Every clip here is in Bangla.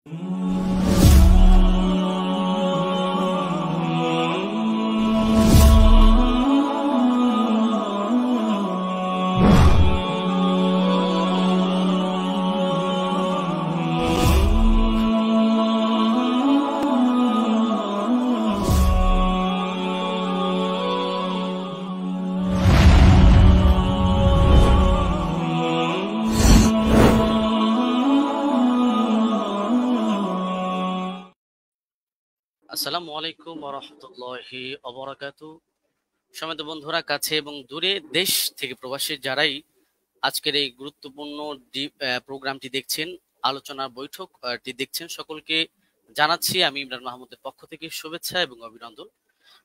আসসালামু আলাইকুম ওয়া রাহমাতুল্লাহি ওয়া বারাকাতুহু। সম্মানিত বন্ধুরা, কাছে এবং দূরে, দেশ থেকে প্রবাসী যারাই আজকের এই গুরুত্বপূর্ণ প্রোগ্রামটি দেখছেন, আলোচনা বৈঠকটি দেখছেন, সকলকে জানাচ্ছি আমি ইমরান মাহমুদের পক্ষ থেকে শুভেচ্ছা এবং অভিনন্দন।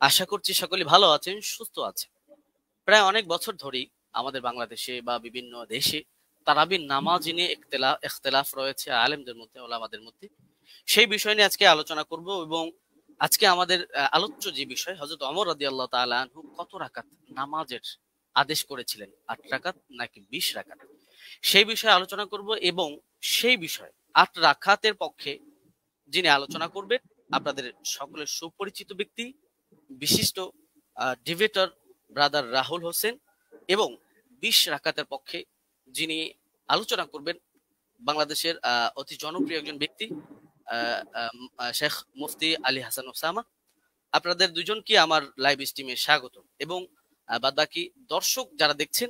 আশা করছি সকলে ভালো আছেন, সুস্থ আছেন। প্রায় অনেক বছর ধরেই আমাদের বাংলাদেশে বা বিভিন্ন দেশে তারাবির নামাজ নিয়ে ইখতিলাফ রয়েছে আলেমদের মধ্যে, ওলামাদের মধ্যে। সেই বিষয় নিয়ে আজকে আলোচনা করব এবং আজকে আমাদের আলোচ্য যে বিষয়, হযরত ওমর রাদিয়াল্লাহু তাআলা আনহু কত রাকাত নামাজের আদেশ করেছিলেন, 8 রাকাত নাকি 20 রাকাত, সেই বিষয়ে আলোচনা করব। এবং সেই বিষয়ে 8 রাকাতের পক্ষে যিনি আলোচনা করবেন, আপনাদের সকলের সুপরিচিত ব্যক্তি, বিশিষ্ট ডিবেটর ব্রাদার রাহুল হোসেন। এবং 20 রাকাতের পক্ষে যিনি আলোচনা করবেন, বাংলাদেশের অতি জনপ্রিয় একজন ব্যক্তি, শেখ মুফতি আলী হাসান ওসামা। আপনাদের দুজনকে আমার লাইভ স্ট্রিমে স্বাগত। এবং বাদবাকি দর্শক যারা দেখছেন,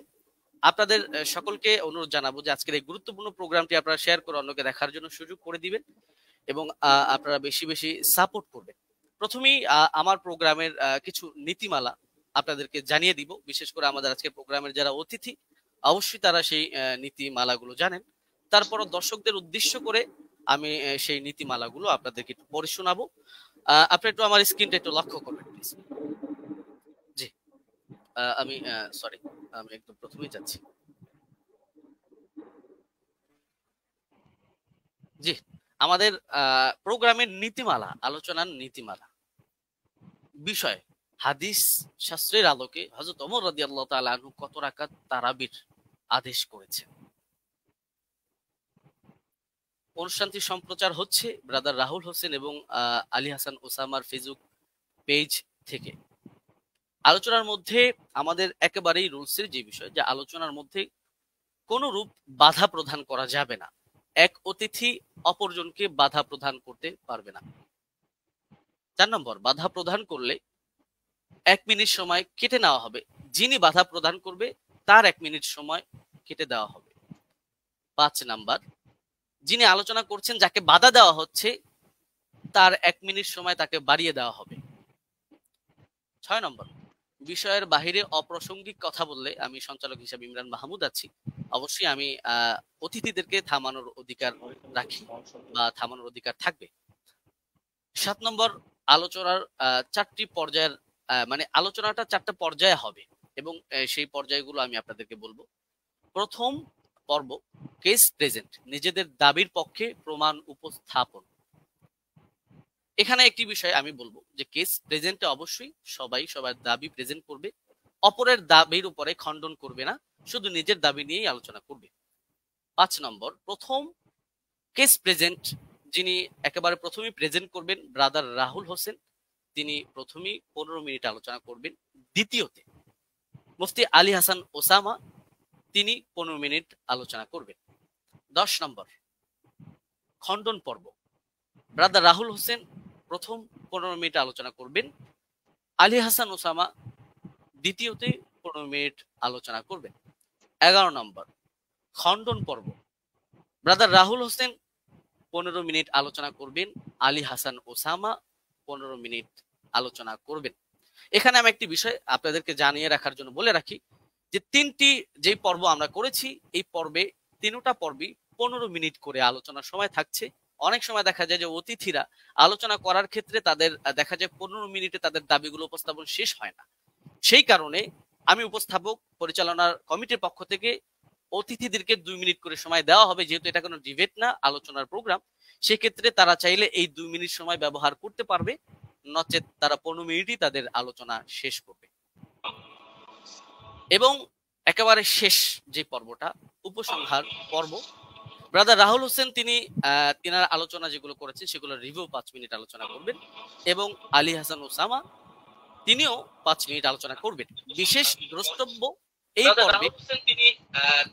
আপনাদের সকলকে অনুরোধ জানাবো যে আজকের এই গুরুত্বপূর্ণ প্রোগ্রামটি আপনারা শেয়ার করে অন্যকে দেখার জন্য সুযোগ করে দিবেন এবং আপনারা বেশি বেশি সাপোর্ট করবেন। প্রথমেই আমার প্রোগ্রামের কিছু নীতিমালা আপনাদেরকে জানিয়ে দিব। বিশেষ করে আমাদের আজকের প্রোগ্রামের যারা অতিথি, অবশ্যই তারা সেই নীতিমালাগুলো জানেন। তারপরও দর্শকদের উদ্দেশ্য করে আমি সেই নীতিমালাগুলো আপনাদেরকে একটু পড়ে শোনাবো। আপনি একটু আমার স্ক্রিনটা একটু লক্ষ্য করবেন প্লিজ। জি, আমি সরি, আমি একদম প্রথমেই যাচ্ছি। জি, আমাদের প্রোগ্রামের নীতিমালা, আলোচনার নীতিমালা বিষয়, হাদিস শাস্ত্রের আলোকে হযরত ওমর রাদিয়াল্লাহু তাআলা আনহু কত রাকাত তারাবির আদেশ করেছেন। অনুষ্ঠানটি সম্প্রচার হচ্ছে ব্রাদার রাহুল হোসেন এবং আলী হাসান ওসামার ফেসবুক পেজ থেকে। আলোচনার মধ্যে আমাদের একেবারেই রুলসের যে বিষয়, যে আলোচনার মধ্যে কোনো রূপ বাধা প্রদান করা যাবে না। এক অতিথি অপরজনকে বাধা প্রদান করতে পারবে না। 4 নম্বর, বাধা প্রদান করলে 1 মিনিট সময় কেটে নেওয়া হবে। যিনি বাধা প্রদান করবে তার 1 মিনিট সময় কেটে দেওয়া হবে। 5 নাম্বার, যিনি আলোচনা করছেন, যাকে বাধা দেওয়া হচ্ছে, তার 1 মিনিট সময় তাকে বাড়িয়ে দেওয়া হবে। 6 নম্বর, বিষয়ের বাহিরে অপ্রাসঙ্গিক কথা বললে, আমি সঞ্চালক হিসেবে ইমরান মাহমুদ আছি, অবশ্যই আমি অতিথিদেরকে থামানোর অধিকার রাখি বা থামানোর অধিকার থাকবে। 7 নম্বর, আলোচনার 4টি পর্যায়ের মানে আলোচনাটা 4টা পর্যায়ে হবে এবং সেই পর্যায়গুলো আমি আপনাদেরকে বলবো। প্রথম পর্ব, কেস প্রেজেন্ট, নিজেদের দাবির পক্ষে প্রমাণ উপস্থাপন। এখানে একটি বিষয় আমি বলবো যে কেস প্রেজেন্টে অবশ্যই সবাই সবার দাবি প্রেজেন্ট করবে, অপরের দাবির উপরে খণ্ডন করবে না, শুধু নিজের দাবি নিয়েই আলোচনা করবে। 5 নম্বর, প্রথম কেস প্রেজেন্ট, যিনি একেবারে প্রথমেই প্রেজেন্ট করবেন, ব্রাদার রাহুল হোসেন, তিনি প্রথমেই 15 মিনিট আলোচনা করবেন। দ্বিতীয়তে মুফতি আলী হাসান ওসামা, তিনি 15 মিনিট আলোচনা করবেন। 10 নম্বর, খণ্ডন পর্ব, ব্রাদার রাহুল হোসেন প্রথম 15 মিনিট আলোচনা করবেন, আলী হাসান ওসামা দ্বিতীয়তে 15 মিনিট আলোচনা করবেন। 11 নম্বর, খণ্ডন পর্ব, ব্রাদার রাহুল হোসেন 15 মিনিট আলোচনা করবেন, আলী হাসান ওসামা 15 মিনিট আলোচনা করবেন। এখানে আমি একটি বিষয় আপনাদেরকে জানিয়ে রাখার জন্য বলে রাখি যে 3টি যে পর্ব আমরা করেছি, এই পর্বে 3টা পর্বই 15 মিনিট করে আলোচনার সময় থাকছে। অনেক সময় দেখা যায় যে অতিথিরা আলোচনা করার ক্ষেত্রে তাদের দেখা যায় 15 মিনিটে তাদের দাবিগুলো উপস্থাপন শেষ হয় না। সেই কারণে আমি উপস্থাপক পরিচালনার কমিটির পক্ষ থেকে অতিথিদেরকে 2 মিনিট করে সময় দেওয়া হবে, যেহেতু এটা কোনো ডিবেট না, আলোচনার প্রোগ্রাম। সেক্ষেত্রে তারা চাইলে এই 2 মিনিট সময় ব্যবহার করতে পারবে, নচেত তারা 15 মিনিটই তাদের আলোচনা শেষ করবে। এবং একেবারে শেষ যে পর্বটা, উপসংহার পর্ব, ব্রাদার রাহুল হোসেন তিনি তিনার আলোচনা যেগুলো করেছেন সেগুলো রিভিউ 5 মিনিট আলোচনা করবেন, এবং আলী হাসান ওসামা তিনিও 5 মিনিট আলোচনা করবেন। বিশেষ দ্রষ্টব্য এই পর্বে তিনি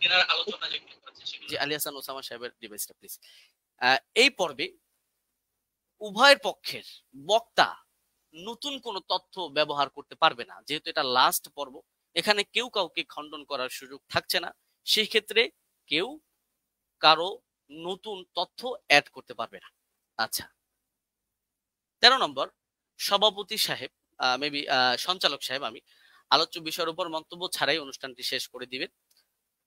তিনার আলোচনা যেগুলো করেছেন যে আলী হাসান ওসামা সাহেবের ডিভাইসটা প্লিজ। এই পর্বে উভয়ের পক্ষের বক্তা নতুন কোনো তথ্য ব্যবহার করতে পারবে না, যেহেতু এটা লাস্ট পর্ব। এখানে কেউ কাউকে খণ্ডন করার সুযোগ থাকছে না, সেই ক্ষেত্রে কেউ কারো নতুন তথ্য অ্যাড করতে পারবে না। আচ্ছা, 13 নম্বর, সভাপতি সাহেব মেবি সঞ্চালক সাহেব আমি আলোচ্য বিষয়ের উপর মন্তব্য ছাড়াই অনুষ্ঠানটি শেষ করে দিবেন।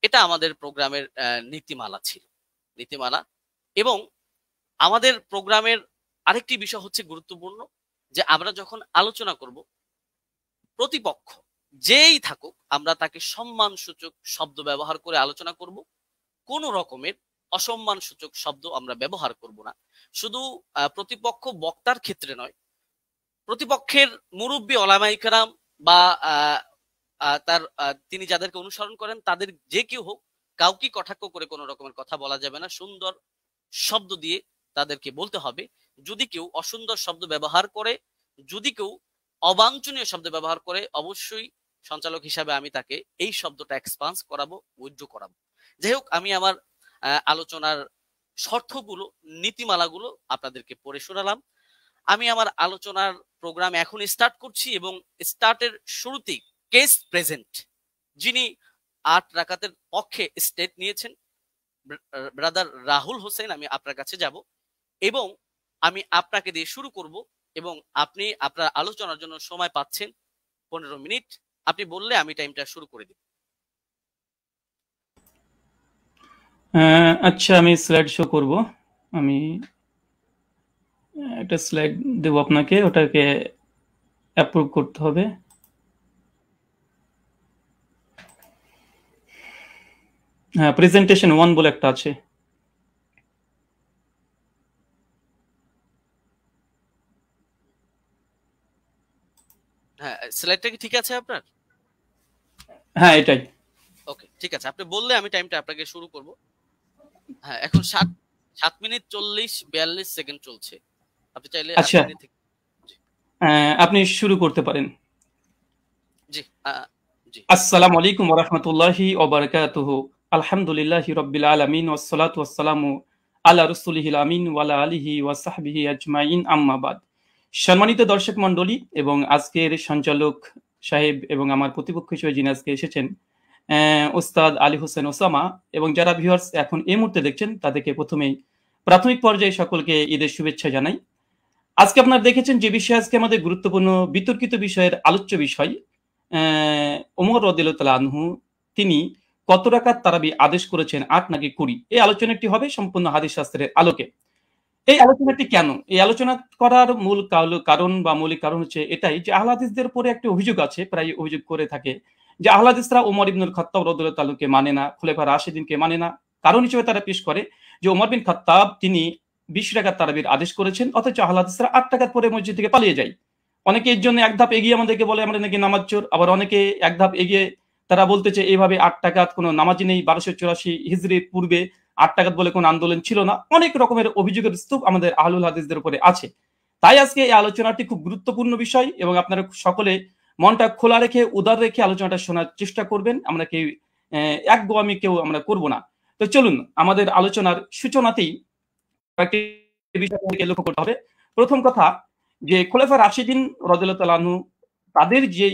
এটা আমাদের প্রোগ্রামের নীতিমালা ছিল, নীতিমালা। এবং আমাদের প্রোগ্রামের আরেকটি বিষয় হচ্ছে গুরুত্বপূর্ণ, যে আমরা যখন আলোচনা করব, প্রতিপক্ষ যেই থাকুক আমরা তাকে সম্মান সূচক শব্দ ব্যবহার করে আলোচনা করব। কোন রকমের অসম্মান সূচক শব্দ আমরা ব্যবহার করব না। শুধু প্রতিপক্ষ বক্তার ক্ষেত্রে নয়, প্রতিপক্ষের মুরব্বী ওলামায়ে কেরাম বা তার তিনি যাদেরকে অনুসরণ করেন তাদের যে কেউ হোক, কাউকে কটাক্ষ করে কোনো রকমের কথা বলা যাবে না। সুন্দর শব্দ দিয়ে তাদেরকে বলতে হবে। যদি কেউ অসুন্দর শব্দ ব্যবহার করে, যদি কেউ অবাঞ্ছনীয় শব্দ ব্যবহার করে, অবশ্যই সঞ্চালক হিসাবে আমি তাকে এই শব্দটা এক্সপান্স করাবো, উইথড্র করাবো। যাই হোক, আমি আমার আলোচনার শর্তগুলো, নীতিমালাগুলো আপনাদেরকে পড়ে শোনালাম। আমি আমার আলোচনার প্রোগ্রাম এখন স্টার্ট করছি, এবং স্টার্টের শুরুতেই কেস প্রেজেন্ট যিনি 8 রাকাতের পক্ষে স্টেট নিয়েছেন, ব্রাদার রাহুল হোসেন, আমি আপনার কাছে যাব এবং আমি আপনাকে দিয়ে শুরু করব, এবং আপনি আপনার আলোচনার জন্য সময় পাচ্ছেন 15 মিনিট। আপনি বললে আমি টাইমটা শুরু করে দিব। আচ্ছা, আমি স্লাইড শো করব। আমি একটা স্লাইড দেব আপনাকে, ওটাকে অ্যাপ্রুভ করতে হবে। হ্যাঁ, প্রেজেন্টেশন 1 বলে একটা আছে। হ্যাঁ, স্লাইডটা কি ঠিক আছে আপনার? হ্যাঁ, এটাই। ওকে, ঠিক আছে। আপনি বললে আমি টাইমটা আপনাকে শুরু করব। হ্যাঁ, এখন 7 মিনিট 42 সেকেন্ড চলছে। আপনি চাইলে আচ্ছা, আপনি শুরু করতে পারেন। জি জি। আসসালামু আলাইকুম ওয়া রাহমাতুল্লাহি ওয়া বারাকাতুহু। আলহামদুলিল্লাহি রাব্বিল আলামিন ওয়াস সালাতু ওয়াস সালামু আলা রাসূলিহিল আমিন ওয়া আলা আলিহি ওয়া সাহবিহি আজমাইন, আম্মা বাদ। সম্মানিত দর্শক মণ্ডলী এবং আজকের সঞ্চালক সাহেব এবং আমার প্রতিপক্ষ হিসেবে যিনি আজকে এসেছেন, ওস্তাদ আলী হোসেন ওসামা, এবং যারা ভিউয়ার্স এখন এই মুহূর্তে দেখছেন তাদেরকে প্রথমেই প্রাথমিক পর্যায়ে সকলকে ঈদের শুভেচ্ছা জানাই। আজকে আপনারা দেখেছেন যে বিষয় আজকে আমাদের গুরুত্বপূর্ণ বিতর্কিত বিষয়ের আলোচ্য বিষয়, ওমর রাদিয়াল্লাহু তাআলা আনহু তিনি কত রাকাত তারাবি আদেশ করেছেন, 8 নাকি 20। এই আলোচনাটি হবে সম্পূর্ণ হাদিস শাস্ত্রের আলোকে। এই আলোচনাটি কেন? এই আলোচনা করার মূল কারণ বা মৌলিক কারণ হচ্ছে এটাই যে আহলে হাদিসদের উপরে একটা অভিযোগ আছে, প্রায় অভিযোগ করে থাকে যে আহলে হাদিসরা ওমর ইবনুল খাত্তাব রাদিয়াল্লাহু তাআলাকে মানে না, খোলাফা রাশিদিনকে মানে না। কারণ হিসেবে তারা পেশ করে যে ওমর বিন খাত্তাব তিনি 20 রাকাত তারাবির আদেশ করেছেন, অথচ আহলে হাদিসরা 8 রাকাত পরে মসজিদ থেকে পালিয়ে যায়। অনেকে এর জন্য এক ধাপ এগিয়ে আমাদেরকে বলে আমরা নাকি নামাজ চোর, আবার অনেকে এক ধাপ এগিয়ে তারা বলতেছে এইভাবে 8 রাকাত কোনো নামাজই নেই, 1284 হিজরির পূর্বে 8 রাকাত বলে কোনো আন্দোলন ছিল না। অনেক রকমের অভিযোগের স্তূপ আমাদের আহলুল হাদিসদের উপরে আছে। তাই আজকে এই আলোচনাটি খুব গুরুত্বপূর্ণ বিষয়, এবং আপনারা সকলে মনটা খোলা রেখে, উদার রেখে আলোচনাটা শোনার চেষ্টা করবেন। আমরা কেউ একগোয়ামি কেউ আমরা করব না। তো চলুন আমাদের আলোচনার সূচনাতেই কয়েকটি বিষয়কে লক্ষ্য করতে হবে। প্রথম কথা, যে খোলাফা রাশিদিন রাদিয়াল্লাহু তাআলা আনহু তাদের যে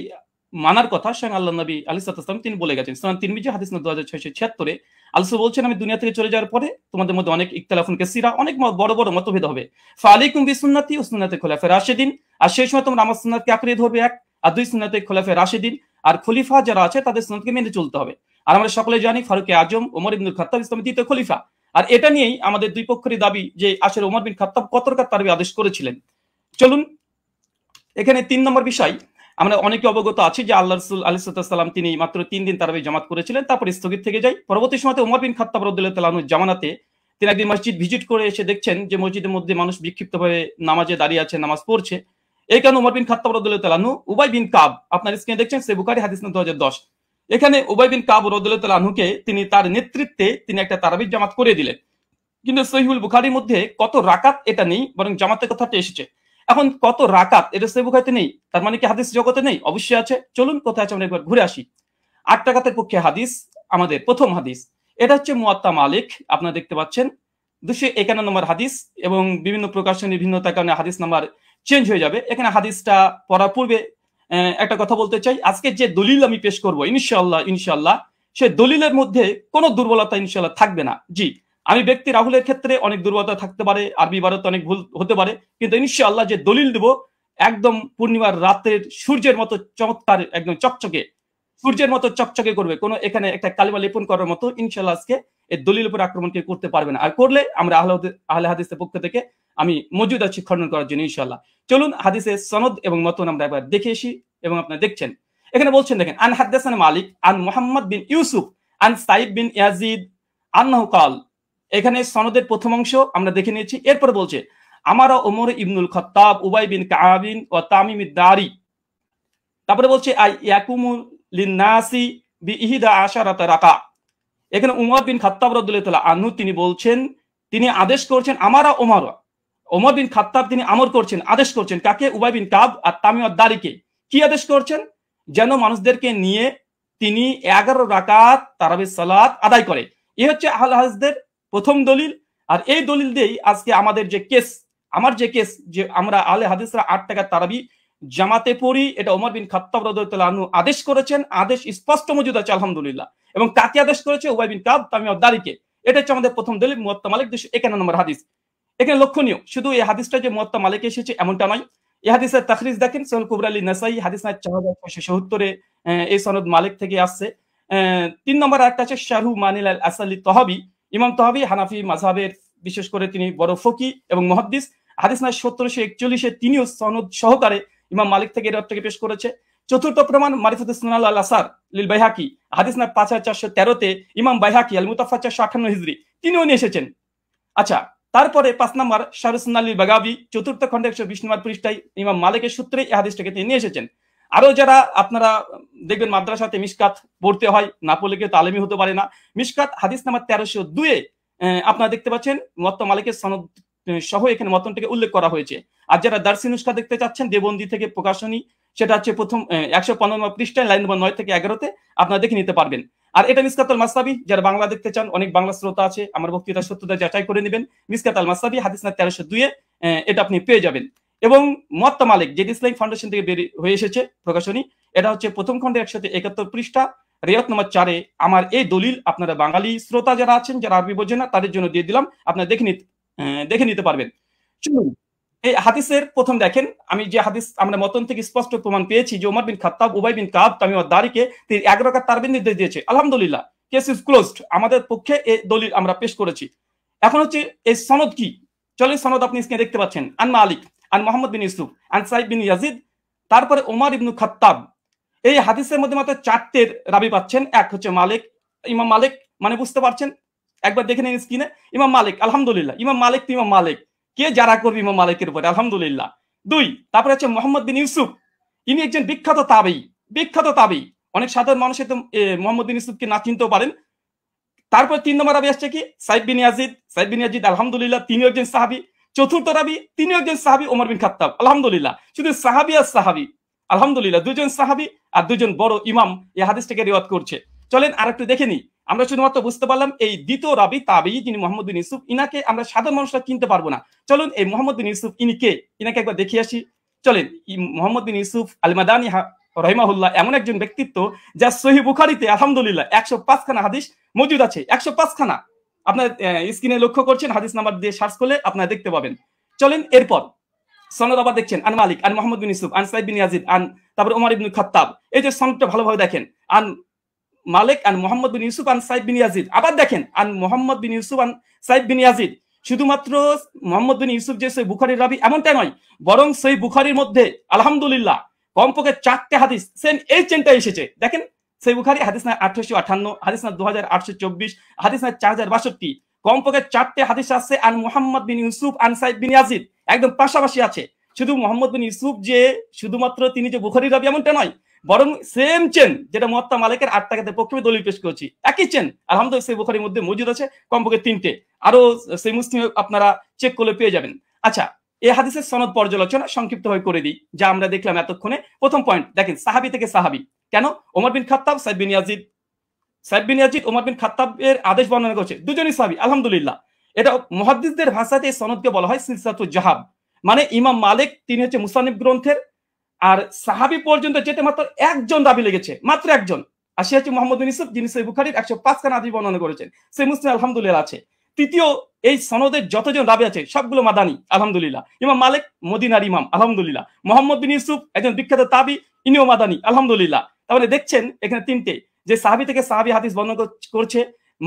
মানার কথা স্বয়ং আল্লাহ নবী আলাইহিস সালাম তিনি বলে গেছেন। সুনান তিরমিজি হাদিস নম্বর 2676 আল্লাহ বলছেন, আমি দুনিয়া থেকে চলে যাওয়ার পরে তোমাদের মধ্যে অনেক ইখতিলাফুন কাসীরা, অনেক বড় বড় মতভেদ হবে। ফালাইকুম বিসুন্নতি ওয়া সুন্নাতি খোলাফা রাশিদিন, আর সেই সময় তোমরা আমার সুন্নাতকে আঁকড়ে ধরবে, এক, আর দুই, সুন্নাতে খোলাফা রাশিদিন, আর খলিফা যারা আছে তাদের সুন্নাতকে মেনে চলতে হবে। আর আমরা সকলে জানি ফারুকে আজম ওমর ইবনুল খাত্তাব ইসলামের দ্বিতীয় খলিফা। আর এটা নিয়েই আমাদের দুই পক্ষেরই দাবি যে আসলে ওমর বিন খাত্তাব কত রাকাত তারাবি আদেশ করেছিলেন। চলুন এখানে 3 নম্বর বিষয়, আমরা অনেকে অবগত আছি যে আল্লাহ রাসূল আলাইহিস সালাম তিনি মাত্র 3 দিন তারাবি জামাত করেছিলেন, তারপর স্থগিত থেকে যায়। পরবর্তী সময়তে ওমর বিন খাত্তাব রাদিয়াল্লাহু তাআলা আনহু জামানাতে তিনি একদিন মসজিদ ভিজিট করে এসে দেখছেন যে মসজিদের মধ্যে মানুষ বিক্ষিপ্তভাবে নামাজে দাঁড়িয়ে আছে, নামাজ পড়ছে। এই কারণে ওমর বিন খাত্তাব রাদিয়াল্লাহু তাআলা আনহু উবাই বিন কাব, আপনার স্ক্রিনে দেখছেন সহিহ বুখারী হাদিস নম্বর 2010, এখানে উবাই বিন কাব রাদিয়াল্লাহু তাআলা আনহুকে তিনি তার নেতৃত্বে তিনি একটা তারাবি জামাত করে দিলেন। কিন্তু সহিহুল বুখারীর মধ্যে কত রাকাত এটা নেই, বরং জামাতের কথাটা এসেছে। এখন কত রাকাত এটা সহিহ বুখারীতে নেই, তার মানে কি হাদিস জগতে নেই? অবশ্যই আছে। চলুন কোথায় আছে আমরা একবার ঘুরে আসি। 8 রাকাতের পক্ষে হাদিস, আমাদের প্রথম হাদিস, এটা হচ্ছে মুয়াত্তা মালিক, আপনারা দেখতে পাচ্ছেন 251 নম্বর হাদিস, এবং বিভিন্ন প্রকাশনী ভিন্নতার কারণে হাদিস নাম্বার চেঞ্জ হয়ে যাবে। এখানে হাদিসটা পড়ার পূর্বে একটা কথা বলতে চাই, আজকে যে দলিল আমি পেশ করব ইনশাআল্লাহ সে দলিলের মধ্যে কোনো দুর্বলতা ইনশাআল্লাহ থাকবে না। জি, আমি ব্যক্তি রাহুলের ক্ষেত্রে অনেক দুর্বলতা থাকতে পারে, আরবি ইবারত অনেক ভুল হতে পারে, কিন্তু ইনশাআল্লাহ যে দলিল দেব একদম পূর্ণিমার রাতের সূর্যের মতো চমৎকার, একদম চকচকে, সূর্যের মতো চকচকে করবে, কোনো এখানে একটা কালিমা লেপন করার মতো ইনশাআল্লাহ আজকে এই দলিল উপর আক্রমণ কেউ করতে পারবে না। আর করলে আমরা আহলে হাদিসের পক্ষ থেকে আমি মজুদ আছি খণ্ডন করার জন্য ইনশাআল্লাহ। চলুন হাদিসের সনদ এবং মতন আমরা একবার দেখে আসি, এবং আপনারা দেখছেন এখানে বলছেন, দেখেন, আন হাদাসানা মালিক আন মুহাম্মদ বিন ইউসুফ আন সাইদ বিন ইয়াজিদ আন্নাহু কাল। এখানে সনদের প্রথম অংশ আমরা দেখে নিয়েছি। এরপরে বলছে আমারা ওমর ইবনুল খাত্তাব উবাই বিন কাআবিন ও তামিম দারি। তারপরে বলছে আই ইয়াকুমু লিন্নাসি বিইহদা আশারাতা রাকা। এখানে উমর বিন খাত্তাব রাদিয়াল্লাহু তাআলা আনহু তিনি বলছেন, তিনি আদেশ করছেন, ওমর বিন খাত্তাব তিনি আমর করছেন, আদেশ করছেন কাকে? উবাই বিন কাব আর তামিম দারিকে। কি আদেশ করছেন? যেন মানুষদেরকে নিয়ে তিনি 11 রাকাত তারাবির সালাত আদায় করে। এই হচ্ছে আহলে হাদিসদের প্রথম দলিল। আর এই দলিল দিয়েই আজকে আমাদের যে কেস, যে আমরা আহলে হাদিসরা 8 টাকা তারাবি জামাতে পড়ি, এটা ওমর বিন খাত্তাব রাদিয়াল্লাহু তাআলা আনহু আদেশ করেছেন। আদেশ স্পষ্ট মজুদ আছে আলহামদুলিল্লাহ। এবং কাকে আদেশ করেছে? উবাই বিন কাব, তামিম দারিকে। এটা হচ্ছে আমাদের প্রথম দলিল, মুয়াত্তা মালিক 251 নম্বর হাদিস। এখানে লক্ষণীয় শুধু এই হাদিসটা যে মুয়াত্তা মালিকে এসেছে এমনটা নয়। এই হাদিসের তাখরিজ দেখেন, সহিহ কুবরা লি নাসাই হাদিস নাম্বার 4677 এই সনদ মালিক থেকে আসছে। 3 নম্বর আরেকটা আছে শারহু মানিল আল আসালি তহাবি। ইমাম তহাবি হানাফি মাযহাবের বিশেষ করে তিনি বড় ফকি এবং মুহাদ্দিস। হাদিস নাম্বার 1741 তিনিও সনদ সহকারে ইমাম মালিক থেকে এর থেকে পেশ করেছে। চতুর্থ প্রমাণ মারিফাতুস সুনান আল আসার লিল বাইহাকি, হাদিস নাম্বার 5413 ইমাম বাইহাকি আল মুতাফা 458 হিজরি তিনিও নিয়ে এসেছেন। আচ্ছা, তারপরে 5 নম্বর শারহুস সুনান লিল বাগাবি, চতুর্থ খণ্ডে 120 নম্বর পৃষ্ঠায় ইমাম মালিকের সূত্রে এই হাদিসটাকে তিনি নিয়ে এসেছেন। আরো যারা আপনারা দেখবেন মাদ্রাসাতে মিশকাত পড়তে হয়, না পড়লে কেউ তালিমি হতে পারে না। মিশকাত হাদিস নাম্বার 1302 আপনারা দেখতে পাচ্ছেন মুয়াত্তা মালিকের সনদ সহ এখানে মতনটাকে উল্লেখ করা হয়েছে। আর যারা দারসি নুসখা দেখতে চাচ্ছেন দেবন্দি থেকে প্রকাশনী, সেটা হচ্ছে প্রথম 115 নম্বর পৃষ্ঠায় লাইন নম্বর 9 থেকে 11তে আপনারা দেখে নিতে পারবেন। আর এটা মিসকাতুল মাসনাবি, যারা বাংলা দেখতে চান, অনেক বাংলা শ্রোতা আছে, আমার বক্তৃতার সত্যতা যাচাই করে নেবেন। মিসকাতুল মাসনাবি হাদিস নাম্বার 1302 এটা আপনি পেয়ে যাবেন। এবং মুয়াত্তা মালিক যেটি ইসলামিক ফাউন্ডেশন থেকে বের হয়ে এসেছে প্রকাশনী, এটা হচ্ছে প্রথম খণ্ডে 171 পৃষ্ঠা রিয়াত নম্বর 4 আমার এই দলিল আপনারা বাঙালি শ্রোতা যারা আছেন, যারা আরবি বোঝেন না, তাদের জন্য দিয়ে দিলাম, আপনারা দেখে নিতে পারবেন। শুনুন, এই হাদিসের প্রথম দেখেন, আমি যে হাদিস আমরা মতন থেকে স্পষ্ট প্রমাণ পেয়েছি যে ওমর বিন খাত্তাব উবাই বিন কাব তামিম দারিকে তিনি 11 রাকাত তারাবির নির্দেশ দিয়েছে। আলহামদুলিল্লাহ, কেস ইজ ক্লোজড। আমাদের পক্ষে এই দলিল আমরা পেশ করেছি। এখন হচ্ছে এই সনদ কি, চলেন সনদ আপনি স্ক্রিনে দেখতে পাচ্ছেন। আন মালিক আন মুহাম্মদ বিন ইউসুফ আন সাইদ বিন ইয়াজিদ, তারপরে ওমর ইবনু খাত্তাব। এই হাদিসের মধ্যে মাত্র 4টের রাবি পাচ্ছেন। এক হচ্ছে মালিক, ইমাম মালিক, মানে বুঝতে পারছেন, একবার দেখে নিন স্ক্রিনে। ইমাম মালিক, আলহামদুলিল্লাহ, ইমাম মালিক তো ইমাম মালিক, কে যারা করবে ইমাম মালিকের উপরে, আলহামদুলিল্লাহ। 2, তারপরে হচ্ছে মোহাম্মদ বিন ইউসুফ, ইনি একজন বিখ্যাত তাবেঈ। অনেক সাধারণ মানুষের তো মোহাম্মদ বিন ইউসুফকে না চিনতেও পারেন। তারপর 3 নম্বর রাবি আসছে কি? সাইদ বিন ইয়াজিদ, আলহামদুলিল্লাহ, তিনিও একজন সাহাবী। চতুর্থ রাবি, তিনিও একজন সাহাবী, ওমর বিন খাত্তাব, আলহামদুলিল্লাহ। শুধু সাহাবী আর সাহাবী, আলহামদুলিল্লাহ, 2 জন সাহাবী আর 2 জন বড় ইমাম এই হাদিসটাকে রিওয়ায়াত করছে। চলেন আরেকটু দেখে নিই। আমরা শুধুমাত্র বুঝতে পারলাম এই দ্বিতীয় রাবি তাবেঈ যিনি মোহাম্মদ বিন ইউসুফ, ইনাকে আমরা সাধারণ মানুষরা চিনতে পারবো না। চলুন এই মোহাম্মদ বিন ইউসুফ ইনি কে, ইনাকে একবার দেখে আসি। চলেন, মোহাম্মদ বিন ইউসুফ আল মাদানী রাহিমাহুল্লাহ এমন একজন ব্যক্তিত্ব যা সহিহ বুখারীতে আলহামদুলিল্লাহ 105 খানা হাদিস মজুদ আছে। 105 খানা আপনার স্ক্রিনে লক্ষ্য করছেন, হাদিস নাম্বার দিয়ে সার্চ করলে আপনারা দেখতে পাবেন। চলেন এরপর সনদ আবার দেখছেন, আন মালিক আন মুহাম্মদ বিন ইউসুফ আন সাইদ বিন ইয়াজিদ আন, তারপর ওমর ইবনে খাত্তাব। এই যে সনদটা ভালোভাবে দেখেন, আন মালিক আন মুহাম্মদ বিন ইউসুফ আন সাইদ বিন ইয়াজিদ। আবার দেখেন আন মুহাম্মদ বিন ইউসুফ আন সাইদ বিন ইয়াজিদ। শুধুমাত্র মুহাম্মদ বিন ইউসুফ যে সহিহ বুখারীর রাবি এমনটা নয়, বরং সহিহ বুখারীর মধ্যে আলহামদুলিল্লাহ কমপক্ষে 4টে হাদিস সেম এই চেনটা এসেছে। দেখেন সহিহ বুখারী হাদিস না 1858, হাদিস না 2824, হাদিস না 4062, কমপক্ষে 4টে হাদিস আছে আন মুহাম্মদ বিন ইউসুফ আন সাইদ বিন ইয়াজিদ, একদম পাশাপাশি আছে। শুধু মুহাম্মদ বিন ইউসুফ যে শুধুমাত্র তিনি যে বুখারীর রাবি এমনটা নয়, বরং সেম চেন যেটা মুয়াত্তা মালিকের 8 টাকাতে পক্ষে দলিল পেশ করেছি, একই চেন আলহামদুলিল্লাহ সহিহ বুখারীর মধ্যে মজুদ আছে, কমপক্ষে 3টে, আরো সহিহ মুসলিমে আপনারা চেক করলে পেয়ে যাবেন। আচ্ছা, এই হাদিসের সনদ পর্যালোচনা সংক্ষিপ্তভাবে করে দিই, যা আমরা দেখলাম এতক্ষণে। প্রথম পয়েন্ট দেখেন, সাহাবী থেকে সাহাবী কেন? ওমর বিন খাত্তাব, সাইদ বিন ইয়াজিদ ওমর বিন খাত্তাবের আদেশ বর্ণনা করছে, দুজনই সাহাবী। আলহামদুলিল্লাহ, এটা মুহাদ্দিসদের ভাষাতে এই সনদকে বলা হয় সিলসিলাতুল জাহাব, মানে ইমাম মালিক তিনি হচ্ছে মুসান্নিফ গ্রন্থের, আর সাহাবী পর্যন্ত যেতে মাত্র একজন রাবী লেগেছে, মাত্র একজন, আর সে হচ্ছে মুহাম্মদ বিন ইউসুফ, যিনি সহিহ বুখারীর 105 খানা হাদিস বর্ণনা করেছেন। সহিহ মুসলিম আলহামদুলিল্লাহ আছে। তৃতীয়, এই সনদের যতজন রাবী আছে সবগুলো মাদানী, আলহামদুলিল্লাহ। ইমাম মালিক মদিনার ইমাম, আলহামদুলিল্লাহ। মুহাম্মদ বিন ইউসুফ একজন বিখ্যাত তাবী, ইনিও মাদানী, আলহামদুলিল্লাহ। তাহলে দেখছেন এখানে 3টে, যে সাহাবী থেকে সাহাবী হাদিস বর্ণনা করছে,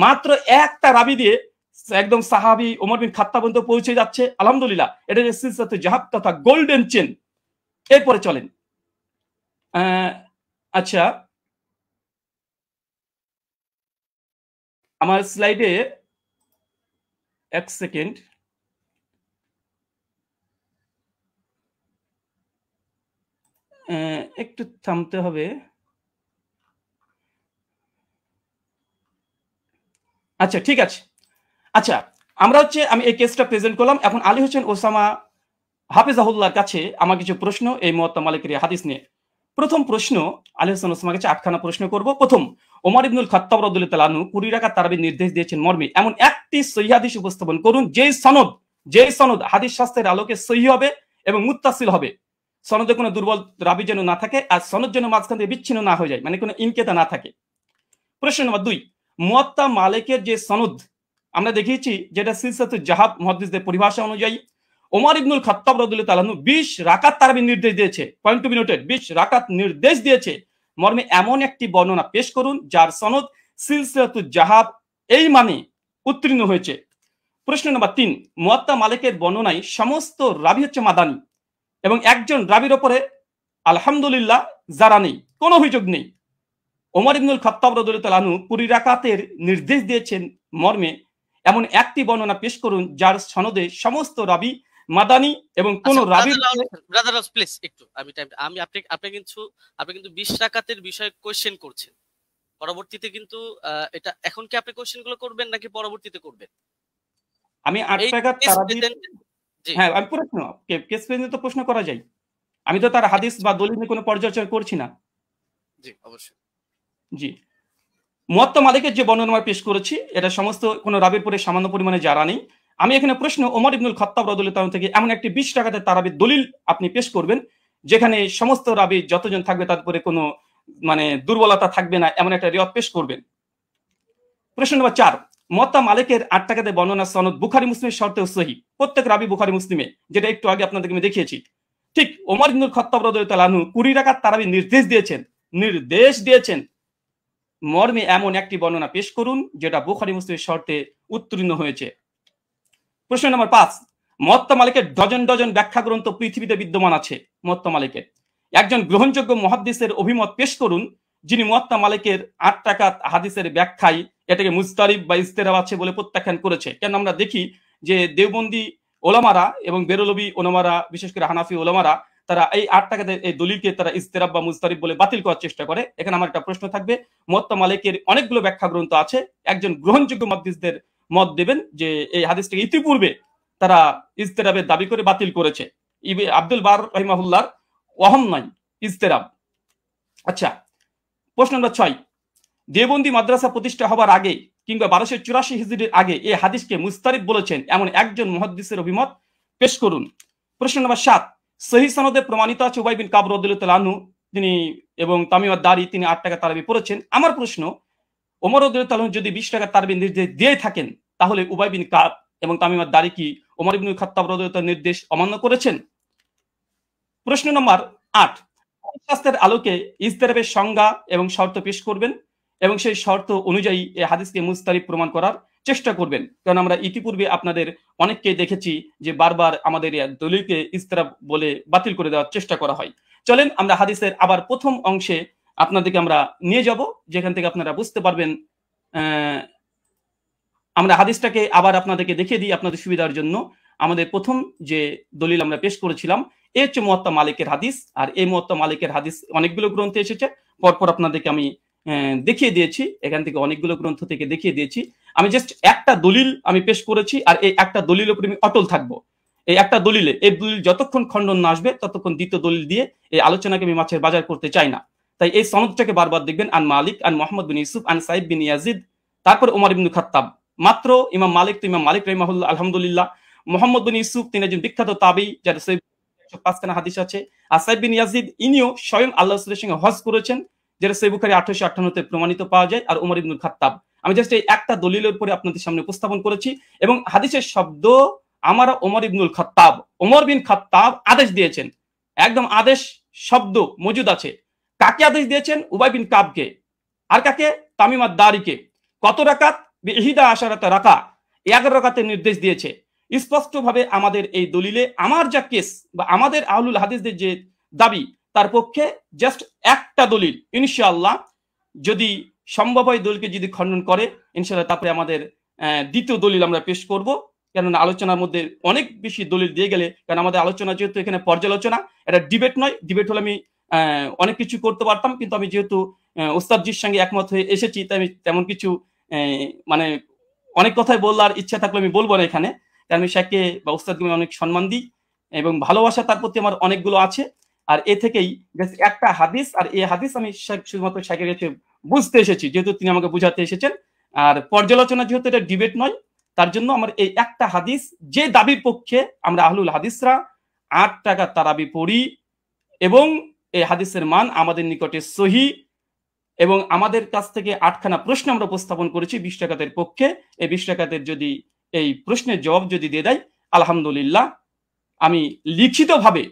মাত্র একটা রাবী দিয়ে একদম সাহাবী ওমর বিন খাত্তাব পর্যন্ত পৌঁছে যাচ্ছে, আলহামদুলিল্লাহ। এটা যে সিলসিলাতুল জাহাব তথা গোল্ডেন চেন। এরপরে চলেন, আচ্ছা আমার স্লাইডে 1 সেকেন্ড, একটু থামতে হবে। আচ্ছা ঠিক আছে। আচ্ছা, আমরা হচ্ছে আমি এই কেসটা প্রেজেন্ট করলাম। এখন আলী হোসেন ওসামা হাফিজাহুল্লাহর কাছে আমার কিছু প্রশ্ন এই মুয়াত্তা মালিকের হাদিস নিয়ে। প্রথম প্রশ্ন, আলী হোসেন ওসামার কাছে 8খানা প্রশ্ন করব। প্রথম, ওমর ইবনুল খাত্তাব রাদিয়াল্লাহু তাআলা আনহু 20 রাকাত তারাবির নির্দেশ দিয়েছেন মর্মে এমন একটি সহিহ হাদিস উপস্থাপন করুন যেই সনদ হাদিস শাস্ত্রের আলোকে সহিহ হবে এবং মুত্তাসিল হবে, সনদে কোনো দুর্বল রাবী যেন না থাকে, আর সনদ যেন মাঝখান থেকে বিচ্ছিন্ন না হয়ে যায়, মানে কোনো ইনকেতা না থাকে। প্রশ্ন নম্বর 2, মুয়াত্তা মালিকের যে সনদ আমরা দেখিয়েছি, যেটা সিলসিলাতুল জাহাব মুহাদ্দিসদের পরিভাষা অনুযায়ী ওমর ইবনুল খাত্তাব রাদিয়াল্লাহু তাআলা আনহু 20 রাকাত তারাবির নির্দেশ দিয়েছে, পয়েন্ট টু বি নোটেড, 20 রাকাত নির্দেশ দিয়েছে মর্মে এমন একটি বর্ণনা পেশ করুন যার সনদ সিলসিলাতুল জাহাব এই মানে উত্তীর্ণ হয়েছে। প্রশ্ন নম্বর 3, মুয়াত্তা মালিকের বর্ণনায় সমস্ত রাবী হচ্ছে মাদানী এবং একজন রাবীর উপরে আলহামদুলিল্লাহ যারা নেই, কোনো অভিযোগ নেই। ওমর ইবনুল খাত্তাব রাদিয়াল্লাহু তাআলা আনহু 20 রাকাতের নির্দেশ দিয়েছেন মর্মে এমন একটি বর্ণনা পেশ করুন যার সনদে সমস্ত রাবী মাদানী এবং কোন রাবী। ব্রাদার প্লিজ একটু আমি আপনি কিন্তু 20 রাকাতের বিষয়ে কোশ্চেন করছেন, পরবর্তীতে কিন্তু এটা এখন কি আপনি কোশ্চেনগুলো করবেন নাকি পরবর্তীতে করবেন? আমি 8 রাকাত তারাবি, হ্যাঁ আমি প্রশ্ন কেস প্রেজেন্ট তো প্রশ্ন করা যায়, আমি তো তার হাদিস বা দলিল নিয়ে কোনো পর্যালোচনা করছি না। জি অবশ্যই। জি, মুয়াত্তা মালিকের যে বর্ণনা পেশ করেছি এটা সমস্ত কোনো রাবীর পরে সামান্য পরিমাণে যারা নেই। আমি এখানে প্রশ্ন, ওমর ইবনুল খাত্তাব রাদিয়াল্লাহু তাআলা থেকে এমন একটি 20 রাকাতের তারাবির দলিল আপনি পেশ করবেন যেখানে সমস্ত রাবী যতজন থাকবে তার উপরে কোনো মানে দুর্বলতা থাকবে না, এমন একটা রিওয়ায়াত পেশ করবেন। প্রশ্ন নম্বর 4, মুয়াত্তা মালিকের 8 টাকাতে বর্ণনা সনদ বুখারী মুসলিমের শর্তেও সহিহ, প্রত্যেক রাবী বুখারী মুসলিমে, যেটা একটু আগে আপনাদেরকে আমি দেখিয়েছি। ঠিক ওমর ইবনুল খাত্তাব রাদিয়াল্লাহু তাআলা আনহু 20 রাকাত তারাবির নির্দেশ দিয়েছেন মর্মে এমন একটি বর্ণনা পেশ করুন যেটা বুখারী মুসলিমের শর্তে উত্তীর্ণ হয়েছে। প্রশ্ন নম্বর 5, মুয়াত্তা মালিকের ডজন ডজন ব্যাখ্যা গ্রন্থ পৃথিবীতে বিদ্যমান আছে। মুয়াত্তা মালিকের একজন গ্রহণযোগ্য মুহাদ্দিসের অভিমত পেশ করুন যিনি মুয়াত্তা মালিকের 8 রাকাত হাদিসের ব্যাখ্যায় এটাকে মুজতারিব বা ইজতিরাব আছে বলে প্রত্যাখ্যান করেছে। কেন আমরা দেখি যে দেওবন্দি ওলামারা এবং বেরলভী ওলামারা, বিশেষ করে হানাফি ওলামারা, তারা এই 8 টাকাতে এই দলিলকে তারা ইজতিরাব বা মুজতারিব বলে বাতিল করার চেষ্টা করে। এখানে আমার একটা প্রশ্ন থাকবে, মুয়াত্তা মালিকের অনেকগুলো ব্যাখ্যা গ্রন্থ আছে, একজন গ্রহণযোগ্য মুহাদ্দিসদের মত দেবেন যে এই হাদিসটাকে ইতিপূর্বে তারা ইজতিরাবের দাবি করে বাতিল করেছে। আব্দুল বার রাহিমাহুল্লাহর ওয়াহম নয়, ইজতিরাব। আচ্ছা, প্রশ্ন নম্বর 6, দেওবন্দি মাদ্রাসা প্রতিষ্ঠা হবার আগে কিংবা 1284 হিজরির আগে এই হাদিসকে মুস্তারিব বলেছেন এমন একজন মুহাদ্দিসের অভিমত পেশ করুন। প্রশ্ন নম্বর 7, সহিহ সনদে প্রমাণিত আছে উবাই বিন কাব রাদিয়াল্লাহু তাআলা আনহু তিনি এবং তামিম আদ-দারি তিনি 8 টাকা তারাবি পড়েছেন। আমার প্রশ্ন, ওমর রাদিয়াল্লাহু তাআলা যদি 20 টাকা তারাবির নির্দেশ দিয়ে থাকেন তাহলে উবাই বিন কাব এবং তামিম আদ-দারি কি ওমর ইবনুল খাত্তাব রাদিয়াল্লাহু তাআলার নির্দেশ অমান্য করেছেন? প্রশ্ন নম্বর 8, শাস্ত্রের আলোকে ইজতিরাবের সংজ্ঞা এবং শর্ত পেশ করবেন এবং সেই শর্ত অনুযায়ী এই হাদিসকে মুস্তারিব প্রমাণ করার চেষ্টা করবেন। কারণ আমরা ইতিপূর্বে আপনাদের অনেককে দেখেছি যে বারবার আমাদের দলিলকে ইজতিরাব বলে বাতিল করে দেওয়ার চেষ্টা করা হয়। চলেন আমরা হাদিসের আবার প্রথম অংশে আপনাদেরকে আমরা নিয়ে যাব, যেখান থেকে আপনারা বুঝতে পারবেন। আমরা হাদিসটাকে আবার আপনাদেরকে দেখিয়ে দিই আপনাদের সুবিধার জন্য। আমাদের প্রথম যে দলিল আমরা পেশ করেছিলাম এই হচ্ছে মুয়াত্তা মালিকের হাদিস। আর এই মুয়াত্তা মালিকের হাদিস অনেকগুলো গ্রন্থে এসেছে, পরপর আপনাদেরকে আমি দেখিয়ে দিয়েছি, এখান থেকে অনেকগুলো গ্রন্থ থেকে দেখিয়ে দিয়েছি। আমি জাস্ট একটা দলিল আমি পেশ করেছি, আর এই একটা দলিলের উপরে আমি অটল থাকবো। এই একটা দলিলে, এই দলিল যতক্ষণ খণ্ডন না আসবে ততক্ষণ দ্বিতীয় দলিল দিয়ে এই আলোচনাকে আমি মাছের বাজার করতে চাই না। তাই এই সনদটাকে বারবার দেখবেন, আন মালিক আন মোহাম্মদ বিন ইউসুফ আন সাইদ বিন ইয়াজিদ, তারপর ওমর ইবনে খাত্তাব। মাত্র ইমাম মালিক তো ইমাম মালিক রাহিমাহুল্লাহ, আলহামদুলিল্লাহ। মোহাম্মদ বিন ইউসুফ তিনি একজন বিখ্যাত তাবী, যার 105খানা হাদিস আছে। আর সাইদ বিন ইয়াজিদ ইনিও স্বয়ং আল্লাহ রাসূলের সঙ্গে হজ করেছেন, যেটা সহিহ বুখারী 1858-তে প্রমাণিত পাওয়া যায়। আর ওমর ইবনে খাত্তাব। আমি জাস্ট এই একটা দলিলের উপরে আপনাদের সামনে উপস্থাপন করেছি, এবং হাদিসের শব্দ আমার ওমর ইবনুল খাত্তাব, ওমর বিন খাত্তাব আদেশ দিয়েছেন, একদম আদেশ শব্দ মজুদ আছে। কাকে আদেশ দিয়েছেন? উবাই বিন কাবকে। আর কাকে? তামিম আদ-দারিকে। কত রাকাত? বিহিদা আশারাতা রাকা, 11 রাকাতের নির্দেশ দিয়েছে। স্পষ্টভাবে আমাদের এই দলিলে আমার যা কেস বা আমাদের আহলুল হাদিসদের যে দাবি, তার পক্ষে জাস্ট একটা দলিল, ইনশাআল্লাহ যদি সম্ভব হয় দলিলকে যদি খণ্ডন করে, ইনশাআল্লাহ তারপরে আমাদের দ্বিতীয় দলিল আমরা পেশ করব। কেননা আলোচনার মধ্যে অনেক বেশি দলিল দিয়ে গেলে, কারণ আমাদের আলোচনা যেহেতু এখানে পর্যালোচনা, এটা ডিবেট নয়। ডিবেট হলে আমি অনেক কিছু করতে পারতাম, কিন্তু আমি যেহেতু ওস্তাদজির সঙ্গে একমত হয়ে এসেছি, তাই আমি তেমন কিছু মানে অনেক কথাই বলার ইচ্ছা থাকলে আমি বলবো না এখানে, কারণ আমি শেখকে বা ওস্তাদকে অনেক সম্মান দিই এবং ভালোবাসা তার প্রতি আমার অনেকগুলো আছে। আর এ থেকেই একটা হাদিস, আর এই হাদিস আমি শুধুমাত্র শেখের কাছে বুঝতে এসেছি, যেহেতু তিনি আমাকে বুঝাতে এসেছেন। আর পর্যালোচনা যেহেতু এটা ডিবেট নয়, তার জন্য আমার এই একটা হাদিস, যে দাবির পক্ষে আমরা আহলুল হাদিসরা 8 টাকা তারাবি পড়ি, এবং এই হাদিসের মান আমাদের নিকটে সহিহ, এবং আমাদের কাছ থেকে 8খানা প্রশ্ন আমরা উপস্থাপন করেছি 20 টাকাতের পক্ষে। এই 20 টাকাতের যদি এই প্রশ্নের জবাব যদি দিয়ে দেয়, আলহামদুলিল্লাহ আমি লিখিতভাবে,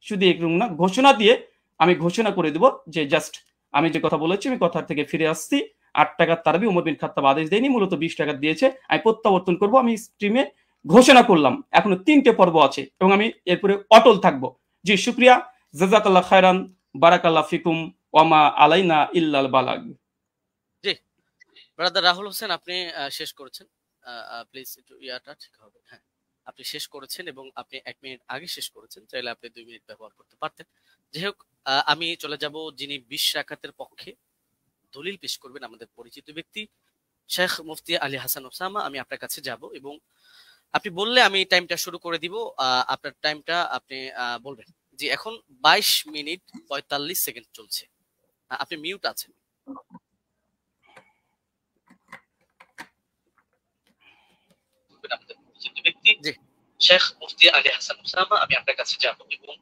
শুধু এরকম না, ঘোষণা দিয়ে আমি ঘোষণা করে দেব যে জাস্ট আমি যে কথা বলেছি আমি কথা থেকে ফিরে আসছি। 8 টাকার তারাবি ওমর বিন খাত্তাব আদেশ দেয়নি, মূলত 20 টাকা দিয়েছে। আমি প্রত্যাবর্তন করব, আমি স্ট্রিমে ঘোষণা করলাম। এখনো 3টে পর্ব আছে এবং আমি এরপরে অটল থাকবো। জি, শুকরিয়া, জাযাকাল্লাহ খায়রান, বারাকাল্লাহ ফিকুম, ওয়ামা আলাইনা ইল্লাল বালাগ। জি, ব্রাদার রাহুল হোসেন, আপনি শেষ করেছেন। প্লিজ একটু ইয়াটা ঠিক হবে। হ্যাঁ, আপনি শেষ করেছেন এবং আপনি 1 মিনিট আগে শেষ করেছেন, চাইলে আপনি 2 মিনিট ব্যবহার করতে পারতেন। যাই হোক, আমি চলে যাব যিনি 20 রাকাতের পক্ষে দলিল পেশ করবেন, আমাদের পরিচিত ব্যক্তি শেখ মুফতি আলী হাসান ওসামা। আমি আপনার কাছে যাব এবং আপনি বললে আমি টাইমটা শুরু করে দিব। আপনার টাইমটা আপনি বলবেন। জি, এখন 22 মিনিট 45 সেকেন্ড চলছে। আপনি মিউট আছেন। জি, শেখ মুফতি আলী হাসান ওসামা, আমি আপনার কাছে যাব এবং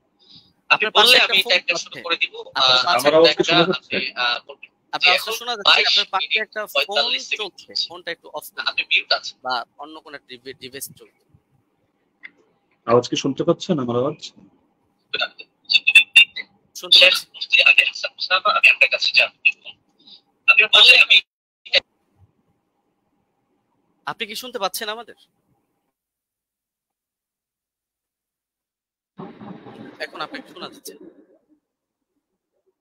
আপনি বললে আমি টাইমটা শুরু করে দিব। আপনার আওয়াজ শোনা যাচ্ছে, আপনার পাশে একটা ফোন চলছে, ফোনটা একটু অফ করুন, আপনি মিউট আছেন বা অন্য কোন ডিভাইস চলছে। আওয়াজ কি শুনতে পাচ্ছেন? আমার আওয়াজ শুনতে পাচ্ছি। মুফতি আলী হাসান ওসামা, আমি আপনার কাছে যাব এবং আপনি বললে আমি, আপনি কি শুনতে পাচ্ছেন আমাদের? এখন আপনাকে শোনা যাচ্ছে,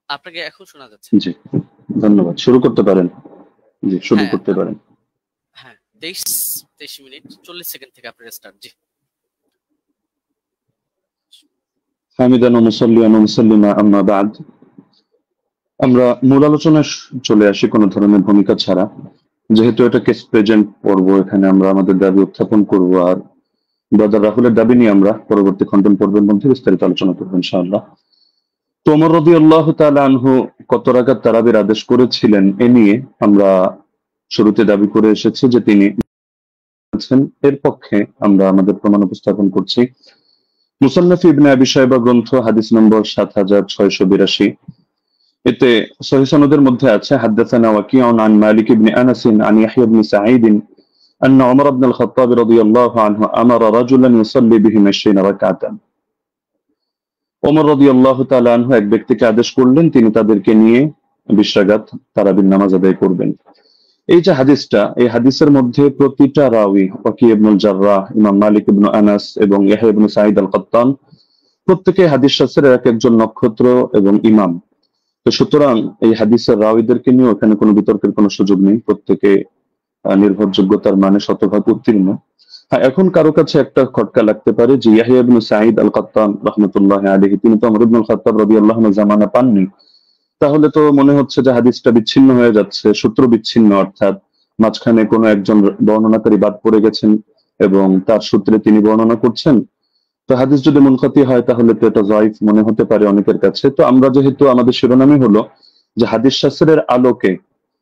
আপনাকে এখন শোনা যাচ্ছে। জি, ধন্যবাদ। শুরু করতে পারেন। জি, শুরু করতে পারেন। হ্যাঁ, 23 মিনিট 40 সেকেন্ড থেকে আপনার স্টার্ট। জি, হামিদান ওয়া মুসাল্লিয়ান ওয়া মুসাল্লিমা, আম্মা বা'দ। আমরা মূল আলোচনায় চলে আসি কোনো ধরনের ভূমিকা ছাড়া, যেহেতু এটা কেস প্রেজেন্ট পর্ব, এখানে আমরা আমাদের দাবি উত্থাপন করব, আর ব্রাদার রাহুলের দাবি নিয়ে আমরা পরবর্তী খণ্ডন পর্বের মধ্যে বিস্তারিত আলোচনা করব ইনশাআল্লাহ। তো ওমর রাদিয়াল্লাহু তাআলা আনহু কত রাকাত তারাবির আদেশ করেছিলেন, এ নিয়ে আমরা শুরুতে দাবি করে এসেছি যে তিনি এর পক্ষে আমরা আমাদের প্রমাণ উপস্থাপন করছি। মুসান্নাফ ইবনে আবি শাইবা গ্রন্থ, হাদিস নম্বর 7682। এতে সহিহ সনদের মধ্যে আছে, হাদাসানা ওয়াকিউন আন মালিক ইবনে আনাস আন ইয়াহইয়া ইবনে সাঈদ أن عمر بن الخطاب رضي الله عنه أمر رجلا يصلي بهم 20 ركعة। ওমর রাদিয়াল্লাহু তাআলা আনহু এক ব্যক্তিকে আদেশ করলেন তিনি তাদেরকে নিয়ে 20 রাকাত তারাবির নামাজ আদায় করবেন। এই যে হাদিসটা, এই হাদিসের মধ্যে প্রতিটা রাওয়ী, ওয়াকি ইবনুল জাররাহ, ইমাম মালিক ইবনে আনাস এবং ইয়াহইয়া ইবনে সাঈদ আল-কাত্তান, প্রত্যেকে হাদিস শাস্ত্রের এক একজন নক্ষত্র এবং ইমাম। তো সুতরাং এই হাদিসের রাওয়ীদেরকে নিয়ে এখানে কোনো বিতর্কের কোনো সুযোগ নেই, প্রত্যেকে নির্ভরযোগ্যতার মানে শতভাগ উত্তীর্ণ। হ্যাঁ, এখন কারো কাছে একটা খটকা লাগতে পারে যে ইয়াহইয়া ইবনে সাঈদ আল কাত্তান রাহমাতুল্লাহি আলাইহি তিনি তো ওমর ইবনে খাত্তাব রাদিয়াল্লাহু আনহু জামানা পাননি, তাহলে তো মনে হচ্ছে যে হাদিসটা বিচ্ছিন্ন হয়ে যাচ্ছে, সূত্র বিচ্ছিন্ন, অর্থাৎ মাঝখানে কোনো একজন বর্ণনাকারী বাদ পড়ে গেছেন এবং তার সূত্রে তিনি বর্ণনা করছেন। তো হাদিস যদি মুনকাতি হয় তাহলে তো এটা যায়িফ মনে হতে পারে অনেকের কাছে। তো আমরা যেহেতু আমাদের শিরোনামই হলো যে হাদিস শাস্ত্রের আলোকে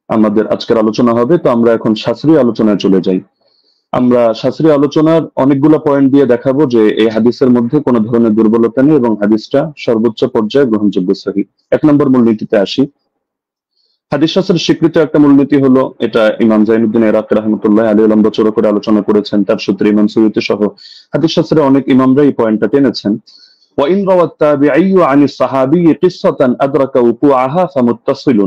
আমাদের আজকের আলোচনা হবে, তো আমরা এখন শাস্ত্রীয় আলোচনায় চলে যাই। আমরা শাস্ত্রীয় আলোচনার অনেকগুলো পয়েন্ট দিয়ে দেখাবো যে এই হাদিসের মধ্যে কোনো ধরনের দুর্বলতা নেই এবং হাদিসটা সর্বোচ্চ পর্যায়ে গ্রহণযোগ্য সহিহ। 1 নম্বর মূলনীতিতে আসি। হাদিস শাস্ত্রের স্বীকৃত একটা মূলনীতি হলো, এটা ইমাম জাইনুদ্দিন ইরাকি রাহমাতুল্লাহি আলাইহি লম্বা চওড়া করে আলোচনা করেছেন, তার সূত্রে ইমাম সুয়ুতী সহ হাদিস শাস্ত্রের অনেক ইমামরা এই পয়েন্টটা টেনেছেন। وإن روى التابعي عن الصحابي قصة أدرك وقوعها فمتصل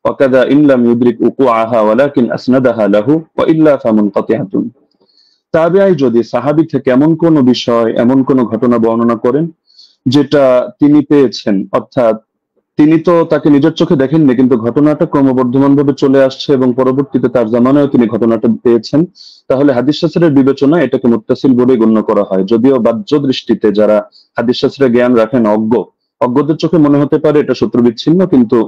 وكذا إن لم يدرك وقوعها ولكن أسندها له وإلا فمنقطعة। তাবিঈ যদি সাহাবী থেকে এমন কোন বিষয়, এমন কোন ঘটনা বর্ণনা করেন যেটা তিনি পেয়েছেন, অর্থাৎ তিনি তো তাকে নিজের চোখে দেখেননি, কিন্তু ঘটনাটা ক্রমবর্ধমান ভাবে চলে আসছে এবং পরবর্তীতে তার জামানায় তিনি ঘটনাটা পেয়েছেন, তাহলে হাদিস শাস্ত্রের বিবেচনায় এটাকে মুত্তাসিল বলে গণ্য করা হয়। যদিও বাহ্য দৃষ্টিতে যারা হাদিস শাস্ত্রের জ্ঞান রাখেন, অজ্ঞদের চোখে মনে হতে পারে এটা সূত্র বিচ্ছিন্ন, কিন্তু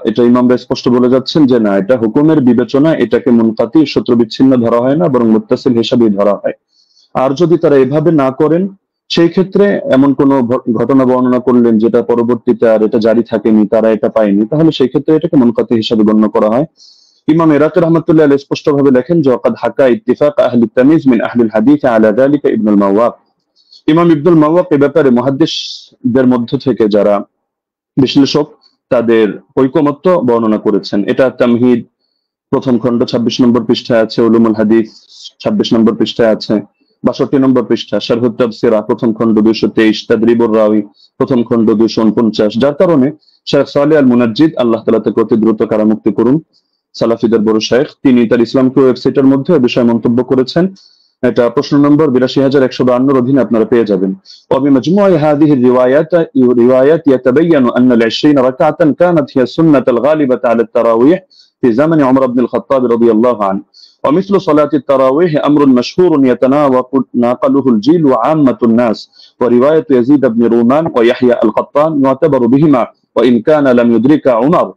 এটা ইমামরা স্পষ্ট বলে যাচ্ছেন যে না, এটা হুকুমের বিবেচনায় এটাকে মুনকাতি, সূত্র বিচ্ছিন্ন ধরা হয় না, বরং মুত্তাসিল হিসাবেই ধরা হয়। আর যদি তারা এভাবে না করেন, সেই ক্ষেত্রে এমন কোন ঘটনা বর্ণনা করলেন যেটা পরবর্তীতে আর এটা জারি থাকেনি, তারা এটা পায়নি, তাহলে সেই ক্ষেত্রে এটাকে মুনকাতি হিসাবে গণ্য করা হয়। ইমাম ইরাকি রাহমাতুল্লাহি আলাইহি স্পষ্ট ভাবে লেখেন যে ওয়াকাদ হাকা ইত্তিফাক আহলি তামিজ মিন আহলিল হাদিস আলা যালিকা ইবনুল মাওয়াক। ইমাম ইবনুল মাওয়াক এই ব্যাপারে মুহাদ্দিসদের মধ্য থেকে যারা বিশ্লেষক, তাদের ঐকমত্য বর্ণনা করেছেন। এটা তামহিদ প্রথম খণ্ড 26 নম্বর পৃষ্ঠায় আছে, উলুমুল হাদিস 26 নম্বর পৃষ্ঠায় আছে, 62 নম্বর পৃষ্ঠা শারহুত তাফসিরা প্রথম খণ্ড 223, তাদরিবুর রাওয়ী প্রথম খণ্ড 249। যার কারণে শেখ সালেহ আল মুনাজ্জিদ, আল্লাহ তাআলা তাকে অতি দ্রুত কারামুক্তি করুন, সালাফিদের বড় শেখ, তিনি তার ইসলামকে ওয়েবসাইটের মধ্যে এই বিষয়ে মন্তব্য করেছেন। এটা প্রশ্ন নম্বর 82152 অধীনে আপনারা পেয়ে যাবেন। وبمجموع هذه الروايات يتبين أن ال20 ركعة كانت هي السنة الغالبة على التراويح في زمن عمر بن الخطاب رضي الله عنه، ومثل صلاة التراويح أمر مشهور يتناقله الجيل وعامة الناس، ورواية يزيد بن رومان ويحيى القطان يعتبر بهما وإن كان لم يدرك عمر،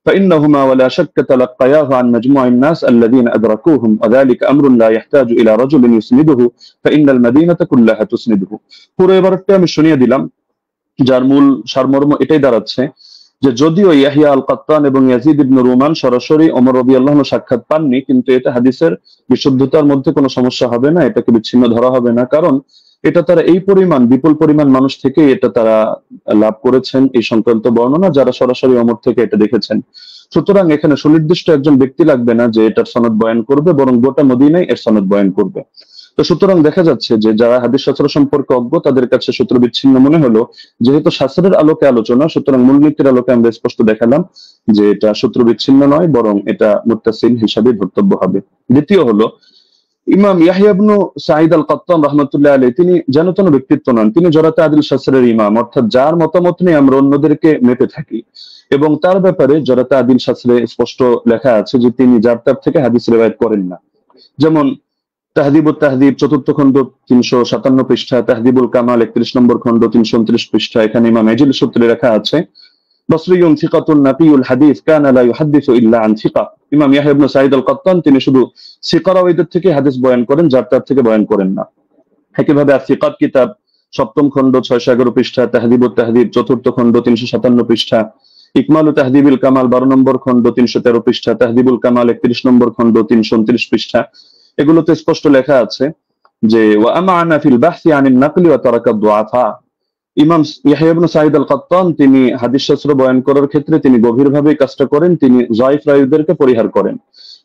فإنهما ولا شك تلقياه عن مجموع الناس الذين أدركوهم، وذلك أمر لا يحتاج إلى رجل يسنده فإن المدينة كلها تسنده। পুরো এবারটা আমি শুনিয়ে দিলাম, যার মূল সারমর্ম এটাই দাঁড়াচ্ছে যে যদিও ইয়াহিয়া আল কাত্তান এবং ইয়াজিদ ইবনে রুমান সরাসরি ওমর রাদিয়াল্লাহু আনহু সাক্ষাৎ পাননি, কিন্তু এটা হাদিসের বিশুদ্ধতার মধ্যে কোনো সমস্যা হবে না, এটাকে বিচ্ছিন্ন ধরা হবে না, কারণ এটা তারা এই পরিমাণ, বিপুল পরিমাণ মানুষ থেকে এটা তারা লাভ করেছেন এই সংক্রান্ত বর্ণনা, যারা সরাসরি ওমর থেকে এটা দেখেছেন। সুতরাং এখানে সুনির্দিষ্ট একজন ব্যক্তি লাগবে না যে এটার সনদ বয়ান করবে, বরং গোটা মদিনায় এর সনদ বয়ান করবে। তো সুতরাং দেখা যাচ্ছে যে যারা হাদিস শাস্ত্র সম্পর্কে অজ্ঞ, তাদের কাছে সূত্র বিচ্ছিন্ন মনে হলো। যেহেতু শাস্ত্রের আলোকে আলোচনা, সুতরাং মূলনীতির আলোকে আমরা স্পষ্ট দেখালাম যে এটা সূত্র বিচ্ছিন্ন নয়, বরং এটা মুত্তাসিল হিসাবে ধর্তব্য হবে। দ্বিতীয় হলো, ইমাম ইয়াহইয়া ইবনে সাঈদ আল কাত্তান রাহমাতুল্লাহি আলাইহি তিনি যেন তেন ব্যক্তিত্ব নন, তিনি জরাতে আদিল শাস্ত্রের ইমাম, অর্থাৎ যার মতামত নিয়ে আমরা অন্যদেরকে মেপে থাকি, এবং তার ব্যাপারে জরাতে আদিল শাস্ত্রে স্পষ্ট লেখা আছে যে তিনি যার তার থেকে হাদিস রিওয়ায়াত করেন না। যেমন তাহদিবুত তাহদিব 4th খণ্ড 357 পৃষ্ঠা, তাহদিবুল কামাল 31 নম্বর খণ্ড 329 পৃষ্ঠা, এখানে ইমাম এজিল সূত্রে লেখা আছে বসরিয়ুন সিকাতুন নাকিউল হাদিস কানা লা ইউহাদ্দিসু ইল্লা আন সিকা। ইমাম ইয়াহইয়া ইবনে সাঈদ আল কাত্তান তিনি শুধু সিকারাওয়ীদের থেকে হাদিস বয়ান করেন, যার তার থেকে বয়ান করেন না। একইভাবে আর-সিকাত কিতাব 7ম খণ্ড 611 পৃষ্ঠা, তাহদিবুত তাহদিব 4th খণ্ড 357 পৃষ্ঠা, ইকমালু তাহদিবিল কামাল 12 নম্বর খণ্ড 313 পৃষ্ঠা, তাহদিবুল কামাল 31 নম্বর খণ্ড 329 পৃষ্ঠা, এগুলোতে স্পষ্ট লেখা আছে যে ওয়া আমানা ফিল বাহসি আনিন নাকলি ওয়া তারাকা দুআফা। ইমাম ইয়াহইয়া ইবনে সাঈদ আল কাত্তান তিনি হাদিস শাস্ত্র বয়ান করার ক্ষেত্রে তিনি গভীরভাবে কাজটা করেন, তিনি যায়িফ রাওয়ীদেরকে পরিহার করেন।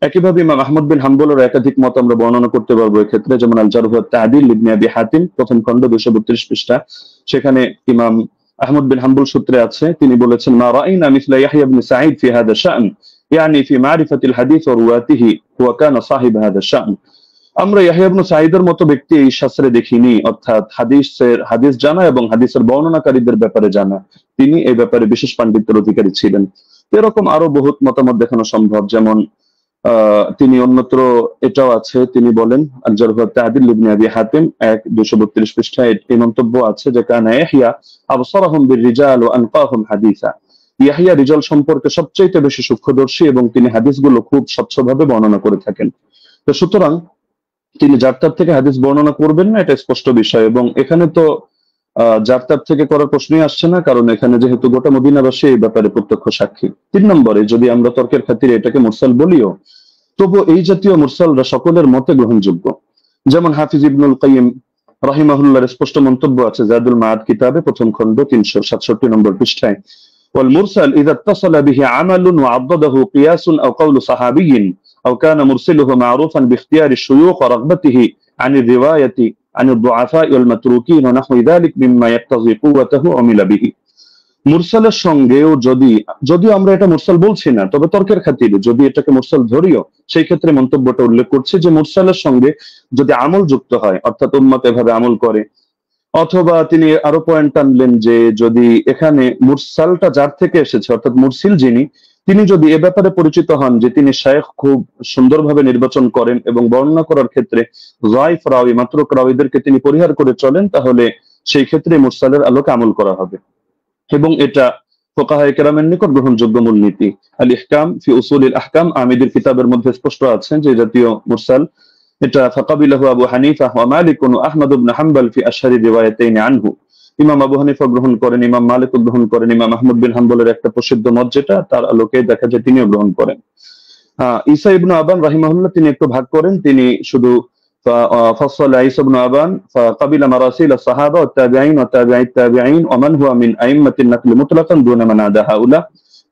একইভাবে ইমাম আহমদ বিন হাম্বলের একাধিক মত আমরা বর্ণনা করতে পারবো এই ক্ষেত্রে, যেমন আল জারহ ওয়াত তা'দীল ইবনে আবি হাতিম 1ম খণ্ড 232 পৃষ্ঠা, সেখানে ইমাম আহমদ বিন হাম্বল সূত্রে আছে, তিনি বলেছেন মা রাআইনা মিসলা ইয়াহইয়া ইবনে সাঈদ ফি হাদা শা'n, يعني في معرفة الحديث ورواته هو كان صاحب هذا الشأن। আমরা ইয়াহইয়া ইবনে সাঈদের মতো ব্যক্তি এই শাস্ত্রে দেখিনি, অর্থাৎ হাদিস জানা এবং হাদিসের বর্ণনাকারীদের ব্যাপারে জানা, তিনি এই ব্যাপারে বিশেষ পাণ্ডিত্যের অধিকারী ছিলেন। এরকম আরো বহুত মতামত দেখানো সম্ভব, যেমন তিনি অন্যত্র এটাও আছে, তিনি বলেন আল-জারহ ওয়া তা'দীল ইবনে আবি হাতিম 232 পৃষ্ঠায় এই মন্তব্য আছে যে কানা ইয়াহইয়া আবসারাহুম বির-রিজাল ওয়া আনকাহুম হাদিসা। ইয়াহইয়া রিজাল সম্পর্কে সবচেয়ে বেশি সূক্ষ্মদর্শী এবং তিনি হাদিসগুলো খুব স্বচ্ছভাবে বর্ণনা করে থাকেন। তো সুতরাং তিনি যার তার থেকে হাদিস বর্ণনা করবেন না, এটা স্পষ্ট বিষয়। এবং এখানে তো যার তার থেকে করার প্রশ্নই আসছে না, কারণ এখানে যেহেতু গোটা মদিনাবাসী এই ব্যাপারে প্রত্যক্ষ সাক্ষী। 3 নম্বরে, যদি আমরা তর্কের খাতিরে এটাকে মুরসাল বলিও, তবু এই জাতীয় মুরসালরা সকলের মতে গ্রহণযোগ্য। যেমন হাফিজ ইবনুল কাইয়িম রাহিমাহুল্লাহর স্পষ্ট মন্তব্য আছে জাদুল মাআদ কিতাবে 1ম খণ্ড 367 নম্বর পৃষ্ঠায়, ওয়াল মুরসাল ইযা ইত্তাসালা বিহি আমালুন ওয়া আদ্দাদাহু কিয়াসুন আও কাওলু সাহাবিয়্যিন আও কানা মুরসিলুহু মা'রুফান বিইখতিয়ারি আশ-শুয়ুখ ওয়া রাগবাতিহি আন আর-রিওয়ায়াতি عن الضعفاء والمتروكين ونحو ذلك مما يقتضي قوته عمل به। মুরসালের সঙ্গেও যদিও আমরা এটা মুরসাল বলছি না, তবে তর্কের খাতিরে যদি এটাকে মুরসাল ধরিও, সেই ক্ষেত্রে মন্তব্যটা উল্লেখ করছে যে মুরসালের সঙ্গে যদি আমল যুক্ত হয়, অর্থাৎ উম্মত এভাবে আমল করে, অথবা তিনি আরো পয়েন্ট আনলেন যে যদি এখানে মুরসালটা যার থেকে এসেছে, অর্থাৎ মুরসিল যিনি, তিনি যদি এ ব্যাপারে পরিচিত হন যে তিনি শায়েখ খুব সুন্দরভাবে নির্বাচন করেন এবং বর্ণনা করার ক্ষেত্রে যায়ফ রাওয়ী, মাতরুক রাওয়ীদেরকে তিনি পরিহার করে চলেন, তাহলে সেই ক্ষেত্রে মুরসালের আলোকে আমল করা হবে এবং এটা ফুকাহায়ে কেরামের নিকট গ্রহণযোগ্য মূলনীতি। আল ইহকাম ফি উসুলিল আহকাম আমিদের কিতাবের মধ্যে স্পষ্ট আছে যে জাতীয় মুরসাল এটা ফাকাবিলাহু আবু হানিফা ওয়া মালিক ওয়া আহমদ ইবনে হাম্বল ফি আশহারি রিওয়ায়াতাইন আনহু। ইমাম আবু হানিফা গ্রহণ করেন, ইমাম মালিক গ্রহণ করেন, ইমাম আহমদ বিন হাম্বলের একটা প্রসিদ্ধ মত যেটা তার আলোকে দেখা যায় তিনিও গ্রহণ করেন। ঈসা ইবনে আবান রাহিমাহুল্লাহ তিনি একটু ভাগ করেন, তিনি শুধু ফাসালা ঈসা ইবনে আবান ফাকাবিলা মারাসিল আস-সাহাবা ওয়া তাবিঈন ওয়া তাবিঈত তাবিঈন ওয়া মান হুয়া মিন আইম্মাতিন নাকল মুতলাকান দুনা মান আদা হাউলা।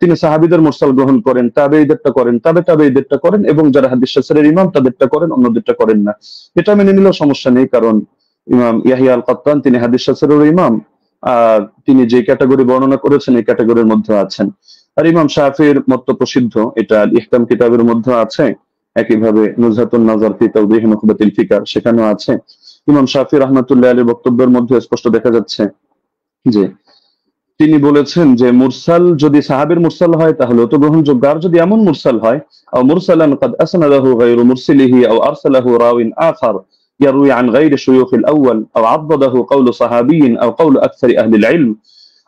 তিনি সাহাবীদের মুরসাল গ্রহণ করেন, তাবেঈদেরটা করেন, তাবেঈদেরটা করেন, এবং যারা হাদিস শাস্ত্রের ইমাম তাদেরটা করেন, অন্যদেরটা করেন না। এটা মেনে নিলেও সমস্যা নেই, কারণ ইমাম ইয়াহইয়া আল-কাত্তান তিনি হাদিস শাস্ত্রের ইমাম, তিনি যে ক্যাটাগরি বর্ণনা করেছেন এই ক্যাটাগরির মধ্যে আছেন। আর ইমাম শাফির মত প্রসিদ্ধ, এটা ইহকাম কিতাবের মধ্যে আছে, একইভাবে নুজহাতুন নাজার ফি তাওদীহ নুখবাতিল ফিকার সেখানেও আছে। ইমাম শাফি রাহমাতুল্লাহ আলাইহির বক্তব্যের মধ্যে স্পষ্ট দেখা যাচ্ছে যে তিনি বলেছেন যে মুরসাল যদি সাহাবীর মুরসাল হয় তাহলে তো গ্রহণযোগ্য, আর যদি এমন মুরসাল হয় আও মুরসালান ক্বাদ আসনাদাহু গায়রু মুরসিলিহি আও আরসালাহু রাওয়িন আখার يروي عن غير شيوخ الأول أو عضده قول صحابي أو قول أكثر أهل العلم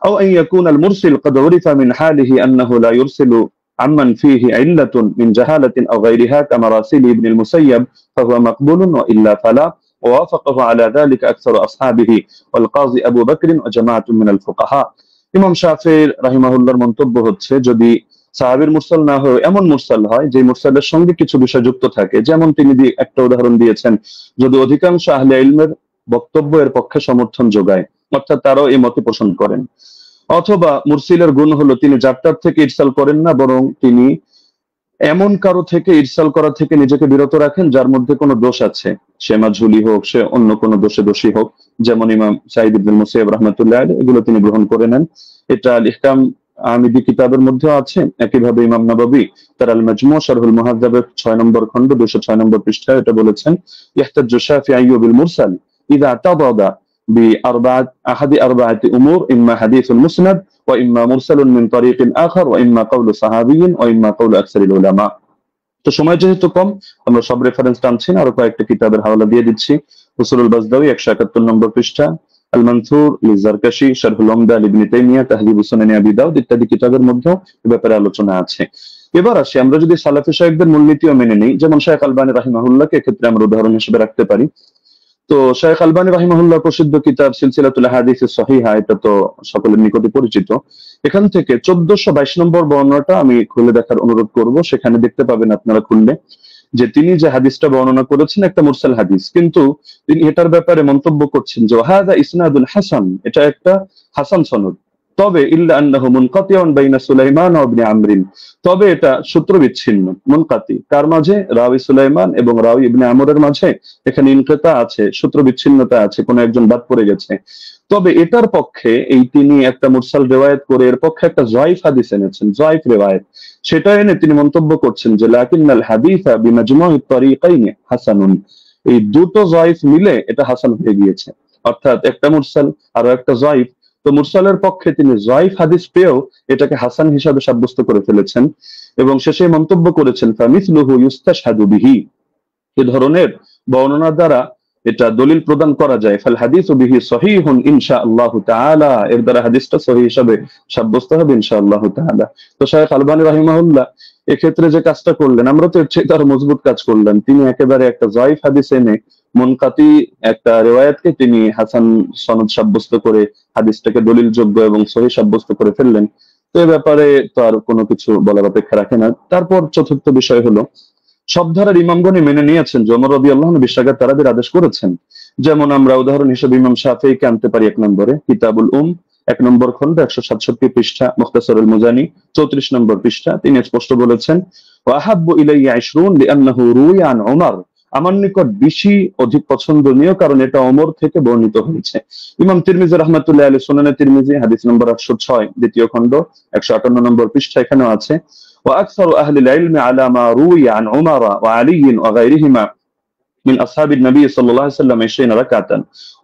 أو أن يكون المرسل قد عرف من حاله أنه لا يرسل عمن فيه علة من جهالة أو غيرها كمراسيل ابن المسيب فهو مقبول وإلا فلا، ووافقه على ذلك أكثر أصحابه والقاضي أبو بكر وجماعة من الفقهاء। ইমাম শাফি রাহিমাহুল্লাহর মন্তব্য হচ্ছে যদি সাহাবীর মুরসাল না হয় এমন মুরসাল হয় যে মুরসালের সঙ্গে কিছু বিষয় যুক্ত থাকে, যেমন তিনি একটা উদাহরণ দিয়েছেন, যদি অধিকাংশ আহলে ইলমের বক্তব্য এর পক্ষে সমর্থন যোগায়, অর্থাৎ তারাও এই মতে পোষণ করেন, অথবা মুরসিলের গুণ হলো তিনি যাত্রার থেকে ইরসাল করেন না, বরং তিনি এমন কারো থেকে ইরসাল করা থেকে নিজেকে বিরত রাখেন যার মধ্যে কোনো দোষ আছে, সে মাঝহুলি হোক, সে অন্য কোনো দোষে দোষী হোক, যেমন ইমাম সাঈদ ইবনুল মুসাইয়্যিব রাহমাতুল্লাহ আলাইহি, এগুলো তিনি গ্রহণ করে নেন। এটা আল ইহকাম আমিদি কিতাবের মধ্যে আছে। একইভাবে ইমাম নাবাবী তার আল মাজমু' শারহুল মুহাদ্দাবের 6 নম্বর খণ্ড 206 নম্বর পৃষ্ঠায় এটা বলেছেন, ইহতাজ্জু শাফিঈয়্যু বিল মুরসাল ইযা তাদাদা بأربعة أحد أربعة أمور إما حديث مسند وإما مرسل من طريق آخر وإما قول صحابي وإما قول أكثر العلماء। তো সময় যেহেতু কম আমরা সব রেফারেন্স টানছি না, আরো কয়েকটা কিতাবের হাওয়ালা দিয়ে দিচ্ছি। উসুলুল বাজদাওয়ী 171 নম্বর পৃষ্ঠা, আল মানসুর লিজারকাশি, শারহুল উমদা ইবনে তাইমিয়া, তাহযীবু সুনান আবি দাউদ ইত্যাদি কিতাবের মধ্যে এই ব্যাপারে আলোচনা আছে। এবার আসি আমরা যদি সালাফি শায়খদের মূলনীতিও মেনে নিই, যেমন শায়খ আলবানী রাহিমাহুল্লাহকে এক্ষেত্রে আমরা উদাহরণ হিসেবে রাখতে পারি। তো শায়খ আলবানী রাহিমাহুল্লাহ প্রসিদ্ধ কিতাব সিলসিলাতুল আহাদিস সহিহা, এটা তো সকলের নিকটে পরিচিত। এখান থেকে 1422 নম্বর বর্ণনাটা আমি খুলে দেখার অনুরোধ করব, সেখানে দেখতে পাবেন আপনারা খুললে যে তিনি যে হাদিসটা বর্ণনা করেছেন একটা মুরসাল হাদিস, কিন্তু তিনি এটার ব্যাপারে মন্তব্য করছেন যে হাযা ইসনাদুল হাসান, এটা একটা হাসান সনদ, তবে ইল্লা আন্নাহু মুনকাতিউন বাইনা সুলাইমান ওয়া ইবনে আমরিন, তবে এটা সূত্র বিচ্ছিন্ন, মুনকাতি কার মাঝে, রাওয়ী সুলাইমান এবং রাওয়ী ইবনে আমরের মাঝে এখানে ইনকিতা আছে, সূত্র বিচ্ছিন্নতা আছে, কোন একজন বাদ পড়ে গেছে। তবে এটার পক্ষে এই তিনি একটা মুরসাল রিওয়ায়াত করে এর পক্ষে একটা যায়ফ হাদিস এনেছেন, যায়ফ রিওয়ায়াত, সেটা এনে তিনি মন্তব্য করছেন যে লাকিনাল হাদিসা বিমাজমু'i তারিকাইনি হাসানুন, এই দুটো যায়ফ মিলে এটা হাসান হয়ে গিয়েছে, অর্থাৎ একটা মুরসাল আর একটা যায়ফ তো মুরসালের পক্ষে তিনি জয়ীফ হাদিস পেয়েও এটাকে হাসান হিসাবে সাব্যস্ত করে ফেলেছেন এবং শেষে মন্তব্য করেছেন ফামিসলুহু ইউস্তাশহাদু বিহি, এ ধরনের বর্ণনা দ্বারা এটা দলিল প্রদান করা যায়। ফাল হাদিসু বিহি সহিহুন ইনশাআল্লাহু তাআলা, এর দ্বারা হাদিসটা সহিহ হিসাবে সাব্যস্ত হবে ইনশাআল্লাহু তাআলা। তো শায়খ আলবানী রাহিমাহুল্লাহ এক্ষেত্রে যে কাজটা করলেন, আমরা তো এর চেয়ে আরো মজবুত কাজ করলেন। তিনি একেবারে একটা জয়ীফ হাদিস এনে মুনকাতি একটা রিওয়ায়াতকে তিনি হাসান সনদ সাব্যস্ত করে হাদিসটাকে দলিলযোগ্য এবং সহিহ সাব্যস্ত করে ফেললেন। তো এ ব্যাপারে তো আর কোনো কিছু বলার অপেক্ষা রাখে না। তারপর চতুর্থ বিষয় হলো, সব ধারার ইমামগণই মেনে নিয়েছেন যে ওমর রাদিয়াল্লাহু আনহু 20 রাকাত তারাবির আদেশ করেছেন। যেমন আমরা উদাহরণ হিসেবে ইমাম শাফিঈকে আনতে পারি 1 নম্বরে, কিতাবুল 1 নম্বর খন্ড 167 পৃষ্ঠা, মুখতাসারুল মুজানি 34 নম্বর পৃষ্ঠা। তিনি স্পষ্ট বলেছেন, ওয়া আহাব্বু ইলাইয়া 20 লিআন্নাহু রুইয়া আন উমর, আমার নিকট 20 অধিক পছন্দনীয় কারণ এটা ওমর থেকে বর্ণিত হয়েছে। ইমাম তিরমিজি রাহমাতুল্লাহি আলাইহি সুনানে তিরমিজি হাদিস নম্বর 806 দ্বিতীয় খন্ড 158 নম্বর পৃষ্ঠা এখানেও আছে। وأكثر أهل العلم على ما روي عن عمر وعلي وغيرهما من أصحاب النبي صلى الله عليه وسلم 20 ركعة,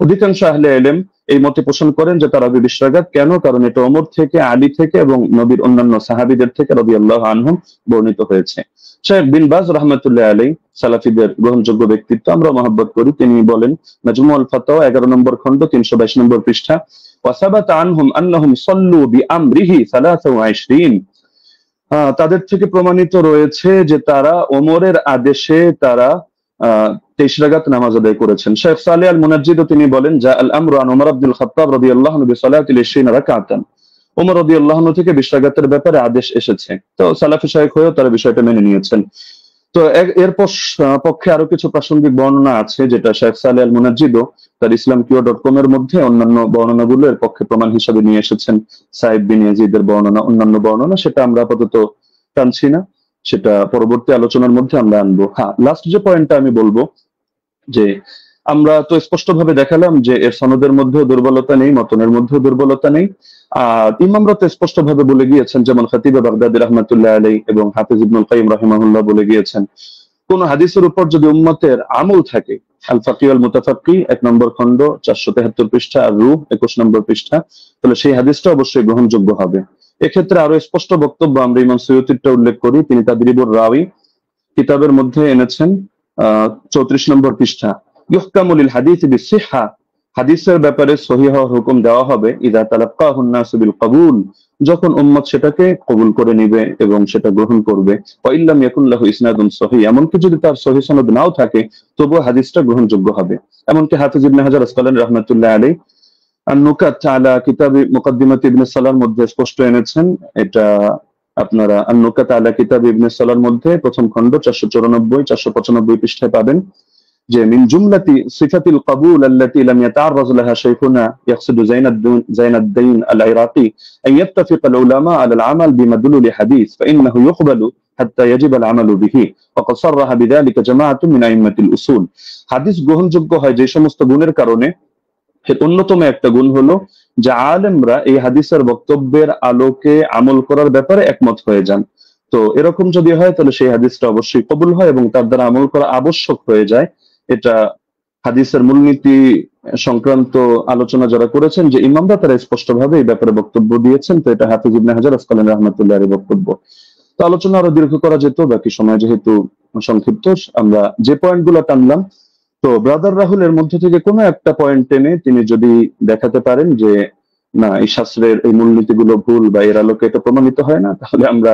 অধিকাংশ আহলে ইলম এই মতে পোষণ করেন যে তারাবি 20 রাকাত। কেন? কারণ এটা ওমর থেকে, আলী থেকে এবং নবীর অন্যান্য সাহাবীদের থেকে রাদিয়াল্লাহু আনহুম বর্ণিত হয়েছে। শেখ বিন বাজ রাহমাতুল্লাহি আলাইহি সালাফিদের গ্রহণযোগ্য ব্যক্তিত্ব, আমরা মহব্বত করি, তিনি বলেন মাজমুউল ফাতাওয়া 11 নম্বর খন্ড 322 নম্বর পৃষ্ঠা, ওয়া সাবাতা আনহুম আন্নাহুম সাল্লু বিআমরিহি 23, তাদের থেকে প্রমাণিত রয়েছে যে তারা ওমরের আদেশে তারা 23 রাকাত নামাজ আদায় করেছেন। শেখ সালেহ আল মুনাজ্জিদ তিনি বলেন জা আল আমরু আন ওমর ইবনুল খাত্তাব রাদিয়াল্লাহু আনহু বিসালাতিল 20 রাকাতান, ওমর রাদিয়াল্লাহু আনহু থেকে 20 রাকাতের ব্যাপারে আদেশ এসেছে। তো সালাফি শায়খ হয়েও তারা বিষয়টা মেনে নিয়েছেন। তো এর পক্ষে আরো কিছু প্রাসঙ্গিক বর্ণনা আছে, যেটা শেখ সালেহ আল মুনাজ্জিদ তার islamqo.com এর মধ্যে অন্যান্য বর্ণনাগুলো এর পক্ষে প্রমাণ হিসেবে নিয়ে এসেছেন। সাইদ বিন ইয়াজিদের বর্ণনা, অন্যান্য বর্ণনা, সেটা আমরা আপাতত টানছি না, সেটা পরবর্তী আলোচনার মধ্যে আমরা আনবো। হ্যাঁ, লাস্ট যে পয়েন্টটা আমি বলবো, যে আমরা তো স্পষ্টভাবে দেখালাম যে এর সনদের মধ্যেও দুর্বলতা নেই, মতনের মধ্যেও দুর্বলতা নেই। আর ইমামরা তো স্পষ্টভাবে বলে গিয়েছেন, যেমন খতিব বাগদাদি রাহমাতুল্লাহ আলাইহি এবং হাফিজ ইবনুল কাইয়িম রাহিমাহুল্লাহ বলে গিয়েছেন, কোন হাদিসের উপর যদি উম্মতের আমল থাকে, আল ফাকি ওয়াল মুতাফাক্কি 1 নম্বর খন্ড 473 পৃষ্ঠা, আর রূহ 21 নম্বর পৃষ্ঠা, তাহলে সেই হাদিসটা অবশ্যই গ্রহণযোগ্য হবে। এক্ষেত্রে আরো স্পষ্ট বক্তব্য আমরা ইমাম সুয়ুতিরটা উল্লেখ করি, তিনি তাদরিবুর রাওয়ী কিতাবের মধ্যে এনেছেন 34 নম্বর পৃষ্ঠা, ইহকামু লিল হাদিস বিসিহহা, হাদিসের ব্যাপারে সহিহ হুকুম দেওয়া হবে ইদা তালাক্কাহুন নাসু বিল কবুল, যখন উম্মত সেটাকে কবুল করে নিবে এবং সেটা গ্রহণ করবে। ওয়া ইল্লাম ইয়াকুন লাহু ইসনাদুন সহিহ, এমনকি যদি তার সহিহ সনদ নাও থাকে তবুও হাদিসটা গ্রহণযোগ্য হবে। এমনকি হাফিজ ইবনে হাজার আসকালানী রাহমাতুল্লাহ আলাইহি আন-নুকাত আলা কিতাব মুকদ্দিমাত ইবনে সালাহর মধ্যে স্পষ্ট এনেছেন। এটা আপনারা আন-নুকাত আলা কিতাব ইবনে সালাহর মধ্যে প্রথম খন্ড 494 495 পৃষ্ঠায় পাবেন যে মিন জুমলাতি সিফাতিল কবুল আল্লাতী লাম ইয়াতাআররাজ লাহা শাইখুনা ইয়াকসিদু জাইনাদ্দিন আল-ইরাকি আন ইয়াত্তাফিকা আল-উলামা আলা আল-আমাল বিমাদলুল হাদিস ফাইন্নাহু ইউকবালু হাত্তা ইয়াজিব আল-আমালু বিহি ওয়া ক্বাদ সাররাহা বিযালিকা জামাআতুন মিন আইম্মাতিল উসুল। হাদিস গ্রহণযোগ্য হয় যে সমস্ত গুণের কারণে, এর অন্যতম একটা গুণ হলো যে আলেমরা এই হাদিসের বক্তব্যের আলোকে আমল করার ব্যাপারে একমত হয়ে যান। তো এরকম যদি হয় তাহলে সেই হাদিসটা অবশ্যই কবুল হয় এবং তার দ্বারা আমল করা আবশ্যক হয়ে যায়। এটা হাদিসের মূলনীতি সংক্রান্ত আলোচনা যারা করেছেন যে ইমামরা, তারা স্পষ্টভাবে এই ব্যাপারে বক্তব্য দিয়েছেন। তো এটা হাফিজ ইবনে হাজার আসকালানী রাহমাতুল্লাহির বক্তব্য। তো আলোচনা আরো দীর্ঘ করা যেত, বাকি সময় যেহেতু সংক্ষিপ্ত, আমরা যে পয়েন্টগুলো টানলাম, তো ব্রাদার রাহুল এর মধ্যে থেকে কোনো একটা পয়েন্ট টেনে তিনি যদি দেখাতে পারেন যে না এই শাস্ত্রের এই মূলনীতিগুলো ভুল বা এর আলোকে এটা প্রমাণিত হয় না, তাহলে আমরা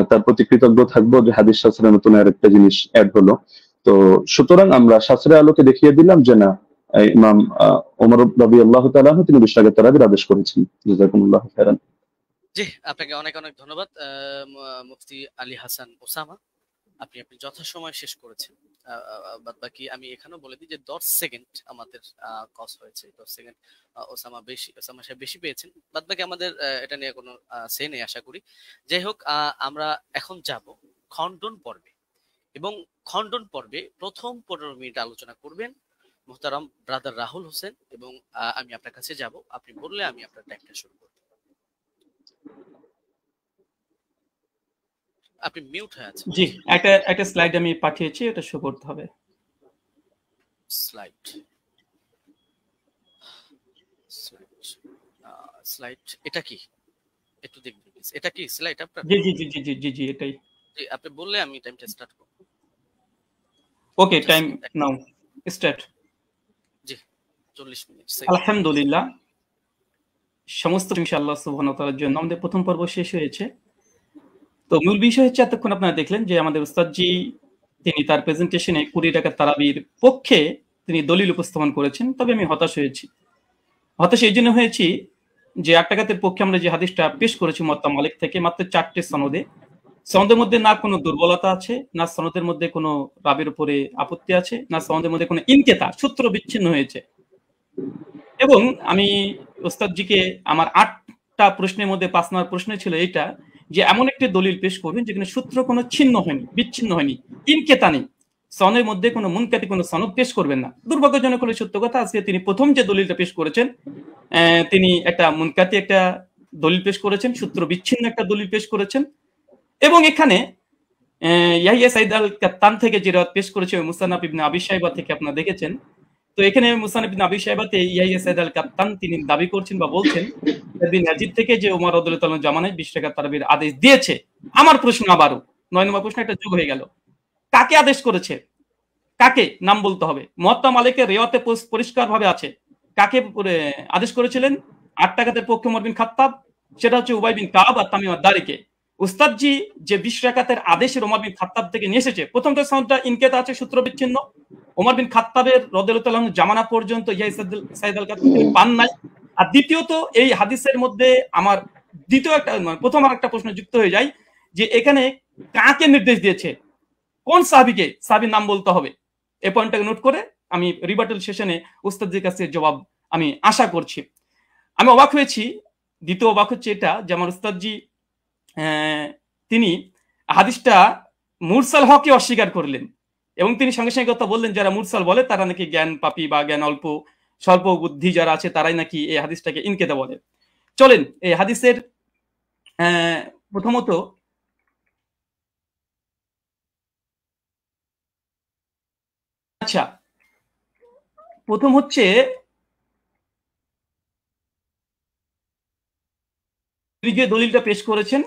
তার প্রতি কৃতজ্ঞ থাকবো যে হাদিস শাস্ত্রের নতুন আরেকটা জিনিস অ্যাড হলো। তো সুতরাং আমরা শাস্ত্রের আলোকে দেখিয়ে দিলাম যে না, ইমাম ওমর রাদিয়াল্লাহু তাআলা আনহু তিনি 20 রাকাত তারাবির আদেশ করেছেন। জাযাকুমুল্লাহু খাইরান। জি, আপনাকে অনেক অনেক ধন্যবাদ মুফতি আলী হাসান ওসামা, আপনি যথাসময় শেষ করেছেন। বাদ বাকি আমি এখানেও বলে দিই যে 10 সেকেন্ড আমাদের কস হয়েছে, 10 সেকেন্ড ওসামা সাহেব বেশি পেয়েছেন। বাদ বাকি আমাদের এটা নিয়ে কোনো সে নেই আশা করি। যাই হোক, আমরা এখন যাব খণ্ডন পর্বে, এবং খণ্ডন পর্বে প্রথম 15 মিনিট আলোচনা করবেন মুহতারাম ব্রাদার রাহুল হোসেন, এবং আমি আপনার কাছে যাব, আপনি বললে আমি আপনার টাইমটা শুরু করব। আপনি মিউট হয়ে আছেন। জি, একটা স্লাইড আমি পাঠিয়েছি, এটা শো করতে হবে। স্লাইড এটা কি একটু দেখবেন প্লিজ, এটা কি স্লাইড আপনার? জি জি জি জি জি জি জি এটাই। জি, আপনি বললে আমি টাইমটা স্টার্ট করব। ওকে, টাইম নাও স্টার্ট। জি 40 মিনিট। আলহামদুলিল্লাহ, সমস্ত ইনশাআল্লাহ সুবহানাহু ওয়া তাআলার জন্য। আমাদের প্রথম পর্ব শেষ হয়েছে। তো মূল বিষয় হচ্ছে এতক্ষণ আপনারা দেখলেন যে আমাদের উস্তাদজি তিনি তার প্রেজেন্টেশনে 20 টাকার তারাবির পক্ষে তিনি দলিল উপস্থাপন করেছেন। তবে আমি হতাশ হয়েছি। হতাশ এই জন্য হয়েছি যে 8 টাকাতের পক্ষে আমরা যে হাদিসটা পেশ করেছি মুয়াত্তা মালিক থেকে মাত্র 4টে সনদে, সনদের মধ্যে না কোনো দুর্বলতা আছে, না সনদের মধ্যে কোনো রাবির উপরে আপত্তি আছে, না সনদের মধ্যে কোনো ইনকেতা সূত্র বিচ্ছিন্ন হয়েছে। এবং আমি ওস্তাদজিকে আমার 8টা প্রশ্নের মধ্যে 5 নম্বর প্রশ্ন ছিল এইটা যে এমন একটি দলিল পেশ করবেন যেখানে সূত্র কোনো ছিন্ন হয়নি, বিচ্ছিন্ন হয়নি, ইনকেতা নেই, সনের মধ্যে কোনো মুনকাতি কোনো সনদ পেশ করবেন না। দুর্ভাগ্যজনক হলে সত্য কথা, আজকে তিনি প্রথম যে দলিলটা পেশ করেছেন তিনি একটা মুনকাতি একটা দলিল পেশ করেছেন, সূত্র বিচ্ছিন্ন একটা দলিল পেশ করেছেন। এবং এখানে ইয়াহিয়া সাইদ আল কাত্তান থেকে যে রাত পেশ করেছে মুসান্নাফ ইবনে আবি শাইবা থেকে আপনারা দেখেছেন। তো এখানে মুসান্নাফ ইবনে আবি শাইবাতে ইয়াহিয়া সাইদ আল কাত্তান তিনি দাবি করছেন বা বলছেন ইবনে ইয়াজিদ থেকে যে ওমর রাদিয়াল্লাহু তাআলা জামানায় 20 টাকা তারাবির আদেশ দিয়েছে। আমার প্রশ্ন আবারও 9 নম্বর প্রশ্ন একটা যোগ হয়ে গেল, কাকে আদেশ করেছে, কাকে নাম বলতে হবে। মুয়াত্তা মালিকের রিওয়ায়াতে পরিষ্কারভাবে আছে কাকে আদেশ করেছিলেন। 8 টাকাতের পক্ষে ওমর বিন খাত্তাব, সেটা হচ্ছে উবাই বিন কাব আর তামিম আদ-দারিকে। উস্তাদজি যে 20 রাকাতের আদেশের ওমর বিন খাত্তাব থেকে নিয়ে এসেছে, প্রথমটা সনদটা ইনকেতা আছে, সূত্র বিচ্ছিন্ন। ওমর বিন খাত্তাবের রাদিয়াল্লাহু তাআলা জামানা পর্যন্ত ইয়াহিয়া সাইদ আল কাত্তান পান নাই। আর দ্বিতীয়ত এই হাদিসের মধ্যে আমার দ্বিতীয় একটা প্রথম আর একটা প্রশ্ন যুক্ত হয়ে যায় যে এখানে কাকে নির্দেশ দিয়েছে, কোন সাহাবীকে, সাহাবীর নাম বলতে হবে। এই পয়েন্টটাকে নোট করে আমি রিবাটল সেশনে উস্তাদের কাছে জবাব আমি আশা করছি। আমি অবাক হয়েছি, দ্বিতীয় অবাক হচ্ছে এটা যে আমার উস্তাদজি তিনি হাদিসটা মুরসাল হককে অস্বীকার করলেন এবং তিনি সঙ্গে সঙ্গে কথা বললেন যারা মুরসাল বলে তারা নাকি জ্ঞান পাপী বা জ্ঞান অল্প স্বল্প বুদ্ধি যারা আছে তারাই নাকি এই হাদিসটাকে ইনকেতা বলে। চলেন এই হাদিসের প্রথমত আচ্ছা প্রথম হচ্ছে যে দলিলটা পেশ করেছেন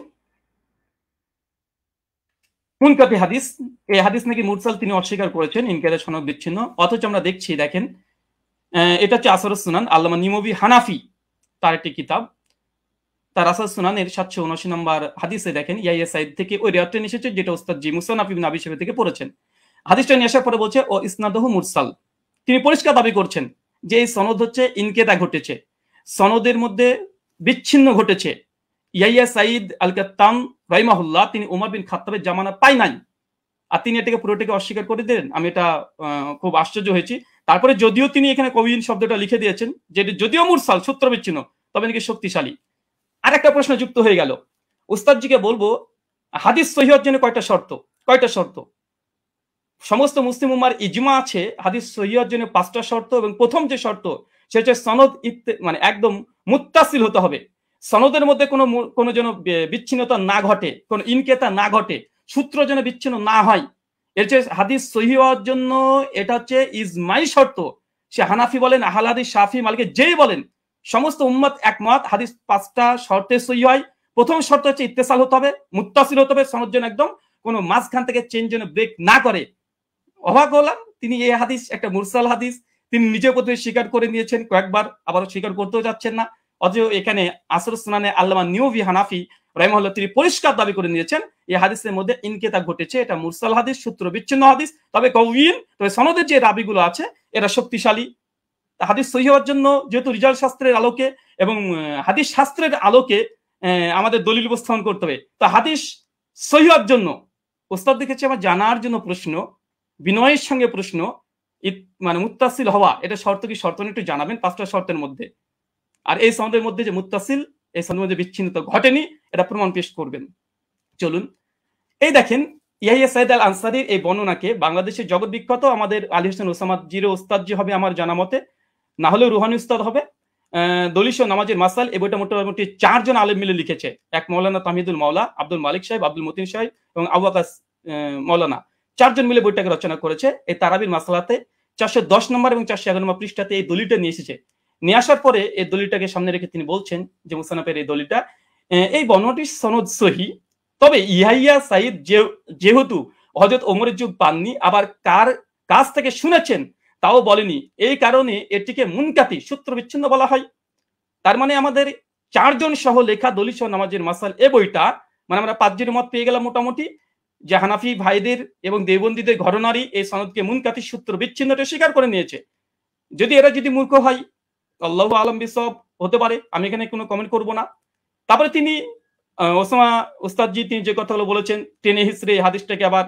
মুনকাতি হাদিস, এই হাদিস নাকি মুরসাল তিনি অস্বীকার করেছেন, ইনকারের সনদ বিচ্ছিন্ন। অথচ আমরা দেখছি দেখেন এটা হচ্ছে আসরুস সুনান, আল্লামা নিমবি হানাফি তার একটি কিতাব, তার আসরুস সুনানের 779 নম্বর হাদিসে দেখেন ইয়াহিয়া সাইদ থেকে ওই রিওয়ায়াতটা নিয়ে এসেছে যেটা উস্তাদ জি মুসান্নাফ ইবনে আবি শাইবা থেকে পড়েছেন। হাদিসটা নিয়ে আসার পরে বলছে ও ইসনাদহু মুরসাল, তিনি পরিষ্কার দাবি করছেন যে এই সনদ হচ্ছে ইনকেতা ঘটেছে, সনদের মধ্যে বিচ্ছিন্ন ঘটেছে। ইয়াহিয়া সাইদ আল কাত্তান রাহিমাহুল্লাহ তিনি ওমর বিন খাত্তাবের জামানা পাই নাই, আর তিনি এটাকে পুরোটাকে অস্বীকার করে দিলেন। আমি এটা খুব আশ্চর্য হয়েছি। তারপরে যদিও তিনি এখানে কবিন শব্দটা লিখে দিয়েছেন যে যদিও মুরসাল সূত্র বিচ্ছিন্ন তবে নাকি শক্তিশালী। আর একটা প্রশ্ন যুক্ত হয়ে গেল, উস্তাদজিকে বলবো হাদিস সহিহ হওয়ার জন্য কয়টা শর্ত। সমস্ত মুসলিম উম্মার ইজমা আছে হাদিস সহিহ হওয়ার জন্য 5টা শর্ত, এবং প্রথম যে শর্ত সে হচ্ছে সনদ মানে একদম মুত্তাসিল হতে হবে, সনদের মধ্যে কোনো যেন বিচ্ছিন্নতা না ঘটে, কোনো ইনকেতা না ঘটে, সূত্র যেন বিচ্ছিন্ন না হয়। এর চেয়ে হাদিস সহিহ হওয়ার জন্য এটা হচ্ছে ইজমাই শর্ত। সে হানাফি বলেন, আহলে হাদিস, শাফি, মালিকি যেই বলেন, সমস্ত উম্মত একমত হাদিস 5টা শর্তে সহিহ হয়। প্রথম শর্ত হচ্ছে ইত্তেসাল হতে হবে, মুত্তাসিল হতে হবে, সনদ যেন একদম কোনো মাঝখান থেকে চেঞ্জ যেন ব্রেক না করে। অবাক হলাম তিনি এই হাদিস একটা মুরসাল হাদিস তিনি নিজে প্রথমে স্বীকার করে নিয়েছেন কয়েকবার, আবার স্বীকার করতেও যাচ্ছেন না। অথচ এখানে আসরুস সুনানে আল্লামা নিমবি হানাফি রাহিমাহুল্লাহ তিনি পরিষ্কার দাবি করে নিয়েছেন এই হাদিসের মধ্যে ইনকেতা ঘটেছে, এটা মুরসাল হাদিস, সূত্র বিচ্ছিন্ন হাদিস, তবে কওয়িন, তবে সনদের যে রাবিগুলো আছে এরা শক্তিশালী। হাদিস সহিহ হওয়ার জন্য যেহেতু রিজাল শাস্ত্রের আলোকে এবং হাদিস শাস্ত্রের আলোকে আমাদের দলিল উপস্থাপন করতে হবে, তো হাদিস সহিহ হওয়ার জন্য ওস্তাদ দেখেছি আমার জানার জন্য প্রশ্ন, বিনয়ের সঙ্গে প্রশ্ন, মানে মুত্তাসিল হওয়া এটা শর্ত কি, শর্ত একটু জানাবেন 5টা শর্তের মধ্যে। আর এই সনদের মধ্যে যে মুত্তাসিল, এই সনদের মধ্যে বিচ্ছিন্নতা ঘটেনি এটা প্রমাণ পেশ করবেন। চলুন এই দেখেন ইয়াহিয়া সাইদ আল আনসারীর এই বর্ণনাকে বাংলাদেশের জগৎ বিখ্যাত আমাদের আলী হোসেন ওসামা জিরো উস্তাদ জি হবে আমার জানা মতে, না হলেও রুহানি উস্তাদ হবে। দলিল ও নামাজের মাসাল এই বইটা মোটামুটি 4 জন আলেম মিলে লিখেছে, এক মৌলানা তামিদুল মাওলা, আব্দুল মালিক সাহেব, আব্দুল মতিন সাহেব এবং আবু আকাস মৌলানা, 4 জন মিলে বইটাকে রচনা করেছে। এই তারাবির মাসালাতে 410 নম্বর এবং 411 নম্বর পৃষ্ঠাতে এই দলিলটা নিয়ে এসেছে। নিয়ে আসার পরে এই দলিলটাকে সামনে রেখে তিনি বলছেন যে মুসানাফের এই দলিলটা, এই বর্ণনাটির সনদ সহি, তবে ইয়াহিয়া সাইদ যেহেতু হযরত ওমরের যুগ পাননি, আবার কার কাছ থেকে শুনেছেন তাও বলেনি, এই কারণে এটিকে মুনকাতি সূত্র বিচ্ছিন্ন বলা হয়। তার মানে আমাদের 4 জন সহ লেখা দলিল সহ নামাজের মাসাল এ বইটা, মানে আমরা 5 জনের মত পেয়ে গেলাম মোটামুটি, যে হানাফি ভাইদের এবং দেওবন্দীদের ঘটনারই এই সনদকে মুনকাতি সূত্র বিচ্ছিন্নটা স্বীকার করে নিয়েছে। যদি এরা যদি মূর্খ হয়, আল্লাহু আলম বিসব, হতে পারে, আমি এখানে কোনো কমেন্ট করব না। তারপরে তিনি ওসামা উস্তাদজি তিনি যে কথাগুলো বলেছেন, টেনে হিসড়ে হাদিসটাকে আবার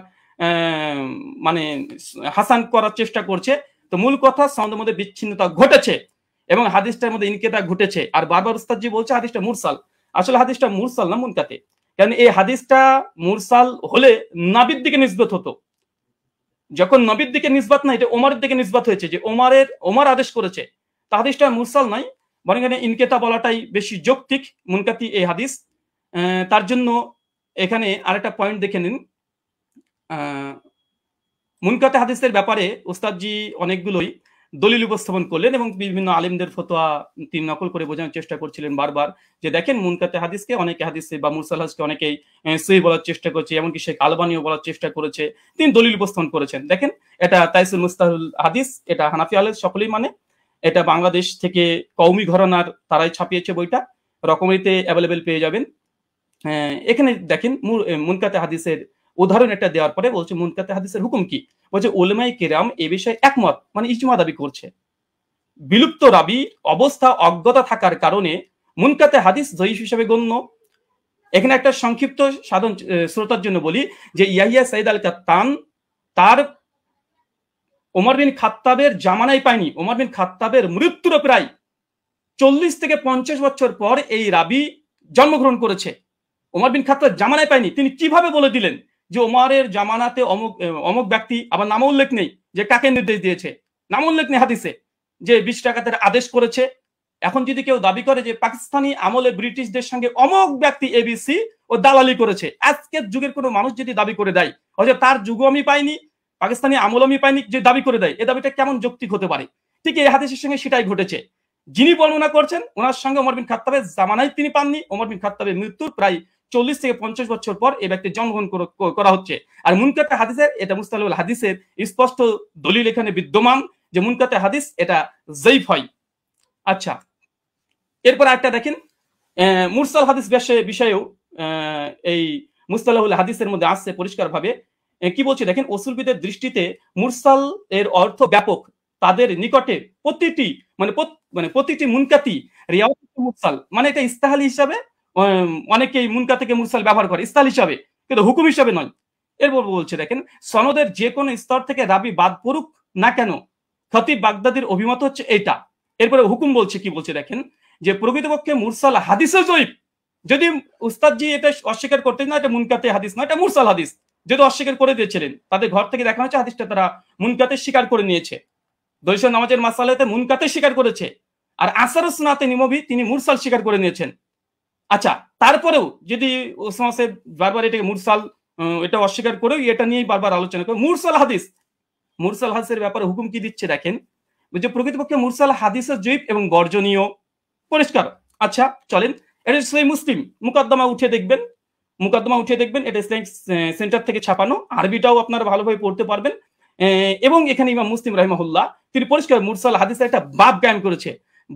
মানে হাসান করার চেষ্টা করছে। তো মূল কথা, সনদের মধ্যে বিচ্ছিন্নতা ঘটেছে এবং হাদিসটার মধ্যে ইনকিতা ঘটেছে। আর বারবার উস্তাদজি বলছে হাদিসটা মুরসাল, আসলে হাদিসটা মুরসাল না মুনকাতে, কারণ এই হাদিসটা মুরসাল হলে নবীর দিকে নিসবত হতো, যখন নবীর দিকে নিসবত না, এটা ওমরের দিকে নিসবত হয়েছে, যে ওমর আদেশ করেছে, তা হাদিসটা মুরসাল নাই, বরং এখানে ইনকিতা বলাটাই বেশি যৌক্তিক, মুনকাতি এই হাদিস। তার জন্য এখানে আরেকটা পয়েন্ট দেখে নিন, মুনকাতে হাদিসের ব্যাপারে উস্তাদজি অনেকগুলোই দলিল উপস্থাপন করলেন এবং বিভিন্ন আলেমদের ফতোয়া তিনি নকল করে বোঝানোর চেষ্টা করছিলেন বারবার, যে দেখেন মুনকাতে হাদিসকে অনেকে হাদিসে বা মুরসাল হাদিসকে অনেকেই সহিহ বলার চেষ্টা করছে, এমনকি শেখ আলবানিও বলার চেষ্টা করেছে, তিনি দলিল উপস্থাপন করেছেন। দেখেন, এটা তাইসুল মুস্তাহুল হাদিস, এটা হানাফি আলেম সকলেই মানে, এটা বাংলাদেশ থেকে কওমি ঘরানার তারাই ছাপিয়েছে বইটা, রকমারিতে অ্যাভেলেবেল পেয়ে যাবেন। এখানে দেখেন মুনকাতে হাদিসের উদাহরণ একটা দেওয়ার পরে বলছে মুনকাতে হাদিসের হুকুম কি, বলছে উলামায়ে কেরাম এ বিষয়ে একমত, মানে ইজমা দাবি করছে। বিলুপ্ত রাবি অবস্থা অজ্ঞতা থাকার কারণে মুনকাতে হাদিস জয়ীফ হিসেবে গণ্য। এখানে একটা সংক্ষিপ্ত সাধারণ শ্রোতার জন্য বলি যে ইয়াহিয়া সাইদ আল কাত্তান তার ওমর বিন খাত্তাবের জামানায় পায়নি, ওমর বিন খাত্তাবের মৃত্যুর প্রায় 40 থেকে 50 বছর পর এই রাবি জন্মগ্রহণ করেছে। ওমর বিন খাত্তাব জামানায় পায়নি, তিনি কিভাবে বলে দিলেন যে ওমরের জামানাতে অমুক ব্যক্তি, আবার নাম উল্লেখ নেই যে কাকে নির্দেশ দিয়েছে, নাম উল্লেখ নেই হাদিসে যে 20 টাকাতের আদেশ করেছে। এখন যদি কেউ দাবি করে যে পাকিস্তানি আমলে ব্রিটিশদের সঙ্গে অমুক ব্যক্তি এবিসি ও দালালি করেছে, আজকের যুগের কোনো মানুষ যদি দাবি করে দেয় অথবা তার যুগও আমি পাইনি, পাকিস্তানি আমল আমি পাইনি, যে দাবি করে দেয়, এই দাবিটা কেমন যৌক্তিক হতে পারে? ঠিক এই হাদিসের সঙ্গে সেটাই ঘটেছে। যিনি বর্ণনা করছেন ওনার সঙ্গে ওমর বিন খাত্তাবের জামানায় তিনি পাননি, ওমর বিন খাত্তাবের মৃত্যুর প্রায় 40 থেকে 50 বছর পর এই ব্যক্তি জন্মগ্রহণ করা হচ্ছে। আর মুনকাতে হাদিসের, এটা মুস্তালাহুল হাদিসের স্পষ্ট দলিল এখানে বিদ্যমান যে মুনকাতে হাদিস এটা যায়ীফ হয়। আচ্ছা, এরপর একটা দেখেন মুরসাল হাদিস বিষয়েও এই মুস্তালাহুল হাদিসের মধ্যে আসছে পরিষ্কার ভাবে, কি বলছে দেখেন, উসুলবিদের দৃষ্টিতে মুরসাল এর অর্থ ব্যাপক, তাদের নিকটে প্রতিটি মুনকাতি রিওয়ায়াত মুরসাল, মানে এটা ইস্তাহাল হিসাবে অনেকেই মুনকা থেকে মুরসাল ব্যবহার করে ইস্তাহাল হিসাবে, কিন্তু হুকুম হিসাবে নয়। এরপর বলছে দেখেন, সনদের যে কোনো স্তর থেকে রাবি বাদ পড়ুক না কেন, খতিব বাগদাদির অভিমত হচ্ছে এইটা। এরপরে হুকুম বলছে, কি বলছে দেখেন, যে প্রকৃতপক্ষে মুরসাল হাদিসে জয়ীফ, যদি উস্তাদজি এটা অস্বীকার করতেন না এটা মুনকাতে হাদিস না, এটা মুরসাল হাদিস, যদি অস্বীকার করে দিয়েছিলেন, তাদের ঘর থেকে দেখা হচ্ছে হাদিসটা তারা মুনকাতে স্বীকার করে নিয়েছে, দৈশা নামাজের মাসালাতে মুনকাতে স্বীকার করেছে, আর আসার সুন্নাতে নিমবি তিনি মুরসাল স্বীকার করে নিয়েছেন। আচ্ছা, তারপরেও যদি ওসামা সাহেব বারবার এটাকে মুরসাল এটা অস্বীকার করেও এটা নিয়েই বারবার আলোচনা করে মুরসাল হাদিসের ব্যাপারে হুকুম কি দিচ্ছে দেখেন, যে প্রকৃতপক্ষে মুরসাল হাদিসের জয়ীফ এবং বর্জনীয়, পরিষ্কার। আচ্ছা চলেন, এটা সহিহ মুসলিম মুকদ্দমা উঠে দেখবেন, এটা ইসলামিক সেন্টার থেকে ছাপানো, আরবিটাও আপনারা ভালোভাবে পড়তে পারবেন। এবং এখানে ইমাম মুসলিম রাহিমাহুল্লাহ তিনি পরিষ্কার মুরসাল হাদিসের একটা বাব কায়েম করেছে,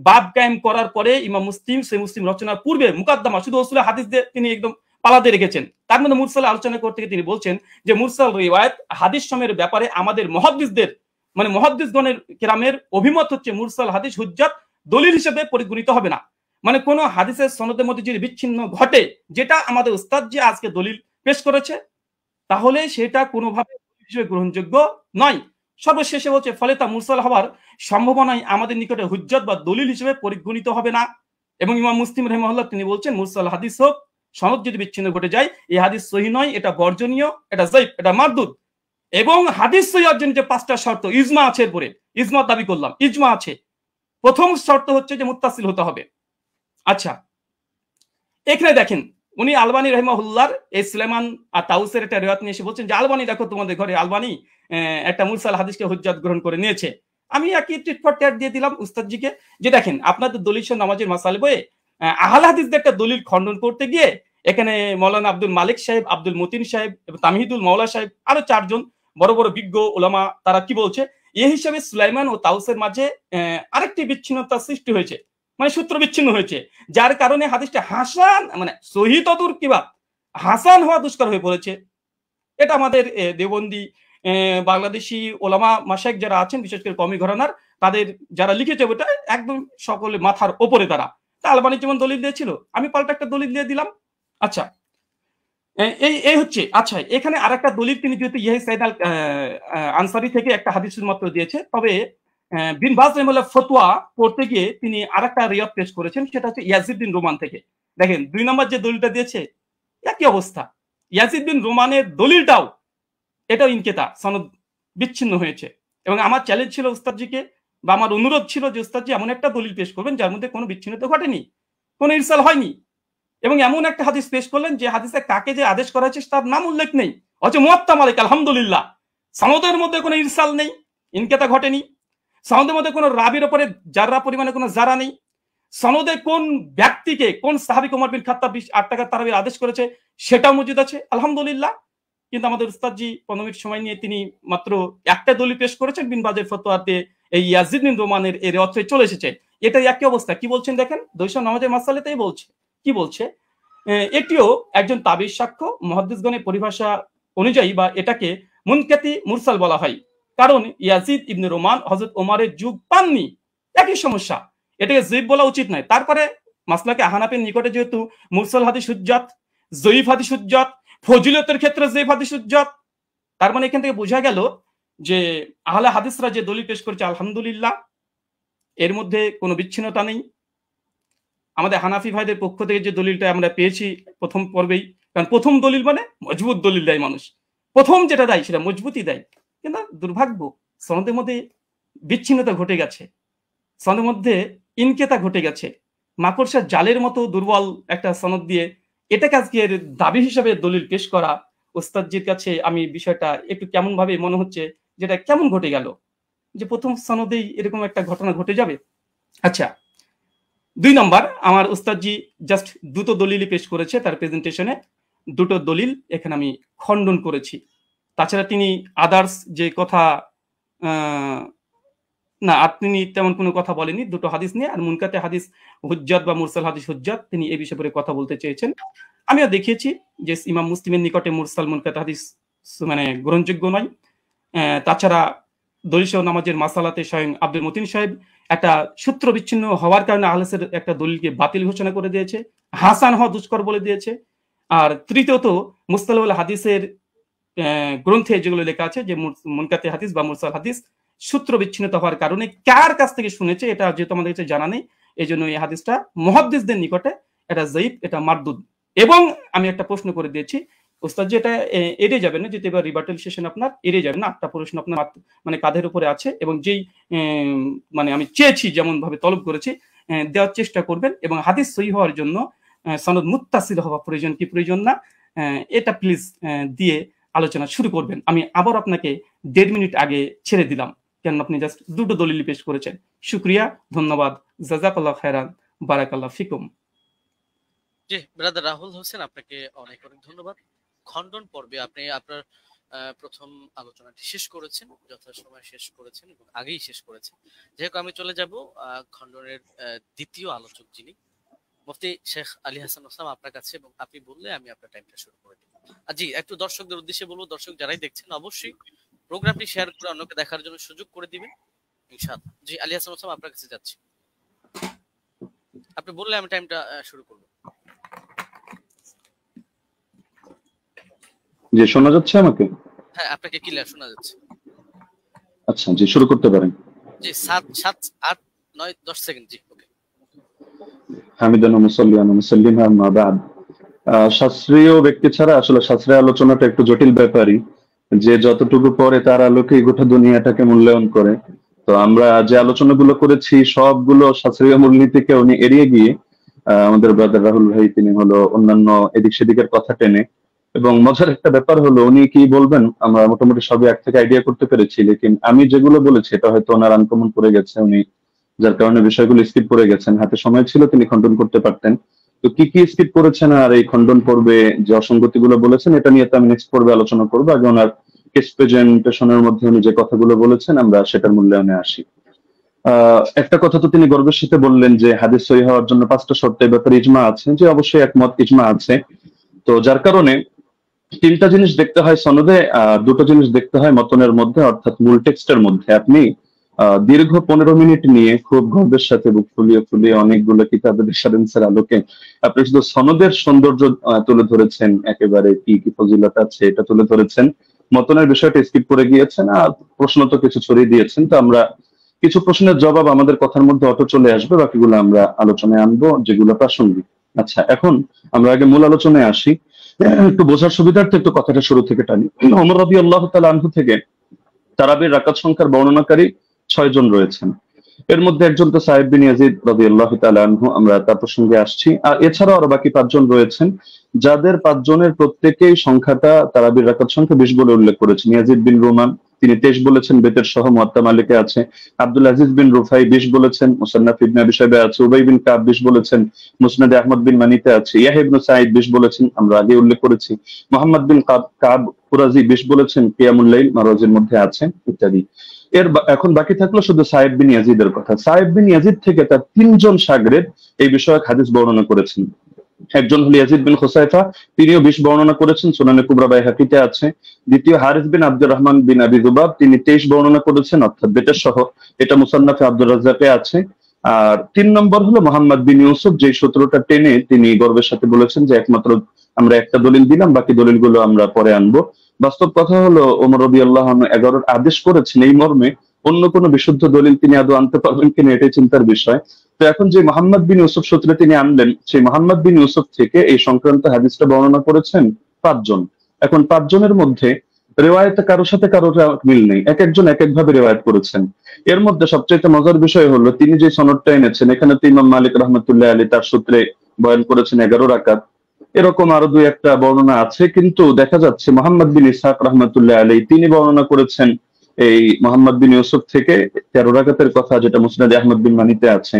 বাব কায়েম করার পরে ইমাম মুসলিম সহিহ মুসলিম রচনার পূর্বে মুকদ্দমা শুধু উসুলে হাদিস দিয়ে তিনি একদম পালাতে রেখেছেন, তার মধ্যে মুরসাল আলোচনা করতে গিয়ে তিনি বলছেন যে মুরসাল রিওয়ায়াত হাদিস সময়ের ব্যাপারে আমাদের মুহাদ্দিসদের মানে মুহাদ্দিসগণের কেরামের অভিমত হচ্ছে মুরসাল হাদিস হুজ্জাত দলিল হিসেবে পরিগণিত হবে না। মানে কোন হাদিসের সনদের মধ্যে যদি বিচ্ছিন্ন ঘটে, যেটা আমাদের উস্তাদ যে আজকে দলিল পেশ করেছে, তাহলে সেটা কোনোভাবে হিসেবে গ্রহণযোগ্য নয়। সর্বশেষে বলছে ফলে তা মুরসাল হওয়ার সম্ভাবনায় আমাদের নিকটে হুজ্জত বা দলিল হিসেবে পরিগণিত হবে না। এবং ইমাম মুসলিম রাহিমাহুল্লাহ তিনি বলছেন মুরসাল হাদিস হোক সনদ যদি বিচ্ছিন্ন ঘটে যায়, এই হাদিস সহিহ নয়, এটা বর্জনীয়, এটা যায়ীফ, এটা মারদুদ। এবং হাদিস সহিহ অর্জনের যে 5টা শর্ত, ইজমা আছে, এরপরে ইজমা দাবি করলাম, ইজমা আছে। প্রথম শর্ত হচ্ছে যে মুত্তাসিল হতে হবে। আচ্ছা, এখানে দেখেন উনি আলবানী রাহিমাহুল্লাহর এই সুলাইমান আর তাউসের একটা রিওয়ায়াত নিয়ে এসে বলছেন যে আলবানী দেখো তোমাদের ঘরে আলবানী একটা মুরসাল হাদিসকে হুজ্জাত গ্রহণ করে নিয়েছে। আমি একই টিট ফর ট্যাট দিয়ে দিলাম উস্তাদজিকে যে দেখেন আপনাদের দলিল সহ নামাজের মাসালে বইয়ে আহলে হাদিসদের একটা দলিল খণ্ডন করতে গিয়ে এখানে মৌলানা আব্দুল মালিক সাহেব, আব্দুল মতিন সাহেব এবং তামহিদুল মৌলা সাহেব আরো 4 জন বড় বড় বিজ্ঞ ওলামা তারা কি বলছে, এই হিসাবে সুলাইমান ও তাউসের মাঝে আরেকটি বিচ্ছিন্নতা সৃষ্টি হয়েছে, মানে সূত্র বিচ্ছিন্ন হয়েছে, যার কারণে হাদিসটা হাসান মানে সহি তদুর কিবা হাসান হওয়া দুষ্কর হয়ে পড়েছে। এটা আমাদের দেওবন্দি বাংলাদেশি ওলামা মাশাইখ যারা আছেন, বিশেষ করে কওমি ঘরানার, তাদের যারা লিখেছে ওটা একদম সকলে মাথার ওপরে তারা। তা আলবানী যেমন দলিল দিয়েছিল, আমি পাল্টা একটা দলিল দিয়ে দিলাম। আচ্ছা এই হচ্ছে। আচ্ছা এখানে আরেকটা দলিল তিনি যেহেতু ইয়াহিয়া সাইদ আল আনসারি থেকে একটা হাদিস মাত্র দিয়েছে, তবে বিন বাজ রাহিমাহুল্লাহ ফতোয়া পড়তে গিয়ে তিনি আরেকটা রিওয়ায়াত পেশ করেছেন, সেটা হচ্ছে ইয়াজিদ বিন রোমান থেকে। দেখেন 2 নম্বর যে দলিলটা দিয়েছে একই অবস্থা, ইয়াজিদ বিন রোমানের দলিলটাও এটাও ইনকেতা সনদ বিচ্ছিন্ন হয়েছে। এবং আমার চ্যালেঞ্জ ছিল উস্তাদজিকে বা আমার অনুরোধ ছিল যে উস্তাদজি এমন একটা দলিল পেশ করবেন যার মধ্যে কোনো বিচ্ছিন্নতা ঘটেনি, কোনো ইরসাল হয়নি, এবং এমন একটা হাদিস পেশ করলেন যে হাদিসে কাকে যে আদেশ করা হয়েছে তার নাম উল্লেখ নেই, অথচ মুয়াত্তা মালিক আলহামদুলিল্লাহ সনদের মধ্যে কোনো ইরসাল নেই, ইনকেতা ঘটেনি, সনদের মধ্যে কোনো রাবির উপরে জাররা পরিমাণে কোনো জারা নেই, সনদে কোন ব্যক্তিকে কোন সাহাবী ওমর বিন খাত্তাব 8 টাকা তারাবির আদেশ করেছে সেটাও মজুদ আছে আলহামদুলিল্লাহ। কিন্তু আমাদের উস্তাদজি 15 মিনিট সময় নিয়ে তিনি মাত্র একটা দলিল পেশ করেছেন, বিন বাজের ফতোয়াতে এই ইয়াজিদ বিন রোমানের এর অর্থে চলে এসেছে। এটাই একই অবস্থা। কি বলছেন দেখেন, দৈশা নামাজের মাসালাতেই বলছে, কি বলছে, এটিও একজন তাবির সাক্ষ্য মুহাদ্দিসগণের পরিভাষা অনুযায়ী বা এটাকে মুনকাতি মুরসাল বলা হয়, কারণ ইয়াজিদ ইবনে রোমান হযরত ওমরের যুগ পাননি। একই সমস্যা, এটাকে যঈফ বলা উচিত নয়। তারপরে মাসলাকে হানাফির নিকটে যেহেতু মুরসাল হাদিস হুজ্জাত, যঈফ হাদিস হুজ্জাত, ফজিলতের ক্ষেত্রে যঈফ হাদিস হুজ্জাত, তার মানে এখান থেকে বোঝা গেল যে আহলে হাদিসরা যে দলিল পেশ করেছে আলহামদুলিল্লাহ এর মধ্যে কোনো বিচ্ছিন্নতা নেই। আমাদের হানাফি ভাইদের পক্ষ থেকে যে দলিলটা আমরা পেয়েছি প্রথম পর্বেই, কারণ প্রথম দলিল মানে মজবুত দলিল দেয় মানুষ, প্রথম যেটা দেয় সেটা মজবুতই দেয়, কিন্তু দুর্ভাগ্য সনদের মধ্যে বিচ্ছিন্নতা ঘটে গেছে, সনদের মধ্যে ইনকেতা ঘটে গেছে, মাকড়সার জালের মতো দুর্বল একটা সনদ দিয়ে এটাকে আজকে দাবি হিসাবে দলিল পেশ করা, ওস্তাদজির কাছে আমি বিষয়টা একটু কেমন ভাবে মনে হচ্ছে, যেটা কেমন ঘটে গেল যে প্রথম সনদেই এরকম একটা ঘটনা ঘটে যাবে। আচ্ছা 2 নম্বর, আমার উস্তাদজি জাস্ট 2টো দলিলই পেশ করেছে তার প্রেজেন্টেশনে, 2টো দলিল এখানে আমি খণ্ডন করেছি। তাছাড়া তিনি আদার্স যে কথা না তিনি তেমন কোনো কথা বলেনি, 2টো হাদিস নিয়ে। আর মুনকাতে হাদিস হুজ্জাত বা মুরসাল হাদিস হুজ্জাত তিনি এই বিষয়ে কথা বলতে চেয়েছেন। আমিও দেখিয়েছি যে ইমাম মুসলিমের নিকটে মুরসাল মুনকাতে হাদিস মানে গ্রহণযোগ্য নয়। তাছাড়া দলিল সহ নামাজের মাসালাতে স্বয়ং আব্দুল মতিন সাহেব একটা সূত্র বিচ্ছিন্ন হওয়ার কারণে আহলেসের একটা দলিলকে বাতিল ঘোষণা করে দিয়েছে, হাসান হওয়া দুষ্কর বলে দিয়েছে। আর তৃতীয়ত মুস্তালাহুল হাদিসের গ্রন্থে যেগুলো লেখা আছে যে মুনকাতে হাদিস বা মুরসাল হাদিস সূত্র বিচ্ছিন্নতা হওয়ার কারণে কার কাছ থেকে শুনেছে এটা যেহেতু আমাদের কাছে জানা নেই, এই জন্য এই হাদিসটা মুহাদ্দিসদের নিকটে এটা যায়িফ, এটা মারদুদ। এবং আমি একটা প্রশ্ন করে দিয়েছি ওস্তাদ, যে এটা এড়িয়ে যাবেন না, যেহেতু এবার রিবার্টাল সেশন আপনার এড়িয়ে যাবেন না, 8টা প্রশ্ন আপনার মানে কাঁধের উপরে আছে, এবং যেই মানে আমি চেয়েছি যেমন ভাবে তলব করেছি দেওয়ার চেষ্টা করবেন, এবং হাদিস সহিহ হওয়ার জন্য সনদ মুত্তাসিল হওয়া প্রয়োজন কি প্রয়োজন না এটা প্লিজ দিয়ে আলোচনা শুরু করবেন। আমি আবার আপনাকে 1.5 মিনিট আগে ছেড়ে দিলাম, কেন আপনি জাস্ট 2টো দলিল পেশ করেছেন। শুকরিয়া, ধন্যবাদ, জাযাকাল্লাহু খায়রান, বারাকাল্লাহু ফিকুম। জি ব্রাদার রাহুল হোসেন, আপনাকে অনেক অনেক ধন্যবাদ। খণ্ডন পর্বে আপনি আপনার প্রথম আলোচনাটি শেষ করেছেন, যথাসময়ে শেষ করেছেন এবং আগেই শেষ করেছেন। যেহেতু আমি চলে যাব খণ্ডনের দ্বিতীয় আলোচক যিনি মুফতি শেখ আলী হাসান ওসাম আপনার কাছে, এবং আপনি বললে আমি আপনার টাইমটা শুরু করে দেব। জি একটু দর্শকদের উদ্দেশ্যে বলবো, দর্শক যারাই দেখছেন অবশ্যই প্রোগ্রামটি শেয়ার করে অন্যকে দেখার জন্য সুযোগ করে দিবেন ইনশাআল্লাহ। জি আলী হাসান ওসাম আপনার কাছে যাচ্ছি, আপনি বললে আমি টাইমটা শুরু করব। জি শোনা যাচ্ছে আমাকে? হ্যাঁ আপনাকে ক্লিয়ার শোনা যাচ্ছে। আচ্ছা জি শুরু করতে পারেন। জি 7 7 8 9 10 সেকেন্ড। জি ওকে। হামিদান ওয়া মুসাল্লিয়ান ওয়া মুসাল্লিমা আম্মা বাদ। শাস্ত্রীয় ব্যক্তি ছাড়া আসলে শাস্ত্রীয় আলোচনাটা একটু জটিল ব্যাপারই, যে যতটুকু পরে তার আলোকে গোটা দুনিয়াটাকে মূল্যায়ন করে। তো আমরা যে আলোচনাগুলো করেছি সবগুলো শাস্ত্রীয় মূলনীতিকে উনি এড়িয়ে গিয়ে আমাদের ব্রাদার রাহুল ভাই তিনি হলো অন্যান্য এদিক সেদিকের কথা টেনে এবং মজার একটা ব্যাপার হলো উনি কি বলবেন আমরা মোটামুটি সবই এক থেকে আইডিয়া করতে পেরেছি, লেকিন আমি যেগুলো বলেছি এটা হয়তো ওনার আনকমন পড়ে গেছে, উনি যার কারণে বিষয়গুলো স্কিপ করে গেছেন। হাতে সময় ছিল, তিনি খণ্ডন করতে পারতেন। তো কি কি স্কিপ করেছেন আর এই খণ্ডন পর্বে যে অসঙ্গতিগুলো বলেছেন এটা নিয়ে তো আমি নেক্সট পর্বে আলোচনা করবো। আগে ওনার কেস প্রেজেন্টেশনের মধ্যে উনি যে কথাগুলো বলেছেন আমরা সেটার মূল্যায়নে আসি। একটা কথা তো তিনি গর্বের সাথে বললেন যে হাদিস সহিহ হওয়ার জন্য 5টা শর্ত, এই ব্যাপারে ইজমা আছে, যে অবশ্যই একমত, ইজমা আছে। তো যার কারণে 3টা জিনিস দেখতে হয় সনদে, আর 2টো জিনিস দেখতে হয় মতনের মধ্যে, অর্থাৎ মূল টেক্সটের মধ্যে। আপনি দীর্ঘ 15 মিনিট নিয়ে খুব গর্বের সাথে বুক ফুলিয়ে ফুলিয়ে অনেকগুলো কিতাবের রেফারেন্সের আলোকে আপনি শুধু সনদের সৌন্দর্য তুলে ধরেছেন, একেবারে কি কি ফজিলত আছে এটা তুলে ধরেছেন, মতনের বিষয়টা স্কিপ করে গিয়েছেন, আর প্রশ্ন তো কিছু ছড়িয়ে দিয়েছেন। তো আমরা কিছু প্রশ্নের জবাব আমাদের কথার মধ্যে অটো চলে আসবে, বাকিগুলো আমরা আলোচনায় আনবো যেগুলো প্রাসঙ্গিক। আচ্ছা, এখন আমরা আগে মূল আলোচনায় আসি। একটু বোঝার সুবিধার্থে একটু কথাটা শুরু থেকে টানি। ওমর রাদিয়াল্লাহু তাআলা আনহু থেকে তারাবির রাকাত সংখ্যার বর্ণনাকারী 6 জন রয়েছেন। এর মধ্যে একজন তো সাহেব বিন ইয়াজিদ রাদিয়াল্লাহু তাআলা আনহু, আমরা তার প্রসঙ্গে আসছি। আর এছাড়াও আরো বাকি 5 জন রয়েছেন, যাদের 5 জনের প্রত্যেকেই সংখ্যাটা তারাবির রাকাত সংখ্যা 20 বলে উল্লেখ করেছেন। ইয়াজিদ বিন রুমান তিনি 23 বলেছেন, বেতের সহ মুয়াত্তা মালিকে আছে। আব্দুল আজিজ বিন রুফাই 20 বলেছেন, মুসান্নাফ ইবনে আবি শাইবা আছে। উবাই বিন কাব 20 বলেছেন, মুসনাদে আহমদ বিন মানিতে আছে। ইয়াহইয়া ইবনে সাঈদ 20 বলেছেন, আমরা আগে উল্লেখ করেছি। মুহাম্মদ বিন কাব কুরাজি 20 বলেছেন, কিয়ামুল লাইল মারওয়াজির মধ্যে আছে, ইত্যাদি। এখন বাকি থাকলো শুধু সাহেব বিন ইয়াজিদের কথা। সাহেব বিন ইয়াজিদ থেকে তার 3 জন শাগরেদ এই বিষয়ক হাদিস বর্ণনা করেছেন। একজন হল ইয়াজিদ বিন খুসাইফা, তিনিও 20 বর্ণনা করেছেন, সুনানে কুবরা বাইহাকিতে আছে। দ্বিতীয় হারিস বিন আব্দুর রহমান বিন আবি যুবাব, তিনি 23 বর্ণনা করেছেন, অর্থাৎ বেতের সহ, এটা মুসান্নাফে আব্দুর রাজ্জাকে আছে। আর 3 নম্বর হলো মোহাম্মদ বিন ইউসুফ, যে সূত্রটা টেনে তিনি গর্বের সাথে বলেছেন যে একমাত্র আমরা একটা দলিল দিলাম, বাকি দলিলগুলো আমরা পরে আনবো। বাস্তব কথা হলো ওমর রাদিয়াল্লাহু আনহু 11 আদেশ করেছেন এই মর্মে, অন্য কোনো বিশুদ্ধ দলিল তিনি আদৌ আনতে পারবেন কিনা এটাই চিন্তার বিষয়। তো এখন যে মোহাম্মদ বিন ইউসুফ সূত্রে তিনি আনলেন, সেই মোহাম্মদ বিন ইউসুফ থেকে এই সংক্রান্ত হাদিসটা বর্ণনা করেছেন 5 জন। এখন 5 জনের মধ্যে রেওয়ায়েতে কারোর সাথে কারোর মিল নেই, এক একজন এক এক ভাবে রেওয়ায়েত করেছেন। এর মধ্যে সবচেয়ে মজার বিষয় হলো তিনি যে সনদটা এনেছেন, এখানে তো ইমাম মালিক রাহমাতুল্লাহ আলাইহি তার সূত্রে বয়ান করেছেন 11 রাকাত। এরকম আরো 2-1টা বর্ণনা আছে, কিন্তু দেখা যাচ্ছে মোহাম্মদ বিন ইসহাক রাহমাতুল্লাহ আলাইহি তিনি বর্ণনা করেছেন এই মোহাম্মদ বিন ইউসুফ থেকে 13 রাকাতের কথা, যেটা মুসনাদে আহমদ বিন মানিতে আছে।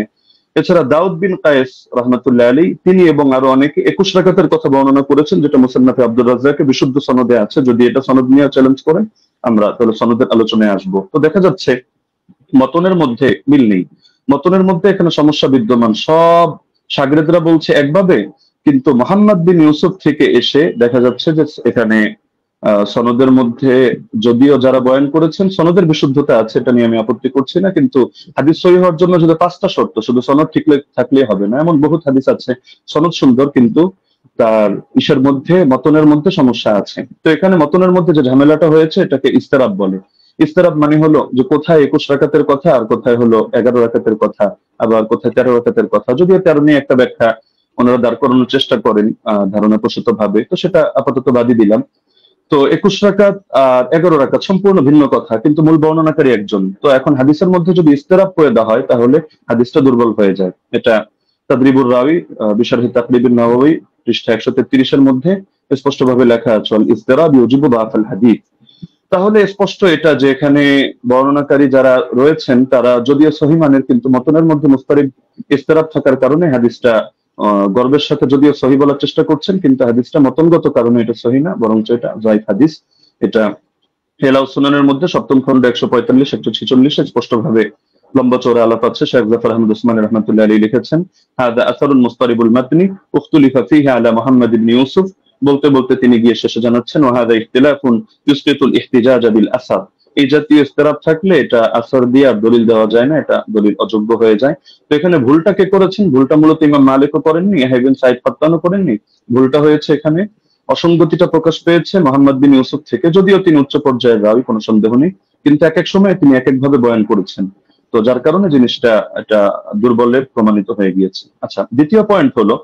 এছাড়া দাউদ বিন কায়েস রাহমাতুল্লাহ আলাইহি তিনি এবং আরো অনেকে 21 রাকাতের কথা বর্ণনা করেছেন, যেটা মুসান্নাফে আব্দুর রাজ্জাকে বিশুদ্ধ সনদে আছে। যদি এটা সনদ নিয়ে চ্যালেঞ্জ করে আমরা তাহলে সনদের আলোচনায় আসবো। তো দেখা যাচ্ছে মতনের মধ্যে মিল নেই, মতনের মধ্যে এখানে সমস্যা বিদ্যমান। সব শাগরেদরা বলছে একভাবে, কিন্তু মোহাম্মদ বিন ইউসুফ থেকে এসে দেখা যাচ্ছে যে এখানে সনদের মধ্যে যদিও যারা বয়ান করেছেন সনদের বিশুদ্ধতা আছে, এটা নিয়ে আমি আপত্তি করছি না, কিন্তু হাদিস সহিহ হওয়ার জন্য যদি 5টা শর্ত, শুধু সনদ ঠিক থাকলেই হবে না। এমন বহুত হাদিস আছে সনদ সুন্দর, কিন্তু তার ইসের মধ্যে মতনের মধ্যে সমস্যা আছে। তো এখানে মতনের মধ্যে যে ঝামেলাটা হয়েছে এটাকে ইস্তেরাব বলে। ইস্তেরাব মানে হলো যে কোথায় 21 রাকাতের কথা আর কোথায় হলো 11 রাকাতের কথা, আবার কোথায় 13 রাকাতের কথা। যদিও 13 নিয়ে একটা ব্যাখ্যা ওনারা দাঁড় করানোর চেষ্টা করেন ধারণা প্রসূত ভাবে, তো সেটা আপাতত বাদই দিলাম। তো 21 রাকাত আর 11 রাকাত সম্পূর্ণ ভিন্ন কথা, কিন্তু মূল বর্ণনাকারী একজন। তো এখন হাদিসের মধ্যে যদি ইস্তেরাব করে দেওয়া হয় তাহলে হাদিসটা দুর্বল হয়ে যায়। এটা তাদরিবুর রাওয়ি বিশারহি তাকরিবুন নাওয়াবী পৃষ্ঠা 133 এর মধ্যে স্পষ্টভাবে লেখা আছে, ইস্তেরাব ইউজিবু দাফাল হাদিস। তাহলে স্পষ্ট এটা যে এখানে বর্ণনাকারী যারা রয়েছেন তারা যদিও সহিহ মানের, কিন্তু মতনের মধ্যে মুস্তারিব ইস্তেরাব থাকার কারণে হাদিসটা গর্বের সাথে যদিও সহিহ বলার চেষ্টা করছেন, কিন্তু হাদিসটা মতনগত কারণে এটা সহিহ না, বরঞ্চ এটা যায়িফ হাদিস। এটা হেলাউ সুনানের মধ্যে 7ম খণ্ড 145 146 স্পষ্টভাবে লম্বা চওড়া আলাপ আছে। শেখ জাফর আহমদ উসমানী রাহমাতুল্লাহ আলাইহি লিখেছেন, হাদা আসারুন মুস্তারিবুল মাতনি উখতুলিফা ফীহি আলা মুহাম্মদ ইবনে ইউসুফ। বলতে বলতে তিনি গিয়ে শেষে জানাচ্ছেন, ওয়াহাদা ইখতিলাফুন ইউসকিতুল ইহতিজাজ বিল আসার। এই জাতীয় ইস্তেরাব থাকলে এটা আসর দিয়ে আর দলিল দেওয়া যায় না, এটা দলিল অযোগ্য হয়ে যায়। তো এখানে ভুলটা কে করেছেন? ভুলটা মূলত ইমাম মালিকও করেননি, ইয়াহইয়া ইবনে সাঈদ ফাত্তানও করেননি। ভুলটা হয়েছে এখানে অসঙ্গতিটা প্রকাশ পেয়েছে মোহাম্মদ বিন ইউসুফ থেকে। যদিও তিনি উচ্চ পর্যায়ের রাবী, কোনো সন্দেহ নেই, কিন্তু এক এক সময় তিনি এক এক ভাবে বয়ান করেছেন। তো যার কারণে জিনিসটা এটা দুর্বলের প্রমাণিত হয়ে গিয়েছে। আচ্ছা, দ্বিতীয় পয়েন্ট হলো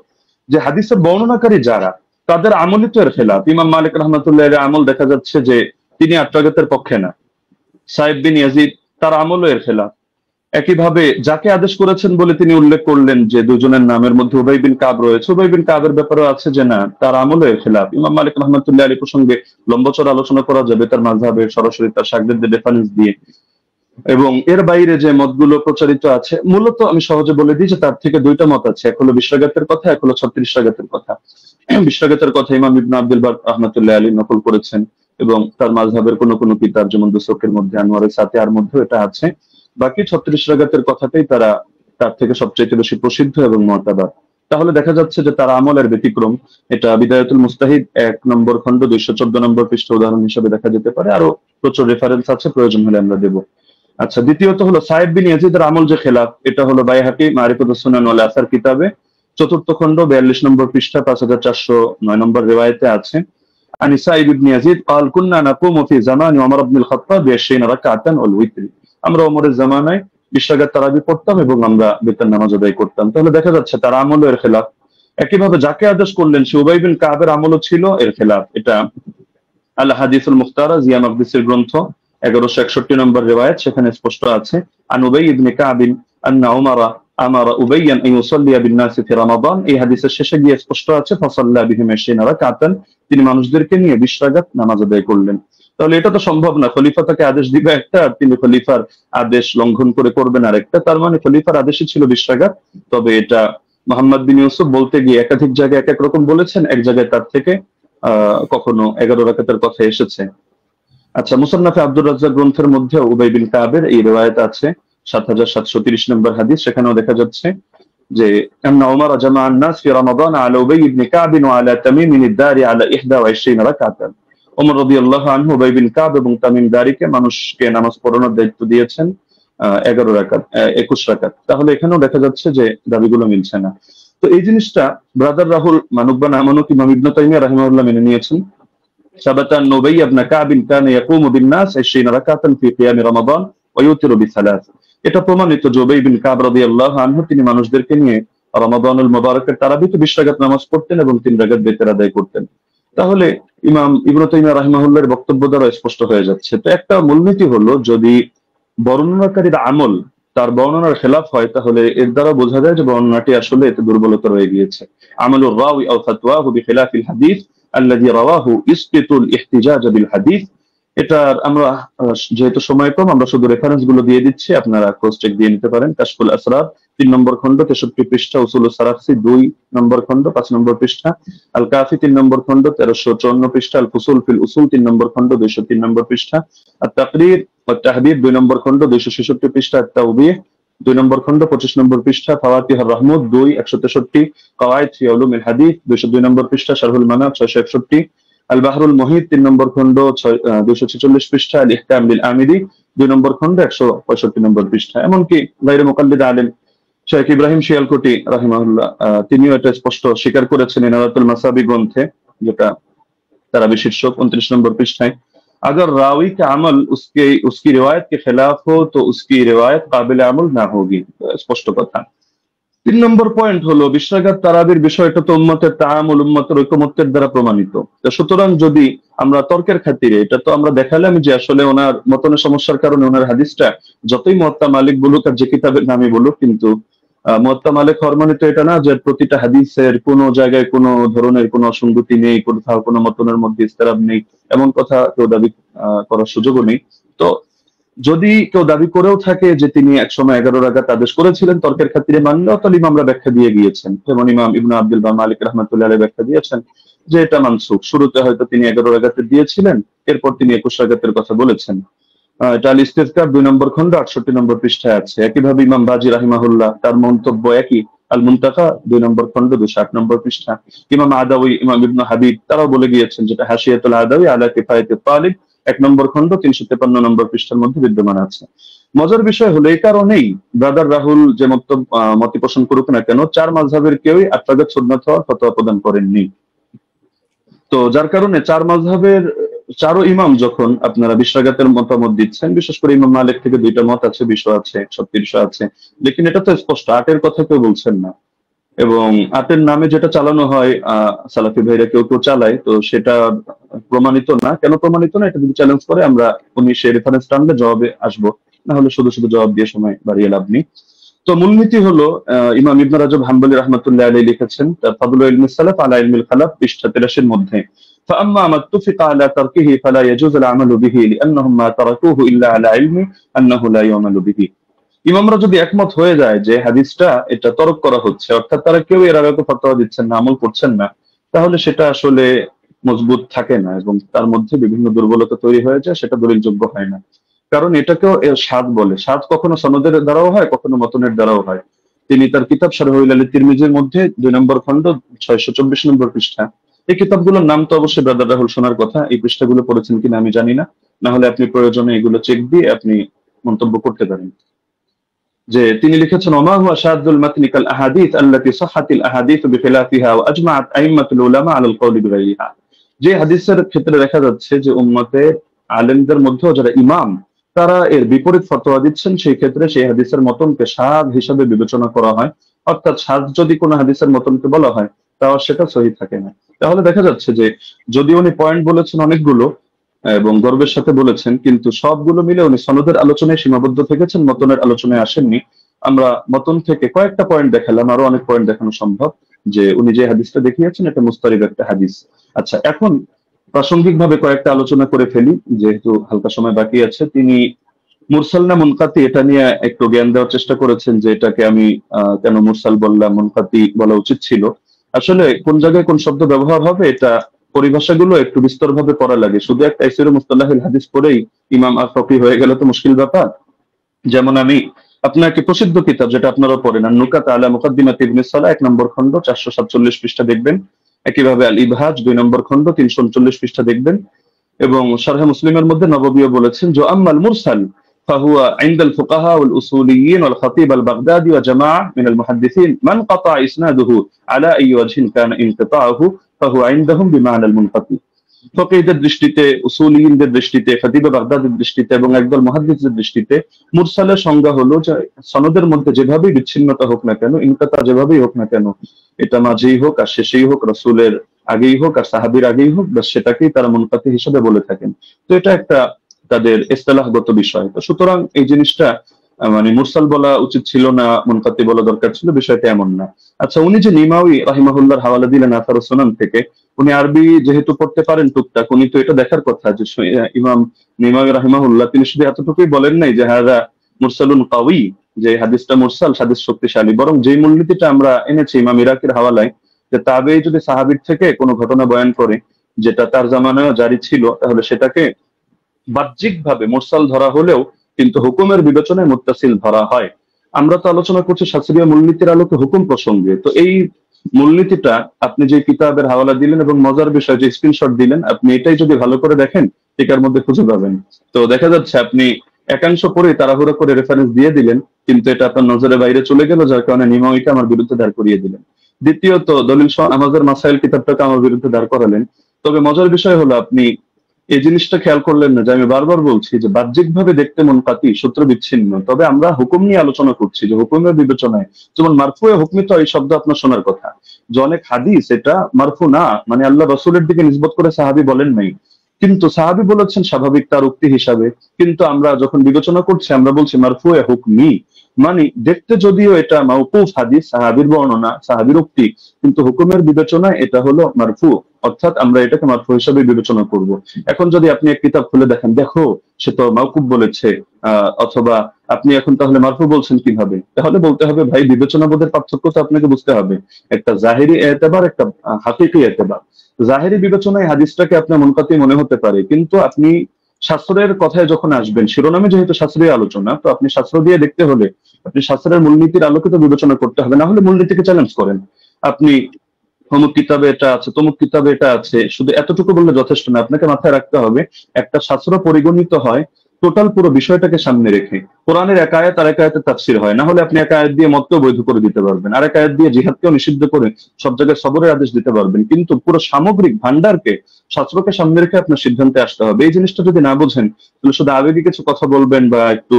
যে হাদিসের বর্ণনাকারী যারা, তাদের আমলই তো এর খেলাফ। ইমাম মালিক রাহমাতুল্লাহ আলাইহির আমল দেখা যাচ্ছে যে তিনি 8 রাকাতের পক্ষে না। সাহেব বিন ইয়াজিদ তার আমলও এর খেলাফ। একইভাবে যাকে আদেশ করেছেন বলে তিনি উল্লেখ করলেন যে দুজনের নামের মধ্যে উবাই বিন কাব রয়েছে। উবাই বিন কাবের ব্যাপারে আছে যে না, তার আমলের খেলাফ। ইমাম মালিক রহমতুল্লাহ আলী প্রসঙ্গে লম্বচড় আলোচনা করা যাবে তার মাযহাবের সরাসরি তার শাগিরদের রেফারেন্স দিয়ে। এবং এর বাইরে যে মতগুলো প্রচারিত আছে, মূলত আমি সহজে বলে দিই যে তার থেকে দুইটা মত আছে, এক হলো বিশ্বঘাতের কথা, এক হলো 36 রাগাতের কথা। বিশ্বঘাতের কথা ইমাম ইবনে আব্দুল বার রহমতুল্লাহ আলী নকল করেছেন এবং তার মাযহাবের কোন কোন কিতাব যেমন দুসুকের মধ্যে, আনোয়ারের সাতিয়ার মধ্যে এটা আছে। বাকি 36 রাগাতের কথাটাই তার থেকে সবচেয়ে বেশি প্রসিদ্ধ এবং মুতাবার। তাহলে দেখা যাচ্ছে যে তার আমলের ব্যতিক্রম। এটা বিদায়াতুল মুস্তাহিদ 1 নম্বর খণ্ড 214 নম্বর পৃষ্ঠা উদাহরণ হিসেবে দেখা যেতে পারে। আরো প্রচুর রেফারেন্স আছে, প্রয়োজন হলে আমরা দেব। আচ্ছা, দ্বিতীয়ত হলো সাইদ বিন ইয়াজিদের আমল যে খেলাফ, এটা হলো বাইহাকি মারিফাতুস সুনান ওয়াল আসার কিতাবে 4th খণ্ড 42 নম্বর পৃষ্ঠা 5409 নম্বর রিওয়ায়াতে আছে। আন সাইদ ইবনে ইয়াজিদ قال كنا نقوم في زمان عمر بن الخطاب ب20 ركعه والوتر। আমরা ওমরের জামানায় 20 রাকাত তারাবি পড়তাম এবং আমরা বেতন নামাজ আদায় করতাম। তাহলে দেখা যাচ্ছে তার আমল এর খেলাফ। একইভাবে যাকে আদেশ করলেন সে উবাই বিন কাবের আমলও ছিল এর খেলাফ। এটা আল হাদিসুল মুখতারা জিয়া মাকদিসের গ্রন্থ 1161 নম্বর রিওয়ায়াত, সেখানে স্পষ্ট আছে আন উবাই ইবনে কাব আন্না উমারা আমারা উবাইয়ান আন ইউসাল্লিয়া বিন নাস ফি রমাদান। এই হাদিসের শেষে গিয়ে স্পষ্ট আছে ফাসাল্লা বিহিম 20 রাকাতান, তিনি মানুষদেরকে নিয়ে 20 রাকাত নামাজ আদায় করলেন। তাহলে এটা তো সম্ভব না, খলিফা তাকে আদেশ দিবে একটা আর তিনি খলিফার আদেশ লঙ্ঘন করে করবেন আরেকটা। তার মানে খলিফার আদেশই ছিল 20 রাকাত। তবে এটা মুহাম্মদ বিন ইউসুফ বলতে গিয়ে একাধিক জায়গায় এক এক রকম বলেছেন, এক জায়গায় তার থেকে কখনো 11 রাকাতের কথা এসেছে। আচ্ছা, মুসান্নাফে আব্দুর রাজ্জাক গ্রন্থের মধ্যে উবাই বিন কাবের এই রিওয়ায়াত আছে 7730 নম্বর হাদিস। সেখানেও দেখা যাচ্ছে যে আন্না উমার জামা আন-নাস ফি রমাদান আলা উবাই ইবনে কাব ওয়া আলা তামিম আদ-দারি আলা 21 রাকাতান। ওমর রাদিয়াল্লাহু আনহু উবাই বিন কাব এবং তামিম দারিকে মানুষকে নামাজ পড়ানোর দায়িত্ব দিয়েছেন 11 রাকাত 21 রাকাত। তাহলে এখানেও দেখা যাচ্ছে যে দাবিগুলো মিলছে না। তো এই জিনিসটা ব্রাদার রাহুল মানুক বা না মানুক ইমাম ইবনে তাইমিয়া রাহিমাহুল্লাহ মেনে নিয়েছেন। ثبت أن أبي بن كعب كان يقوم بالناس 20 ركعة في قيام رمضان ويوتر بثلاث। এটা প্রমাণিত যে উবাই বিন কাব রাদিয়াল্লাহু আনহু তিনি মানুষদেরকে নিয়ে রমাদানুল মুবারকের তারাবিতে 20 রাকাত নামাজ পড়তেন এবং 3 রাকাত বেতের আদায় করতেন। তাহলে ইমাম ইবনে তাইমিয়া রাহিমাহুল্লাহর বক্তব্য দ্বারা স্পষ্ট হয়ে যাচ্ছে। তো একটা মূলনীতি হলো, যদি বর্ণনাকারীর আমল তার বর্ণনার খেলাফ হয় তাহলে এর দ্বারা বোঝা যায় যে বর্ণনাটি আসলে এতে দুর্বলতা রয়ে গিয়েছে। আমলুর রাওয়ি আও ফাতওয়াহু বিখিলাফিল হাদিস আল্লাযী রাওয়াহু ইসকিতুল ইহতিজাজ বিল হাদিস। এটা আমরা যেহেতু সময় কম, আমরা শুধু রেফারেন্স গুলো দিয়ে দিচ্ছি, আপনারা ক্রস চেক দিয়ে নিতে পারেন। কাশফুল আসরার 3 নম্বর খণ্ড 63 পৃষ্ঠা, উসুলুস সারাফসি 2 নম্বর খণ্ড 5 নম্বর পৃষ্ঠা, আল কাফি 3 নম্বর খণ্ড 1354 পৃষ্ঠা, আল ফুসুল ফিল উসুল 3 নম্বর খণ্ড 203 নম্বর পৃষ্ঠা, আত তাকরীর ওয়াত তাহবিব 2 নম্বর খণ্ড 266 পৃষ্ঠা, আত তাওবীহ 2 নম্বর খণ্ড 25 নম্বর পৃষ্ঠা, ফাওয়াতিহুর রাহমুদ 2 163, কাওয়াইদ ফি উলুমিল হাদিস 202 নম্বর পৃষ্ঠা, শারহুল মানাব 661, আল বাহরুল মুহিত 3 নম্বর খণ্ড 246 পৃষ্ঠা, আল ইহকাম বিল আমিদি 2 নম্বর খণ্ড 165 নম্বর পৃষ্ঠা। এমনকি গায়রে মুকাল্লিদ আলেম শেখ ইব্রাহিম শিয়ালকুটি রাহিমাহুল্লাহ তিনিও এটা স্পষ্ট স্বীকার করেছেন ইনারাতুল মাসাবি গ্রন্থে, যেটা তারাবি শীর্ষক 29 নম্বর পৃষ্ঠায়। अगर रावी का अमल उसकी रिवायत के खिलाफ हो तो उसकी रिवायत काबिल अमल ना होगी। स्पष्ट কথা। 3 নম্বর পয়েন্ট হলো 20 রাকাত তারাবির বিষয়টা তো উম্মতের তাআমুল, উম্মতের ঐকমত্যের দ্বারা প্রমাণিত। তো সুতরাং যদি আমরা তর্কের খাতিরে, এটা তো আমরা দেখালাম যে আসলে ওনার মতনের সমস্যার কারণে ওনার হাদিসটা যতই মুয়াত্তা মালিক বলুক আর যে কিতাবের নামই বলুক, কিন্তু মুয়াত্তা মালিক হওয়ার মানে তো এটা না যে প্রতিটা হাদিসের কোনো জায়গায় কোনো ধরনের কোনো অসঙ্গতি নেই, কোথাও কোনো মতনের মধ্যে ইস্তেরাব নেই, এমন কথা কেউ দাবি করার সুযোগও নেই। তো যদি কেউ দাবি করেও থাকে যে তিনি একসময় 11 রাকাত আদেশ করেছিলেন তর্কের খাতিরে মানলেও, তাহলে ইমামরা ব্যাখ্যা দিয়ে গিয়েছেন। যেমন ইমাম ইবনে আব্দুল বার মালিক রাহমাতুল্লাহ আলাইহি ব্যাখ্যা দিয়েছেন যে এটা মানসুখ। শুরুতে হয়তো তিনি 11 রাকাতে দিয়েছিলেন, এরপর তিনি 21 রাকাতের কথা বলেছেন। এটা আল ইস্তিযকার 2 নম্বর খণ্ড 68 নম্বর পৃষ্ঠায় আছে। একইভাবে ইমাম বাজি রাহিমাহুল্লাহ তার মন্তব্য একই, আল মুনতাকা 2 নম্বর খণ্ড 208 নম্বর পৃষ্ঠা। ইমাম আদাউই, ইমাম ইবনে হাবিব তারাও বলে গিয়েছেন, যেটা হাশিয়াতুল আদাউই আলা কিফায়াতুত তালিব 1 নম্বর খণ্ড 353 নম্বর পৃষ্ঠার মধ্যে বিদ্যমান আছে। মজার বিষয় হলো এই কারণেই ব্রাদার রাহুল যে মত পোষণ করুক না কেন, 4 মাযহাবের কেউই 8 রাকাত সুন্নাত হওয়ার ফতোয়া প্রদান করেননি। তো যার কারণে 4 মাযহাবের 4 ইমাম যখন আপনারা 20 রাকাতের মতামত দিচ্ছেন, বিশেষ করে ইমাম মালিক থেকে 2টা মত আছে, 20 আছে, 36 আছে, লেকিন এটা তো স্পষ্ট 8 এর কথা কেউ বলছেন না। এবং 8 এর নামে যেটা চালানো হয় সালাফি ভাইরা কেউ চালায়, তো সেটা প্রমাণিত না। কেন প্রমাণিত না এটা যদি চ্যালেঞ্জ করে আমরা 19 রেফারেন্স টানলে জবাবে আসবো। না হলে শুধু শুধু জবাব দিয়ে সময় বাড়িয়ে লাভ নেই। তো মূলনীতি হলো ইমাম ইবনে রাজব হাম্বলি রাহমাতুল্লাহ আলাইহি লিখেছেন তার ফাদলুল ইলমিস সালাফ আলা ইলমিল খালাফ পৃষ্ঠা 83 এর মধ্যে, فأما ما اتفق على تركه فلا يجوز العمل به لأنهم ما تركوه إلا على علم أنه لا يعمل به। ইমামরা যদি একমত হয়ে যায় যে হাদিসটা এটা তরক করা হচ্ছে, অর্থাৎ তারা কেউ এর আগে ফতোয়া দিচ্ছেন না, আমল করছেন না, তাহলে সেটা আসলে মজবুত থাকে না এবং তার মধ্যে বিভিন্ন দুর্বলতা তৈরি হয়ে যায়, সেটা দলিলযোগ্য হয় না। কারণ এটাকেও এর স্বাদ বলে, স্বাদ কখনো সনদের দ্বারাও হয়, কখনো মতনের দ্বারাও হয়। তিনি তার কিতাব শারহুল আলী তিরমিজির মধ্যে 2 নম্বর খণ্ড 624 নম্বর পৃষ্ঠা, এই কিতাবগুলোর নাম তো অবশ্যই ব্রাদার রাহুল শোনার কথা, এই পৃষ্ঠাগুলো পড়েছেন কিনা আমি জানি না, না হলে আপনি প্রয়োজনে এগুলো চেক দিয়ে আপনি মন্তব্য করতে পারেন। যে তিনি লিখেছেন ওমা হুয়া শাযুল মাতনি কাল আহাদিস আল্লাতী সাহহাতিল আহাদিস বিখিলাফিহা ওয়া আজমাআত আইম্মাতুল উলামা আলাল কওলি বিগাইরিহা। যে হাদিসের ক্ষেত্রে দেখা যাচ্ছে যে উম্মতের আলেমদের মধ্যে যারা ইমাম তারা এর বিপরীত ফতোয়া দিচ্ছেন, সেই ক্ষেত্রে সেই হাদিসের মতনকে শায হিসাবে বিবেচনা করা হয়, অর্থাৎ শায যদি কোনো হাদিসের মতনকে বলা হয় তাও সেটা সহিহ থাকে না। তাহলে দেখা যাচ্ছে যে যদি উনি পয়েন্ট বলেছেন অনেকগুলো এবং গর্বের সাথে বলেছেন, কিন্তু সবগুলো মিলে উনি সনদের আলোচনায় সীমাবদ্ধ থেকেছেন, মতনের আলোচনায় আসেননি। আমরা মতন থেকে কয়েকটা পয়েন্ট দেখালাম, আরো অনেক পয়েন্ট দেখানো সম্ভব, যে উনি যে হাদিসটা দেখিয়েছেন এটা মুস্তারিব একটা হাদিস। আচ্ছা, এখন প্রাসঙ্গিকভাবে কয়েকটা আলোচনা করে ফেলি যেহেতু হালকা সময় বাকি আছে। তিনি মুরসাল না মুনকাতি এটা নিয়ে একটু জ্ঞান দেওয়ার চেষ্টা করেছেন, যে এটাকে আমি কেন মুরসাল বললাম, মুনকাতি বলা উচিত ছিল। আসলে কোন জায়গায় কোন শব্দ ব্যবহার হবে এটা পরিভাষাগুলো একটু বিস্তরভাবে পড়া লাগে, শুধু একটা তাফসীর মুস্তালাহিল হাদিস পড়েই ইমাম আর ফকিহ হয়ে গেল তো মুশকিল ব্যাপার। যেমন আমি আপনাকে প্রসিদ্ধ কিতাব যেটা আপনারা পড়েন নুকাত আলা মুকাদ্দিমাত ইবনে সালাহ 1 নম্বর খণ্ড 447 পৃষ্ঠা দেখবেন, একইভাবে আল ইবহাজ 2 নম্বর খণ্ড 339 পৃষ্ঠা দেখবেন, এবং শারহ মুসলিমের মধ্যে নববীও বলেছেন যে আম্মাল মুরসাল ফাহুয়া ইনদাল ফুকাহা ওয়াল উসুলিয়িন ওয়াল খতিব আল বাগদাদি ওয়া জামাআহ মিনাল মুহাদ্দিসিন মান কাতা ইসনাদুহু আলা আই ওয়াজহিন কানা ইনকিতাউহু ফাহুয়া ইনদাহুম বিমানাল মুনকাতি। ফকিহদের দৃষ্টিতে, উসুলিয়িনদের দৃষ্টিতে, খতিবে বাগদাদের দৃষ্টিতে এবং একদল মুহাদ্দিসদের দৃষ্টিতে মুরসালের সংজ্ঞা হলো যে সনদের মধ্যে যেভাবেই বিচ্ছিন্নতা হোক না কেন, ইনকিতা যেভাবেই হোক না কেন, এটা মাঝেই হোক আর শেষেই হোক, রাসূলের আগেই হোক আর সাহাবীর আগেই হোক, বাস সেটাকেই তারা মুনকাতি হিসেবে বলে থাকেন। তো এটা একটা তাদের ইসতিলাহগত বিষয়। তো সুতরাং এই জিনিসটা মানে মুরসাল বলা উচিত ছিল না, মুনকাতি বলা দরকার ছিল, বিষয়টা এমন না। আচ্ছা, উনি যে নিমাউই রাহিমাহুল্লাহর হাওয়ালা দিলেন আসার সুনান থেকে, উনি আরবি যেহেতু পড়তে পারেন টুকটাক, উনি তো এটা দেখার কথা যে ইমাম নিমাউই রাহিমাহুল্লাহ তিনি শুধু এতটুকুই বলেন নাই যে হাযা মুরসালুন কাওয়ি, যে হাদিসটা মুরসাল, হাদিস শক্তিশালী, বরং যেই মূলনীতিটা আমরা এনেছি ইমাম ইরাকির হাওয়ালায়, যে তাবেঈ যদি সাহাবীর থেকে কোনো ঘটনা বয়ান করে যেটা তার জামানায় জারি ছিল, তাহলে সেটাকে বাহ্যিকভাবে মুরসাল ধরা হলেও কিন্তু হুকুমের বিবেচনায় মুত্তাসিল ধরা হয়। আমরা তো আলোচনা করছি শাস্ত্রীয় মূলনীতির আলোকে হুকুম প্রসঙ্গে, তো এই মূলনীতিটা আপনি যে কিতাবের হাওয়ালা দিলেন এবং মজার বিষয় যে স্ক্রিনশট দিলেন, আপনি এটাই যদি ভালো করে দেখেন টিকার মধ্যে খুঁজে পাবেন। তো দেখা যাচ্ছে আপনি একাংশ পরে তাড়াহুড়ো করে রেফারেন্স দিয়ে দিলেন, কিন্তু এটা আপনার নজরের বাইরে চলে গেল, যার কারণে নিমাউইকে আমার বিরুদ্ধে দাঁড় করিয়ে দিলেন। দ্বিতীয়ত দলিল সহ আমাদের মাসাইল কিতাবটাকে আমার বিরুদ্ধে দাঁড় করালেন। তবে মজার বিষয় হলো আপনি এই জিনিসটা খেয়াল করলেন না যে আমি বারবার বলছি যে বাহ্যিকভাবে দেখতে মুনকাতি, সূত্র বিচ্ছিন্ন, তবে আমরা হুকুম নিয়ে আলোচনা করছি যে হুকুমের বিবেচনায়, যেমন মারফুয়ে হুকমি তো এই শব্দ আপনার শোনার কথা, যে অনেক হাদিস এটা মারফু না, মানে আল্লাহ রাসূলের দিকে নিসবত করে সাহাবী বলেন নাই, কিন্তু সাহাবী বলেছেন স্বাভাবিক তার উক্তি হিসাবে, কিন্তু আমরা যখন বিবেচনা করছি আমরা বলছি মারফুয়ে হুকমি, মানে দেখতে যদিও এটা মাওকুফ হাদিস, সাহাবীর বর্ণনা, সাহাবীর উক্তি, কিন্তু হুকুমের বিবেচনায় এটা হলো মারফু, অর্থাৎ আমরা এটাকে মারফু হিসাবে বিবেচনা করব। এখন যদি আপনি এক কিতাব খুলে দেখেন, দেখো সে তো মাওকুফ বলেছে, অথবা আপনি এখন তাহলে মারফু বলছেন কিভাবে, তাহলে বলতে হবে ভাই বিবেচনাবোধের পার্থক্য তো আপনাকে বুঝতে হবে, একটা জাহিরি এতেবার, একটা হাকিকি এতেবার। জাহিরি বিবেচনায় হাদিসটাকে আপনার মুনকাতি মনে হতে পারে, কিন্তু আপনি শাস্ত্রের কথায় যখন আসবেন, শিরোনামে যেহেতু শাস্ত্রীয় আলোচনা, তো আপনি শাস্ত্র দিয়ে দেখতে হলে আপনি শাস্ত্রের মূলনীতির আলোকিত বিবেচনা করতে হবে, না হলে মূলনীতিকে চ্যালেঞ্জ করেন। আপনি অমুক কিতাবে এটা আছে, তমুক কিতাবে এটা আছে, শুধু এতটুকু বললে যথেষ্ট না, আপনাকে মাথায় রাখতে হবে একটা শাস্ত্র পরিগণিত হয় টোটাল পুরো বিষয়টাকে সামনে রেখে। কোরআনের এক আয়াত আর এক আয়াতের তাফসীর হয়, না হলে আপনি এক আয়াত দিয়ে মতকেও বৈধ করে দিতে পারবেন, আর এক আয়াত দিয়ে জিহাদকেও নিষিদ্ধ করে সব জায়গায় সবরের আদেশ দিতে পারবেন, কিন্তু পুরো সামগ্রিক ভান্ডারকে, শাস্ত্রকে সামনে রেখে আপনার সিদ্ধান্তে আসতে হবে। এই জিনিসটা যদি না বোঝেন তাহলে শুধু আবেগী কিছু কথা বলবেন বা একটু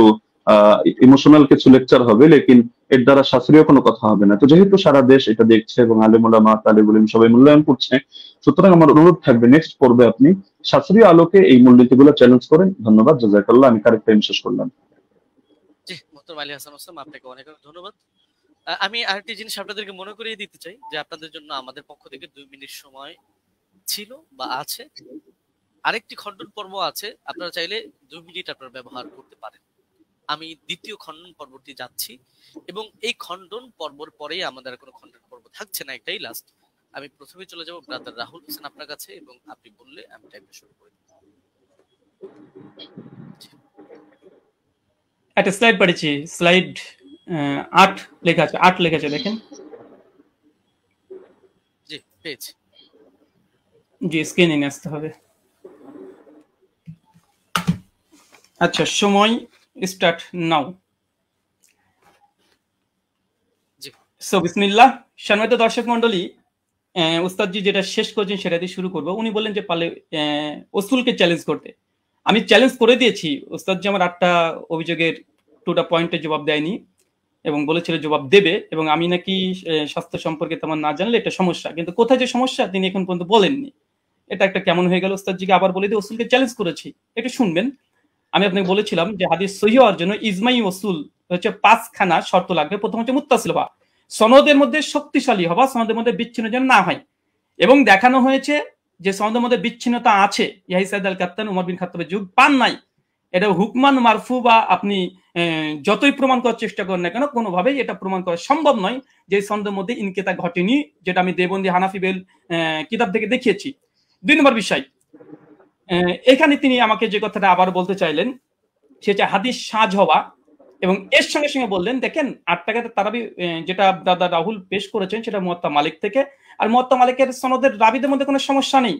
ইমোশনাল কিছু লেকচার হবে, লেকিন এর দ্বারা শাস্ত্রীয় কোনো কথা হবে না। তো যেহেতু সারা দেশ এটা দেখছে এবং আলেম ওলামা, তালিবুল ইলম সবাই মূল্যায়ন করছে, সুতরাং আমার অনুরোধ থাকবে নেক্সট পর্বে আপনি শাস্ত্রীয় আলোকে এই মূলনীতিগুলো চ্যালেঞ্জ করেন। ধন্যবাদ, জাযাকাল্লাহ। আমি কারেক্ট টাইম শেষ করলাম। ডক্টর আলী হাসান ওসাম, আপনাকে অনেক অনেক ধন্যবাদ। আমি আরেকটি জিনিস আপনাদেরকে মনে করিয়ে দিতে চাই যে আপনাদের জন্য আমাদের পক্ষ থেকে 2 মিনিট সময় ছিল বা আছে। আরেকটি খণ্ডন পর্ব আছে, আপনারা চাইলে 2 মিনিট আপনারা ব্যবহার করতে পারেন। আমি দ্বিতীয় খণ্ডন পর্বটি যাচ্ছি এবং এই খণ্ডন পর্বর পরেই আমাদের কোনো খণ্ডন পর্ব থাকছে না, একটাই লাস্ট। আমি প্রথমে চলে যাব ব্রাদার রাহুল হোসেন আপনার কাছে, এবং আপনি বললে আমি টাইমটা শুরু করি। একটা স্লাইড পড়েছি, স্লাইড 8 লেখা আছে, 8 লেখা আছে, দেখেন। জি পেয়েছি। জি স্ক্রিনে নিয়ে আসতে হবে। আচ্ছা, সময় স্টার্ট নাও। জি সো বিসমিল্লাহ। সম্মানিত দর্শক মণ্ডলী, উস্তাদজি যেটা শেষ করছেন সেটা দিয়ে শুরু করবো। উনি বললেন যে পালে ওসুলকে চ্যালেঞ্জ করতে। আমি চ্যালেঞ্জ করে দিয়েছি। উস্তাদজি আমার 8টা অভিযোগের 2টা পয়েন্টের জবাব দেয়নি এবং বলেছিল জবাব দেবে, এবং আমি নাকি স্বাস্থ্য সম্পর্কে তেমন না জানলে এটা সমস্যা, কিন্তু কোথায় যে সমস্যা তিনি এখন পর্যন্ত বলেননি। এটা একটা কেমন হয়ে গেল। উস্তাদজিকে আবার বলে দিয়ে ওসুলকে চ্যালেঞ্জ করেছি, একটু শুনবেন। আমি আপনাকে বলেছিলাম যে হাদিস সহিহ হওয়ার জন্য ইজমাই ওসুল হচ্ছে 5খানা শর্ত লাগবে। প্রথম হচ্ছে মুত্তাসিল হওয়া, সনদের মধ্যে শক্তিশালী হওয়া, সনদের মধ্যে বিচ্ছিন্ন যেন না হয়, এবং দেখানো হয়েছে যে সনদের মধ্যে বিচ্ছিন্নতা আছে। ইয়াহি সাইদ আল কাত্তান উমর বিন খাত্তাবের যুগ পান নাই। এটা হুকমান মারফু বা আপনি যতই প্রমাণ করার চেষ্টা করেন না কেন, কোনোভাবেই এটা প্রমাণ করা সম্ভব নয় যে সনদের মধ্যে ইনকিতা ঘটেনি, যেটা আমি দেবন্দি হানাফি বেল কিতাব থেকে দেখিয়েছি। 2 নম্বর বিষয়, এখানে তিনি আমাকে যে কথাটা আবার বলতে চাইলেন সেটা হাদিস সাজ হওয়া, এবং এর সঙ্গে সঙ্গে বললেন দেখেন 8 টাকাতে তারাবি যেটা দাদা রাহুল পেশ করেছেন সেটা মুয়াত্তা মালিক থেকে, আর মুয়াত্তা মালিকের সনদের রাবিদের মধ্যে কোনো সমস্যা নেই।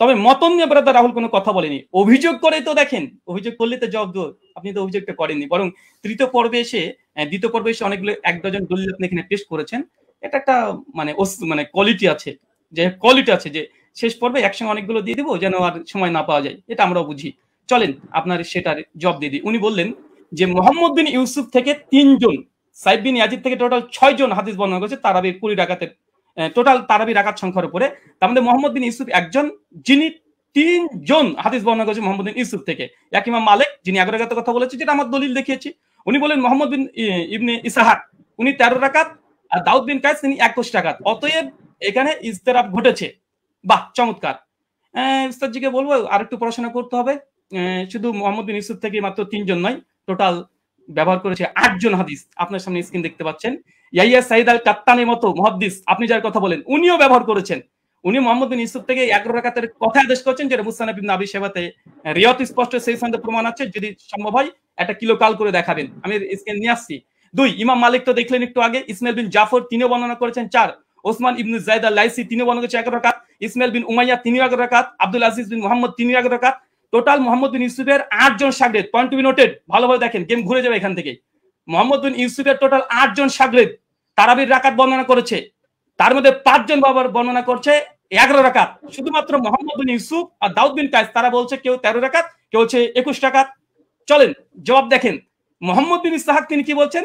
তবে মতন নিয়ে ব্রাদার রাহুল কোনো কথা বলেনি। অভিযোগ করে তো দেখেন, অভিযোগ করলে তো জবাব দো, আপনি তো অভিযোগটা করেননি, বরং দ্বিতীয় পর্বে এসে অনেকগুলো 1 ডজন দলিল আপনি এখানে পেশ করেছেন। এটা একটা মানে কোয়ালিটি আছে, যে শেষ পর্বে একসঙ্গে অনেকগুলো দিয়ে দেবো যেন আর সময় না পাওয়া যায়, এটা আমরাও বুঝি। চলেন আপনার সেটার জবাব দিয়ে দিই। উনি বললেন যে মোহাম্মদ বিন ইউসুফ থেকে 3 জন, সাইদ বিন ইয়াজিদ থেকে টোটাল 6 জন হাদিস বর্ণনা করেছে তারাবির 20 রাকাতের টোটাল তারাবি রাকাত সংখ্যার উপরে। তার মধ্যে মোহাম্মদ বিন ইউসুফ একজন, যিনি 3 জন হাদিস বর্ণনা করেছে মোহাম্মদ বিন ইউসুফ থেকে। এক ইমাম মালিক যিনি 11 রাকাতের কথা বলেছে, যেটা আমার দলিল দেখিয়েছি। উনি বলেন মোহাম্মদ বিন ইবনে ইসহাক উনি 13 রাকাত, আর দাউদ বিন কায়েস তিনি 21 রাকাত। অতএব এখানে ইজতিরাব ঘটেছে। বাহ, চমৎকার। উস্তাদজিকে বলবো আর একটু পড়াশোনা করতে হবে। শুধু মোহাম্মদ বিন ইউসুফ থেকে মাত্র 3 জন নয়, টোটাল ব্যবহার করেছে 8 জন হাদিস। আপনার সামনে স্ক্রিন দেখতে পাচ্ছেন। ইয়াহিয়া সাইদ আল কাত্তানের মতো মুহাদ্দিস আপনি যার কথা বলেন, উনিও ব্যবহার করেছেন। উনি মোহাম্মদ বিন ইউসুফ থেকে 11 রাকাতের কথা আদেশ করেছেন, যেটা মুসনাদ ইবনে আবি শাইবাতে রিয়াত স্পষ্ট সেই সনদে প্রমাণ আছে। যদি সম্ভব হয় একটা কিলো কাল করে দেখাবেন, আমি স্ক্রিন নিয়ে আসছি। 2 ইমাম মালিক তো দেখলেন একটু আগে, ইসমাইল বিন জাফর তিনিও বর্ণনা করেছেন 4, ওসমান ইবনে যায়েদ আল লাইসি তিনিও বর্ণনা করেছেন 11 রাকাত, ইসমাইল বিন উমাইয়া তিনিও 11 রাকাত, আব্দুল আজিজ বিন মুহাম্মদ তিনিও 11 রাকাত। টোটাল মোহাম্মদ বিন ইউসুফের 8 জন শাগরেদ, পয়েন্ট টু বি নোটেড, ভালোভাবে দেখেন, গেম ঘুরে যাবে এখান থেকে। মোহাম্মদ বিন ইউসুফের টোটাল 8 জন শাগরেদ তারাবির রাকাত বর্ণনা করেছে, তার মধ্যে 5 জন বাবার বর্ণনা করছে 11 রাকাত। শুধুমাত্র মোহাম্মদ বিন ইউসুফ আর দাউদ বিন কায়েস তারা বলছে কেউ 13 রাকাত, কেউ হচ্ছে 21 রাকাত। চলেন জবাব দেখেন। মোহাম্মদ বিন ইসহাক তিনি কি বলছেন,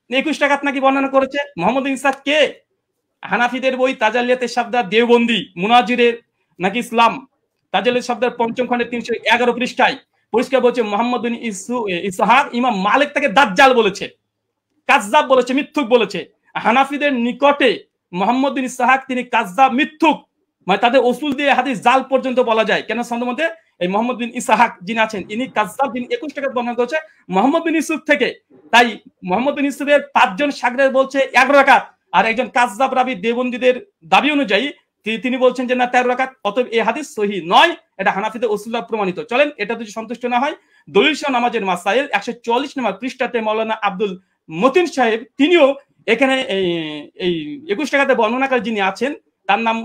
21 রাকাত নাকি বর্ণনা করেছে। মোহাম্মদ বিন ইসহাক কে? হানাফিদের বই তাজালিয়াতে শাবদার দেওবন্দি মুনাজিরের নাকি ইসলাম তাজালিয়াত শাবদার 5ম খণ্ডের 311 পৃষ্ঠায় পরিষ্কার বলছে মোহাম্মদ বিন ইসহাক ইমাম মালিক তাকে দাজ্জাল বলেছে, কাযযাব বলেছে, মিথ্যুক বলেছে। হানাফিদের নিকটে মোহাম্মদ বিন ইসহাক তিনি কাযযাব, মিথ্যুক, মানে তাদের উসুল দিয়ে হাদিস জাল পর্যন্ত বলা যায়। কেন সনদের মধ্যে এই মোহাম্মদ বিন ইসহাক যিনি আছেন ইনি কাযযাব, যিনি 21 রাকাত বর্ণনা করেছে মোহাম্মদ বিন ইউসুফ থেকে। তাই মোহাম্মদ বিন ইউসুফের 5 জন শাগরেদ বলছে 11 রাকাত, আর একজন কাযযাব রাবি দেওবন্দীদের দাবি অনুযায়ী তিনি বলছেন যে না 13 রাকাত। অতএব এই হাদিস সহিহ নয়, এটা হানাফিদের উসুল প্রমাণিত। চলেন এটা যদি সন্তুষ্ট না হয়, দলিল সহ নামাজের মাসাইল 144 নম্বর পৃষ্ঠাতে মাওলানা আব্দুল মতিন সাহেব তিনিও এখানে এই 21 রাকাতে বর্ণনাকারী যিনি আছেন তার নাম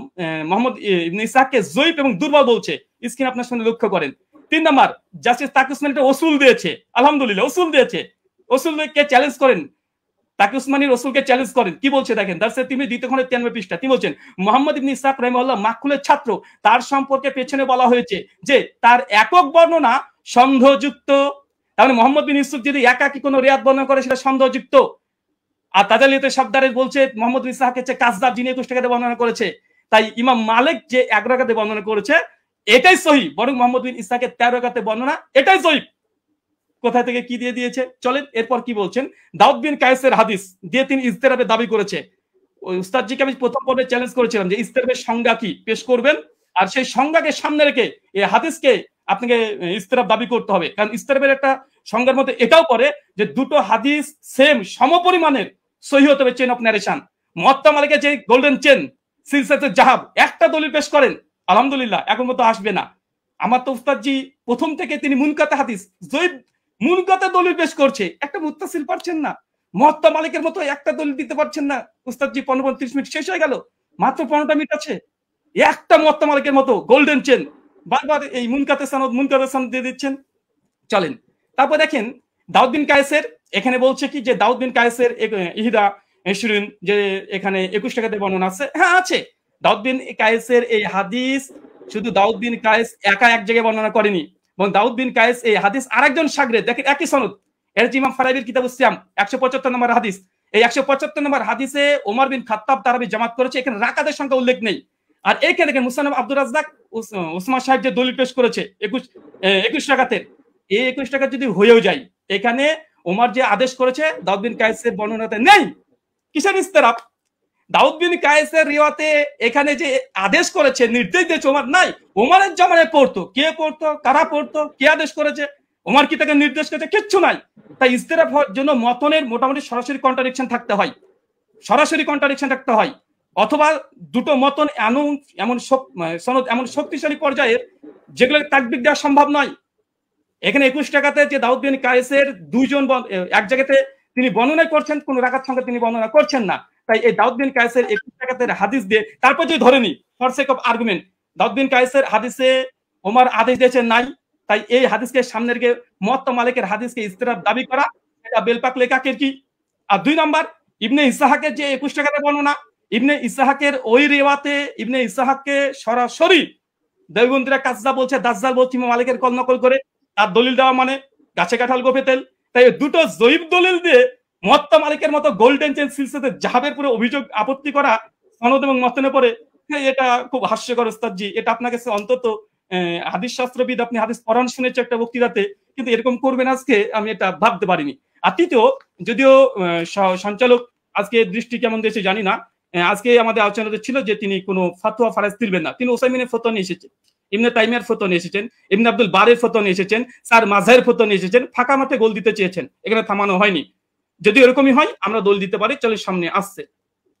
মোহাম্মদ ইবনে ইসহাককে জয়ীফ এবং দুর্বল বলছে। স্ক্রিন আপনার সামনে লক্ষ্য করেন। 3 নম্বর, জাস্টিস তাকি উসমানী একটা উসুল দিয়েছে, আলহামদুলিল্লাহ উসুল দিয়েছে। উসুলকে চ্যালেঞ্জ করেন, তাকি উসমানীর রসুলকে চ্যালেঞ্জ করেন। কি বলছে দেখেন, দারসে তিনি 2 খণ্ডের 93 পৃষ্ঠা তিনি বলছেন মোহাম্মদ ইবনে ইসহাক রাহিমাহুল্লাহ মাকহুলের ছাত্র, তার সম্পর্কে পেছনে বলা হয়েছে যে তার একক বর্ণনা সন্দেহযুক্ত। তাহলে মোহাম্মদ বিন ইউসুফ যদি একাকী কোনো রিয়াত বর্ণনা করে সেটা সন্দেহযুক্ত। আর তাজালিয়াতে শাবদারে বলছে মোহাম্মদ বিন ইসহাক হচ্ছে কাযযাব, যিনি 21 রাকাতে বর্ণনা করেছে। তাই ইমাম মালিক যে 11 রাকাতে বর্ণনা করেছে এটাই সহিহ, বরং মোহাম্মদ বিন ইসহাকের 13 রাকাতে বর্ণনা এটাই সহিহ। কোথা থেকে কি দিয়ে দিয়েছে চলেন এরপর কি বলছেন। দাউদ বিন কায়েসের হাদিস দিয়ে তিনি ইজতেরাবের দাবি করেছে। ওই উস্তাদজিকে আমি প্রথম পর্বে চ্যালেঞ্জ করেছিলাম যে ইজতেরাবের সংজ্ঞা কি পেশ করবেন, আর সেই সংজ্ঞাকে সামনে রেখে এই হাদিসকে আপনাকে ইজতেরাব দাবি করতে হবে। কারণ ইজতেরাবের একটা সংজ্ঞার মধ্যে এটাও পড়ে যে দুটো হাদিস সেম সমপরিমাণের সহি হতে হবে চেন অফ ন্যারেশন। মুয়াত্তা মালিকের যে গোল্ডেন চেন সিলসিলাতুল জাহাব একটা দলিল পেশ করেন, আলহামদুলিল্লাহ এখন মতো আসবে না। আমার তো উস্তাদজি প্রথম থেকে তিনি মুনকাতে হাদিস জয়ীফ মুনকাতে দলিল পেশ করছে, একটা মুত্তাসিল পারছেন না। মুয়াত্তা মালিকের মতো একটা দলিল দিতে পারছেন না। উস্তাদজি 15-30 মিনিট শেষ হয়ে গেল, মাত্র 15টা মিনিট আছে, একটা মুয়াত্তা মালিকের মতো গোল্ডেন চেন বারবার এই মুনকাতে সনদ দিয়ে দিচ্ছেন। চলেন তারপর দেখেন দাউদ বিন কায়েসের এখানে বলছে কি যে দাউদ বিন কায়েসের ইহদা ইশরিন যে এখানে 21 টাকাতে বর্ণনা আছে, হ্যাঁ আছে। দাউদ বিন কায়েসের এই হাদিস শুধু দাউদ বিন কায়েস একা এক জায়গায় বর্ণনা করেনি, এবং দাউদ বিন কায়েস এই হাদিস আরেকজন শাগরেদ দেখেন একই সনদ, এর ইমাম ফারাবির কিতাবুস সিয়াম 175 নম্বর হাদিস। এই 175 নম্বর হাদিসে ওমর বিন খাত্তাব তারাবি জামাত করেছে, এখানে রাকাতের সংখ্যা উল্লেখ নেই। আর এইখানে দেখেন মুসান্নাফ আব্দুর রাজ্জাক উসমান সাহেব যে দলিল পেশ করেছে 21 টাকাতের, এই 21 টাকা যদি হয়েও যায় এখানে ওমর যে আদেশ করেছে দাউদ বিন কায়েসের বর্ণনাতে নেই। কিসের ইস্তেরাব? দাউদ বিন কায়েসের রিওয়াতে এখানে যে আদেশ করেছে নির্দেশ দিয়েছে ওমর নাই, ওমরের জামানায় পড়তো, কে পড়তো, কারা পড়তো, কে আদেশ করেছে, ওমর কি তাকে নির্দেশ করেছে, কিচ্ছু নাই। তাই ইস্তেরাব হওয়ার জন্য মতনের মোটামুটি সরাসরি কন্ট্রাডিকশন থাকতে হয়, সরাসরি কন্ট্রাডিকশন থাকতে হয়, অথবা দুটো মতন এমন সনদ এমন শক্তিশালী পর্যায়ের যেগুলো তাকবির দেওয়া সম্ভব নয়। এখানে 21 টাকাতে যে দাউদ বিন কায়েসের দুইজন এক জায়গাতে তিনি বর্ণনা করছেন, কোন রাকাত সংখ্যা তিনি বর্ণনা করছেন না। তাই এই দাউদ বিন কায়েসের 21 টাকাতের হাদিস দিয়ে তারপর যদি ধরেনি ফর সেক অফ আর্গুমেন্ট দাউদ বিন কায়েসের হাদিসে ওমর আদেশ দিয়েছেন নাই, তাই এই হাদিসকে সামনে রেখে মুয়াত্তা মালিকের হাদিসকে ইস্তেরাব দাবি করা এটা বেলপাক লেখাকের কি। আর 2 নাম্বার ইবনে ইসহাকের যে 21 টাকাতে বর্ণনা, ইবনে ইসহাকের ওই রিওয়াতে ইবনে ইসহাককে সরাসরি দেওবন্দিরা কাজদা বলছে, দাজ্জাল বলছে ইমাম মালিকের কল নকল করে, তার দলিল দেওয়া মানে গাছে কাঁঠাল গোফে তেল। তাই দুটো জয়ীফ দলিল দিয়ে মুয়াত্তা মালিকের মতো গোল্ডেন চেন সিলসিলাতে জাহাবের পুরো অভিযোগ আপত্তি করা সনদ এবং মতনে পড়ে, এটা খুব হাস্যকর উস্তাদজি। এটা আপনার কাছে অন্তত হাদিস শাস্ত্রবিদ, আপনি হাদিস পড়ান শুনেছে একটা বক্তৃতাতে, কিন্তু এরকম করবেন আজকে আমি এটা ভাবতে পারিনি। আর তৃতীয়, যদিও সঞ্চালক আজকে দৃষ্টি কেমন দিয়েছে জানি না, আজকে আমাদের আলোচনাতে ছিল যে তিনি কোনো ফাতোয়া ফারাজ তুলবেন না, তিনি ওসাইমিনের ফতোয়া নিয়ে এসেছেন, ইবনে তাইমিয়ার ফতোয়া নিয়ে এসেছেন, ইবনে আব্দুল বারের ফতোয়া নিয়ে এসেছেন, স্যার মাযহারের ফতোয়া নিয়ে এসেছেন, ফাঁকা মাঠে গোল দিতে চেয়েছেন, এখানে থামানো হয়নি। যদি এরকমই হয় আমরা দোল দিতে পারি, চলে সামনে আসছে।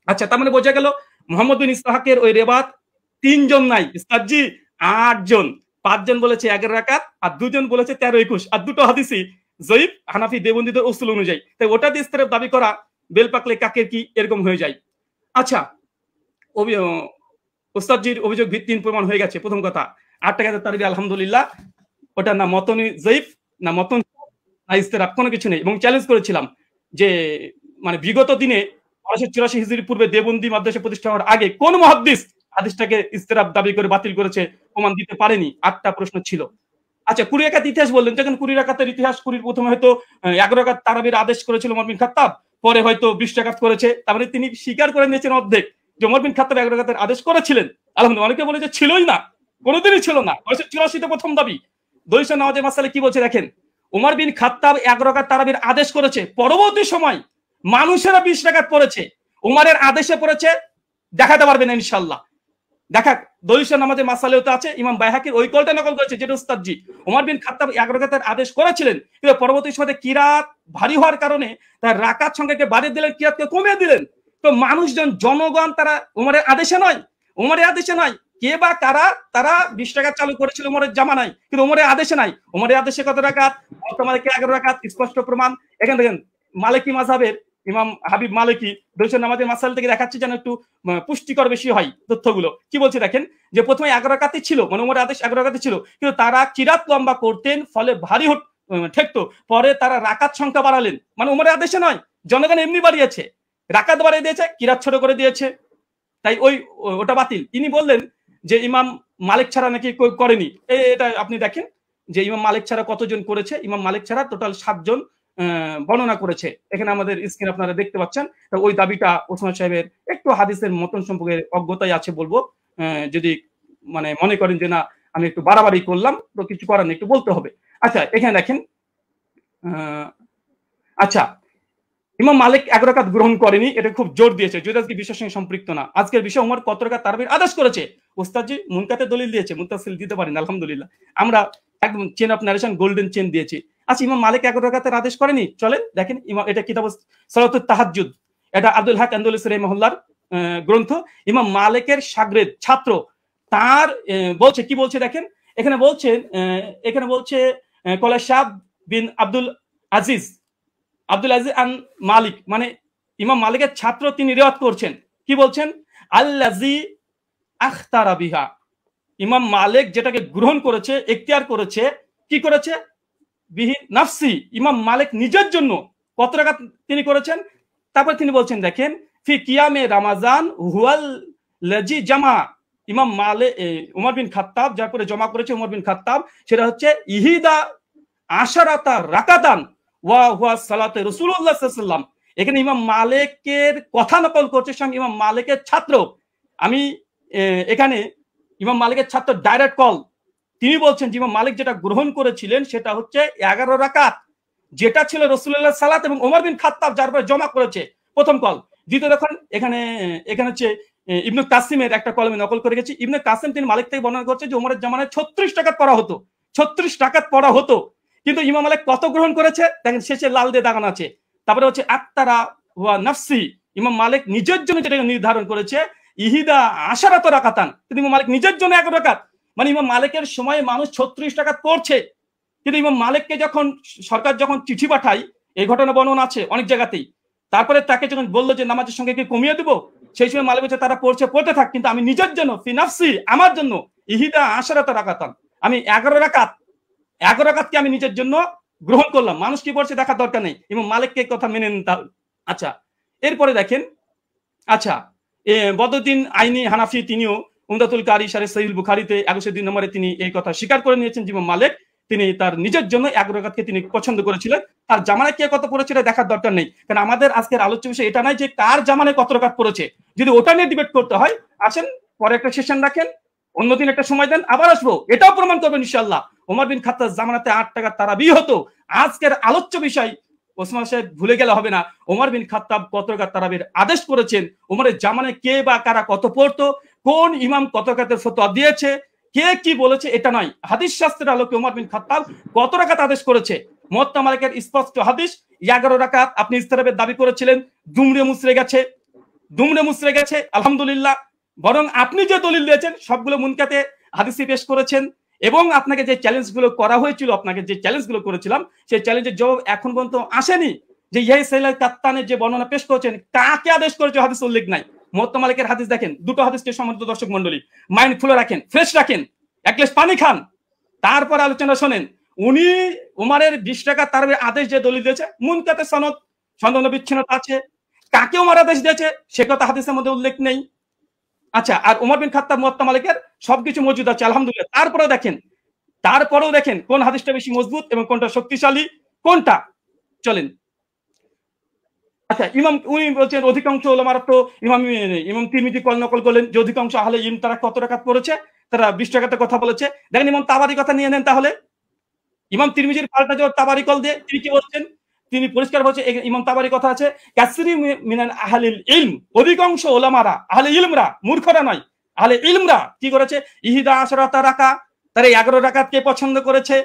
আচ্ছা, তার মানে বোঝা গেল মুহাম্মদ বিন ইসহাকের ওই রেবাত 3 জন নাই উস্তাদজি, 8 জন। 5 জন বলেছে 11 রাকাত, আর 2 জন বলেছে 13-21, আর দুটো হাদিসই জয়ীফ হানাফি দেওবন্দীদের উসুল অনুযায়ী। তাই ওটা দিয়ে ইস্তেরাব দাবি করা বেলপাকলে কাকের কি এরকম হয়ে যায়। আচ্ছা, উস্তাদজির অভিযোগ ভিত্তিহীন প্রমাণ হয়ে গেছে। প্রথম কথা 8 টাকাতে তারিবি আলহামদুলিল্লাহ, ওটা না মতনি জয়ীফ না মতন না ইস্তেরাব, কোনো কিছু নেই। এবং চ্যালেঞ্জ করেছিলাম যে মানে বিগত দিনে 1284 হিজরি পূর্বে দেওবন্দি মাদ্রাসা প্রতিষ্ঠা হওয়ার আগে কোন মুহাদ্দিস হাদিসটাকে ইস্তেরাব দাবি করে বাতিল করেছে, প্রমাণ দিতে পারেনি। 8টা প্রশ্ন ছিল। আচ্ছা, 20 রাকাত ইতিহাস বললেন, যখন 20 রাকাতের ইতিহাস, 20 প্রথমে হয়তো 11 রাকাত তারাবির আদেশ করেছিল ওমর বিন খাত্তাব, পরে হয়তো 20 রাকাত করেছে, তার মানে তিনি স্বীকার করে নিয়েছেন অর্ধেক যে ওমর বিন খাত্তাব 11 রাকাতের আদেশ করেছিলেন। আলহামদুলিল্লাহ। অনেকে বলে যে ছিলই না, কোনোদিনই ছিল না। 1984 তে প্রথম দাবি। দলিল নামাজের মাসালে কি বলছে দেখেন, ওমর বিন খাত্তাব 11 রাকাত তারাবির আদেশ করেছে, পরবর্তী সময় মানুষেরা 20 রাকাত পড়েছে, ওমরের আদেশে পড়েছে, দেখাতে পারবেন ইনশাআল্লাহ। দেখা দলিল নামাজের মাসালেও তো আছে, ইমাম বাইহাকির ওই কলটা নকল করেছে যেটা উস্তাদজি ওমর বিন খাত্তাব 11 রাকাতের আদেশ করেছিলেন, কিন্তু পরবর্তী সময়ে কিরাত ভারী হওয়ার কারণে তার রাকাত সংখ্যাকে বাড়িয়ে দিলেন, কিরাতকে কমিয়ে দিলেন। তো মানুষজন, জনগণ তারা ওমরের আদেশে নয়, কে বা কারা তারা 20 রাকাত চালু করেছিল ওমরের জামানায়, কিন্তু ওমরের আদেশে নাই। ওমরের আদেশে কত রাকাত? বর্তমানে 11 রাকাত, স্পষ্ট প্রমাণ। এখানে দেখেন মালিকি মাযহাবের ইমাম হাবিব মালিকি দলিল নামাজের মাসাল থেকে দেখাচ্ছে যেন একটু পুষ্টিকর বেশি হয় তথ্যগুলো। কি বলছে দেখেন, যে প্রথমে 11 রাকাতই ছিল, মানে ওমরের আদেশ 11 রাকাতই ছিল, কিন্তু তারা কিরাত লম্বা করতেন, ফলে ভারী ঠেকতো। পরে তারা রাকাত সংখ্যা বাড়ালেন, মানে ওমরের আদেশে নয়, জনগণ এমনি বাড়িয়েছে, রাকাত বাড়িয়ে দিয়েছে, কিরাত ছোট করে দিয়েছে, তাই ওটা বাতিল। তিনি বললেন যে ইমাম মালিক ছাড়া নাকি করেনি। এটা আপনি দেখেন যে ইমাম মালিক ছাড়া কতজন করেছে। ইমাম মালিক ছাড়া টোটাল 7 জন বর্ণনা করেছে। এখানে আমাদের স্ক্রিন আপনারা দেখতে পাচ্ছেন। ওই দাবিটা ওসমান সাহেবের একটু হাদিসের মতন সম্পর্কে অজ্ঞতাই আছে বলবো, যদি মানে মনে করেন যে না আমি একটু বাড়াবাড়ি করলাম, তো কিছু করার নেই, একটু বলতে হবে। আচ্ছা, এখানে দেখেন আচ্ছা, ইমাম মালিক 1 রাকাত গ্রহণ করেনি, এটা খুব জোর দিয়েছে, যদি আজকে বিষয়ের সঙ্গে সম্পৃক্ত না। আজকের বিষয় ওমর কত রাকাত তারাবির আদেশ করেছে। ওস্তাদজি মুনকাতে দলিল দিয়েছে, মুত্তাসিল দিতে পারেন, আলহামদুলিল্লাহ। আমরা একদম chain of narration golden chain দিয়েছি। আচ্ছা, ইমাম মালিক 1 রাকাতের আদেশ করেনি, চলেন দেখেন। এটা কিতাব সালাতুত তাহাজ্জুদ, এটা আব্দুল হক আন্দলুসি রাহিমাহুল্লাহর গ্রন্থ। ইমাম মালিকের শাগরেদ ছাত্র তার বলছে, কি বলছে দেখেন, এখানে বলছে কলা শাহ বিন আব্দুল আজিজ আন মালিক, মানে ইমাম মালিকের ছাত্র, তিনি রিওয়ায়াত করছেন, কি বলছেন, আল্লাজি আখতারা বিহা, ইমাম মালিক যেটাকে গ্রহণ করেছে, ইখতিয়ার করেছে, কি করেছে, বিহি নাফসি, ইমাম মালিক নিজের জন্য কত রাকাত তিনি করেছেন। তারপর তিনি বলছেন দেখেন, ফি কিয়ামে রমাজান হুয়াল লাজি জামা, ইমাম মালিক উমর বিন খাত্তাব যার পরে জমা করেছে উমর বিন খাত্তাব, সেটা হচ্ছে ইহিদা আশারাতা রাকাতান ওয়া হুয়া সালাতে রাসূলুল্লাহ সাল্লাল্লাহু আলাইহি ওয়াসাল্লাম। এখানে ইমাম মালিকের কথা নকল করছে স্বয়ং ইমাম মালিকের ছাত্র। আমি এখানে ইমাম মালিকের ছাত্র ডাইরেক্ট কল, তিনি বলছেন যে ইমাম মালিক যেটা গ্রহণ করেছিলেন সেটা হচ্ছে 11 রাকাত, যেটা ছিল রাসূলুল্লাহ সালাত এবং ওমর বিন খাত্তাব যার পরে জমা করেছে, প্রথম কল। দ্বিতীয় দেখুন, এখানে হচ্ছে ইবনে কাসিমের একটা কলমে নকল করে গেছি। ইবনে কাসিম তিনি মালিক থেকে বর্ণনা করছে যে ওমরের জামানায় 36 রাকাত পড়া হতো, 36 রাকাত পড়া হতো, কিন্তু ইমাম মালিক কত গ্রহণ করেছে দেখেন, শেষে লাল দিয়ে দাগানো আছে। তারপরে হচ্ছে আত্তারা ওয়া নাফসি, ইমাম মালিক নিজের জন্য যেটা নির্ধারণ করেছে, ইহিদা আশারাত রাকাতান, কিন্তু ইমাম মালিক নিজের জন্য 1 রাকাত, মানে ইমাম মালিকের সময় মানুষ 36 রাকাত পড়ছে, কিন্তু ইমাম মালিককে যখন সরকার যখন চিঠি পাঠায়, এই ঘটনা বর্ণনা আছে অনেক জায়গাতেই, তারপরে তাকে যখন বললো যে নামাজের সঙ্গে কি কমিয়ে দেবো, সেই সময় মালিক বলছে তারা পড়তে থাক, কিন্তু আমি নিজের জন্য ফি নাফসি, আমার জন্য ইহিদা আশারাত রাকাতান, আমি 11 রাকাতকে আমি নিজের জন্য গ্রহণ করলাম। মানুষ কি পড়ছে দেখার দরকার নেই, ইমাম মালিককে কথা মেনে নিতে হবে। আচ্ছা, এরপরে দেখেন, আচ্ছা বদরুদ্দিন আইনি হানাফি তিনিও উমদাতুল কারি শারে সহিহ বুখারীতে 102 নম্বরে তিনি এই কথা স্বীকার করে নিয়েছেন যে ইমাম মালিক তিনি তার নিজের জন্য 1 রাকাতকে তিনি পছন্দ করেছিলেন। তার জামানায় কে কত পড়েছিল দেখার দরকার নেই, কারণ আমাদের আজকের আলোচ্য বিষয় এটা নাই যে কার জামানায় কত রাকাত পড়েছে। যদি ওটা নিয়ে ডিবেট করতে হয়, আসেন পরে একটা সেশন রাখেন, অন্যদিন একটা সময় দেন, আবার আসবো, এটাও প্রমাণ করবেন ইনশাআল্লাহ। ওমর বিন খাত্তাব জামানাতে 8 টাকা তারাবি হতো। আজকের আলোচ্য বিষয় ওসমান সাহেব ভুলে গেলে হবে না, ওমর বিন খাত্তাব কত রাকাত তারাবির আদেশ করেছেন, ওমরের জামানায় কে বা কারা কত পড়তো, কোন ইমাম কত রাকাতের ফতোয়া দিয়েছে, কে কি বলেছে, এটা নয়। হাদিস শাস্ত্রের আলোকে ওমর বিন খাত্তাব কত রাকাত আদেশ করেছে, মুওয়াত্তা মালিকের স্পষ্ট হাদিস 11 রাকাত। আপনি ইস্তেরাবের দাবি করেছিলেন, দুমড়ে মুচড়ে গেছে, আলহামদুলিল্লাহ। বরং আপনি যে দলিল দিয়েছেন সবগুলো মুনকাতে হাদিসে পেশ করেছেন, এবং আপনাকে যে চ্যালেঞ্জগুলো করা হয়েছিল, আপনাকে যে চ্যালেঞ্জগুলো করেছিলাম, সেই চ্যালেঞ্জের জবাব এখন পর্যন্ত আসেনি। যে ইয়াহি সাইলাল কাত্তানের যে বর্ণনা পেশ করেছেন, কাকে আদেশ করেছে হাদিস উল্লেখ নাই। মুওয়াত্তা মালিকের হাদিস দেখেন, দুটো হাদিসকে সম্মানিত দর্শক মণ্ডলী মাইন্ড খুলে রাখেন, ফ্রেশ রাখেন, এক গ্লাস পানি খান, তারপর আলোচনা শোনেন। উনি উমারের 20 টাকা তারাবির আদেশ যে দলিল দিয়েছে, মুনকাতে সনদ বিচ্ছিন্নতা আছে, কাকে উমার আদেশ দিয়েছে সে কথা হাদিসের মধ্যে উল্লেখ নেই। আচ্ছা, আর ওমর বিন খাত্তাব মুওয়াত্তা মালিকের সবকিছু মজুদ আছে, আলহামদুলিল্লাহ। তারপরেও দেখেন কোন হাদিসটা বেশি মজবুত এবং কোনটা শক্তিশালী, কোনটা, চলেন। আচ্ছা, উনি বলছেন অধিকাংশ ওলামারা তো ইমাম তিরমিজি কল নকল করলেন যে অধিকাংশ আহলে ইলম তারা কত রাকাত পড়েছে, তারা 20 রাকাতে কথা বলেছে। দেখেন ইমাম তাবারি কথা নিয়ে নেন, তাহলে ইমাম তিরমিজির পাল্টা যে তাবারি কল দিয়ে তিনি কি বলছেন, তিনি পরিষ্কার বলছে, ইমাম তাবারি কথা আছে, কাসরি মিনান আহলিল ইলম, অধিকাংশ ওলামারা, আহলে ইলমরা, মূর্খরা নয়, আহলে ইলমরা কি করেছে, ইহিদা আশরাতা রাকা, তারা 11 রাকাতকে পছন্দ করেছে,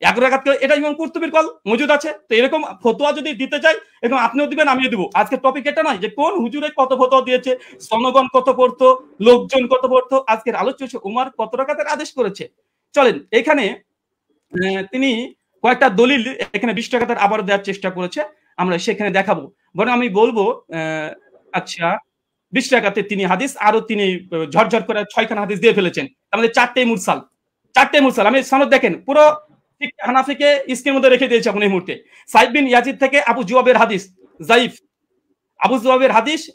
11 রাকাতকে, এটা ইমাম কুরতুবীর কল মজুদ আছে। তো এরকম ফতোয়া যদি দিতে চাই, এরকম আপনিও দিবেন, আমিও দিব। আজকে টপিক এটা নয় যে কোন হুজুরে কত ফতোয়া দিয়েছে, জনগণ কত পড়তো, লোকজন কত পড়তো। আজকের আলোচ্য হচ্ছে উমর কত রাকাতের আদেশ করেছে। চলেন, এখানে তিনি কয়েকটা দলিল এখানে 20 টাকার আবার দেওয়ার চেষ্টা করেছে, আমরা সেখানে দেখাবো। বরং আমি বলবো, আচ্ছা 20 টাকাতে তিনি হাদিস আরো তিনি ঝরঝর করে 6খানা হাদিস দিয়ে ফেলেছেন, আমাদের 4টে মুরসাল। আমি সনদ দেখেন, পুরো হানাফিকে স্ক্রিনের মধ্যে রেখে দিয়েছে এখন এই মুহূর্তে। সাইদ বিন ইয়াজিদ থেকে আবু জুয়াবের হাদিস